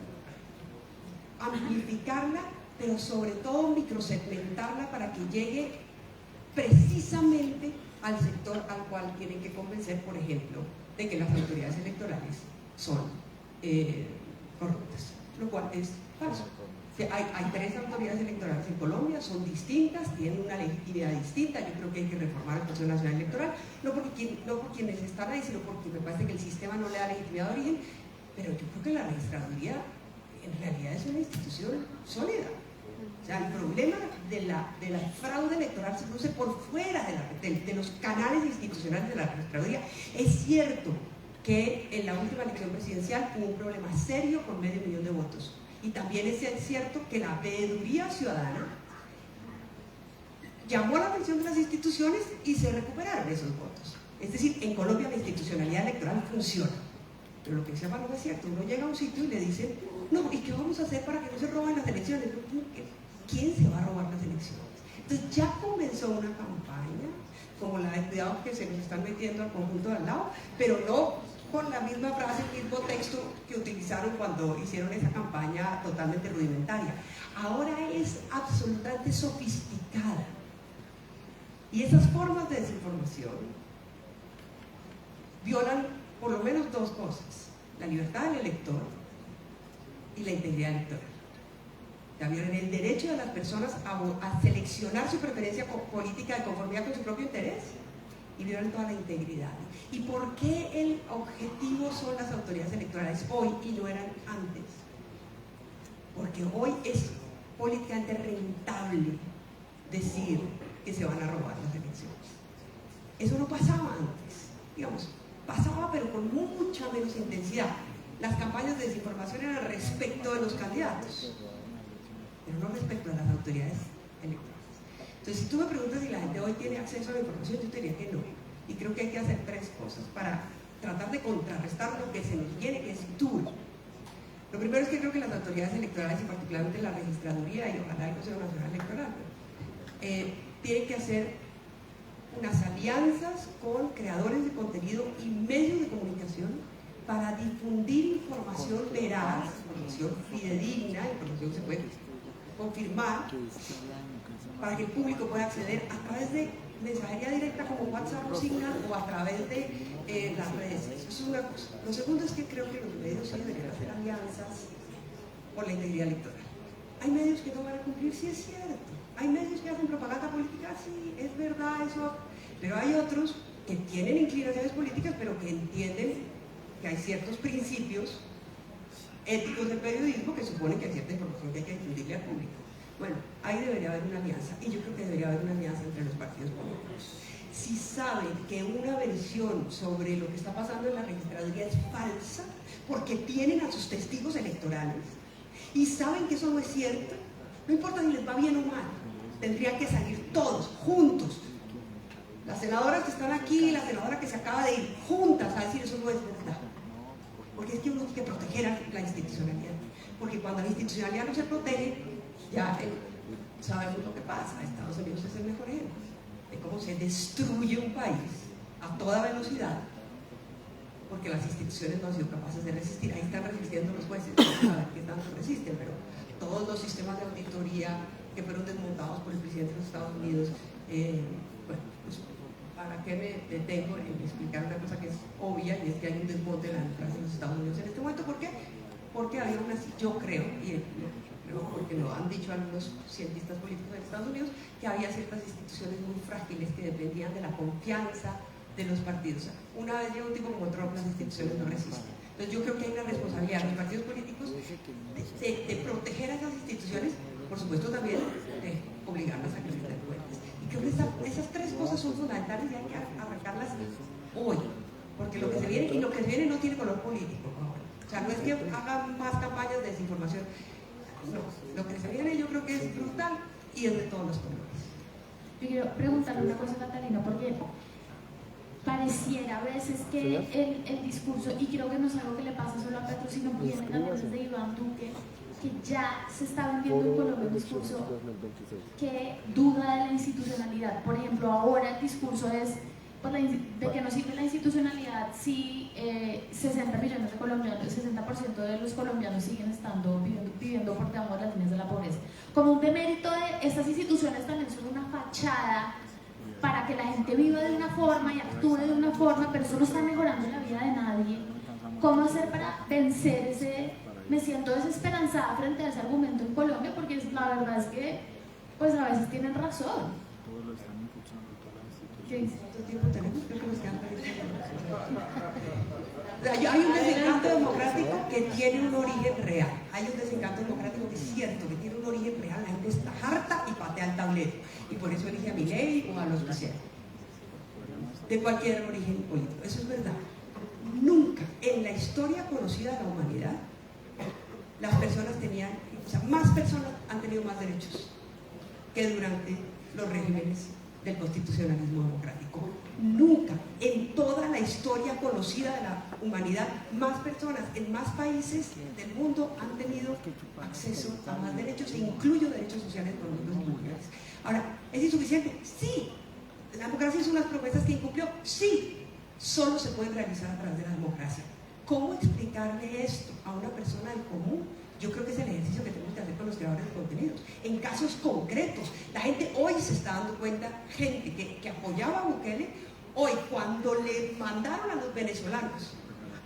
amplificarla, pero sobre todo microsegmentarla para que llegue precisamente al sector al cual tienen que convencer, por ejemplo, de que las autoridades electorales son corruptas, lo cual es falso. O sea, hay 3 autoridades electorales en Colombia, son distintas, tienen una legitimidad distinta. Yo creo que hay que reformar el Consejo Nacional Electoral, no por quienes están ahí, sino porque me parece que el sistema no le da legitimidad de origen, pero yo creo que la registraduría en realidad es una institución sólida. O sea, el problema de la fraude electoral se produce por fuera de los canales institucionales de la registraduría. Es cierto que en la última elección presidencial hubo un problema serio con 500.000 de votos. Y también es cierto que la veeduría ciudadana llamó a la atención de las instituciones y se recuperaron esos votos. Es decir, en Colombia la institucionalidad electoral funciona. Pero lo que decía Paloma es cierto, uno llega a un sitio y le dicen, no, ¿y qué vamos a hacer para que no se roben las elecciones? ¿Quién se va a robar las elecciones? Entonces ya comenzó una campaña, como la de cuidado que se nos están metiendo al conjunto de al lado, pero no con la misma frase, el mismo texto que utilizaron cuando hicieron esa campaña totalmente rudimentaria. Ahora es absolutamente sofisticada. Y esas formas de desinformación violan por lo menos 2 cosas: la libertad del elector y la integridad electoral. Ya violan el derecho de las personas a seleccionar su preferencia política de conformidad con su propio interés, y violan toda la integridad. ¿Y por qué el objetivo son las autoridades electorales hoy y no eran antes? Porque hoy es políticamente rentable decir que se van a robar las elecciones. Eso no pasaba antes, digamos, pasaba pero con mucha menos intensidad. Las campañas de desinformación eran respecto de los candidatos, pero no respecto a las autoridades electorales. Entonces, si tú me preguntas si la gente hoy tiene acceso a la información, yo te diría que no. Y creo que hay que hacer 3 cosas para tratar de contrarrestar lo que se nos viene, que es duro. Lo primero es que creo que las autoridades electorales, y particularmente la registraduría y ojalá el Consejo Nacional Electoral, tienen que hacer unas alianzas con creadores de contenido y medios de comunicación para difundir información veraz, información fidedigna, información que se puede confirmar, para que el público pueda acceder a través de mensajería directa como WhatsApp o Signal o a través de las redes. Eso es una cosa. Lo segundo es que creo que los medios sí deberían hacer alianzas por la integridad electoral. Hay medios que no van a cumplir, sí es cierto. Hay medios que hacen propaganda política, sí, es verdad eso. Pero hay otros que tienen inclinaciones políticas, pero que entienden que hay ciertos principios éticos del periodismo que suponen que hay cierta información que hay que difundirle al público. Bueno, ahí debería haber una alianza, y yo creo que debería haber una alianza entre los partidos políticos. Si saben que una versión sobre lo que está pasando en la registraduría es falsa, porque tienen a sus testigos electorales, y saben que eso no es cierto, no importa si les va bien o mal, tendrían que salir todos, juntos. Las senadoras que están aquí, la senadora que se acaba de ir, juntas a decir eso no es verdad. Porque es que uno tiene que proteger a la institucionalidad. Porque cuando la institucionalidad no se protege, ya sabemos lo que pasa. Estados Unidos es el mejor ejemplo de cómo se destruye un país a toda velocidad porque las instituciones no han sido capaces de resistir. Ahí están resistiendo los jueces, no saben qué tanto resisten, pero todos los sistemas de auditoría que fueron desmontados por el presidente de los Estados Unidos, bueno, pues ¿para qué me detengo en explicar una cosa que es obvia, y es que hay un desmonte de la democracia en los Estados Unidos en este momento? ¿Por qué? Porque había una, yo creo, y porque lo han dicho algunos cientistas políticos de Estados Unidos, que había ciertas instituciones muy frágiles que dependían de la confianza de los partidos. Una vez llega un tipo como Trump, las instituciones no resisten. Entonces yo creo que hay una responsabilidad de los partidos políticos de proteger a esas instituciones, por supuesto también de obligarlas a que rinden cuentas. Y creo que esas 3 cosas son fundamentales y hay que arrancarlas hoy, porque lo que se viene, y lo que se viene no tiene color político ahora. O sea, no es que hagan más campañas de desinformación. No, lo que se viene yo creo que es brutal y es de todos los colores. Yo quiero preguntarle una cosa a Catalina, porque pareciera a veces que el discurso, y creo que no es algo que le pasa solo a Petro, sino que viene también desde Iván Duque, que ya se está vendiendo en Colombia un discurso que duda de la institucionalidad. Por ejemplo, ahora el discurso es pues, de que no sirve la institucionalidad si 60 millones de colombianos, el 60% de los colombianos siguen estando viviendo por debajo de las líneas de la pobreza. Como un demérito de estas instituciones también son una fachada para que la gente viva de una forma y actúe de una forma, pero eso no está mejorando la vida de nadie. ¿Cómo hacer para vencer ese? Me siento desesperanzada frente a ese argumento en Colombia, porque la verdad es que pues a veces tienen razón. ¿Cuánto tiempo tenemos? Creo que nos quedan 40 Hay un desencanto democrático que tiene un origen real. Hay un desencanto democrático que es cierto, que tiene un origen real. La gente está harta y patea el tablero. Y por eso elige a Milei o a los que sean. De cualquier origen político. Eso es verdad. Nunca en la historia conocida de la humanidad las personas tenían, o sea, más personas han tenido más derechos que durante los regímenes del constitucionalismo democrático. Nunca en toda la historia conocida de la humanidad más personas en más países del mundo han tenido acceso a más derechos, e incluyo derechos sociales por los mujeres. Ahora, ¿es insuficiente? Sí. ¿La democracia hizo unas promesas que incumplió? Sí. Solo se puede realizar a través de la democracia. ¿Cómo explicarle esto a una persona del común? Yo creo que es el ejercicio que tenemos que hacer con los creadores de contenidos. En casos concretos, la gente hoy se está dando cuenta, gente que apoyaba a Bukele, hoy cuando le mandaron a los venezolanos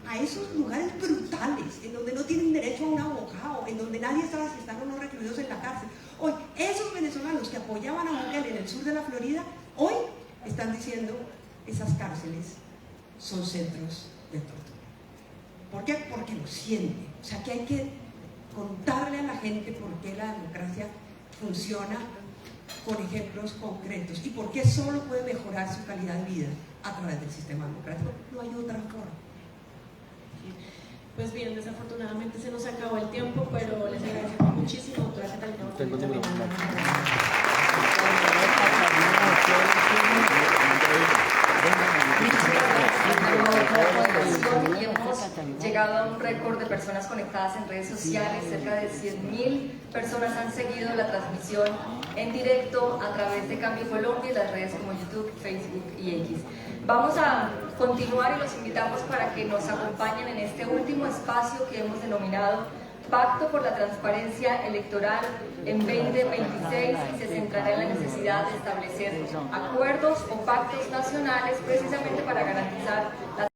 a esos lugares brutales, en donde no tienen derecho a un abogado, en donde nadie sabe si están o no recluidos en la cárcel, hoy esos venezolanos que apoyaban a Bukele en el sur de la Florida, hoy están diciendo esas cárceles son centros de tortura. ¿Por qué? Porque lo sienten. O sea que hay que contarle a la gente por qué la democracia funciona con ejemplos concretos y por qué solo puede mejorar su calidad de vida a través del sistema democrático. No hay otra forma. Pues bien, desafortunadamente se nos acabó el tiempo, pero les agradecemos muchísimo, doctora Catalina. Y hemos llegado a un récord de personas conectadas en redes sociales. Cerca de 100.000 personas han seguido la transmisión en directo a través de Cambio Colombia y las redes como YouTube, Facebook y X. Vamos a continuar y los invitamos para que nos acompañen en este último espacio que hemos denominado Pacto por la Transparencia Electoral en 2026 y se centrará en la necesidad de establecer acuerdos o pactos nacionales precisamente para garantizar la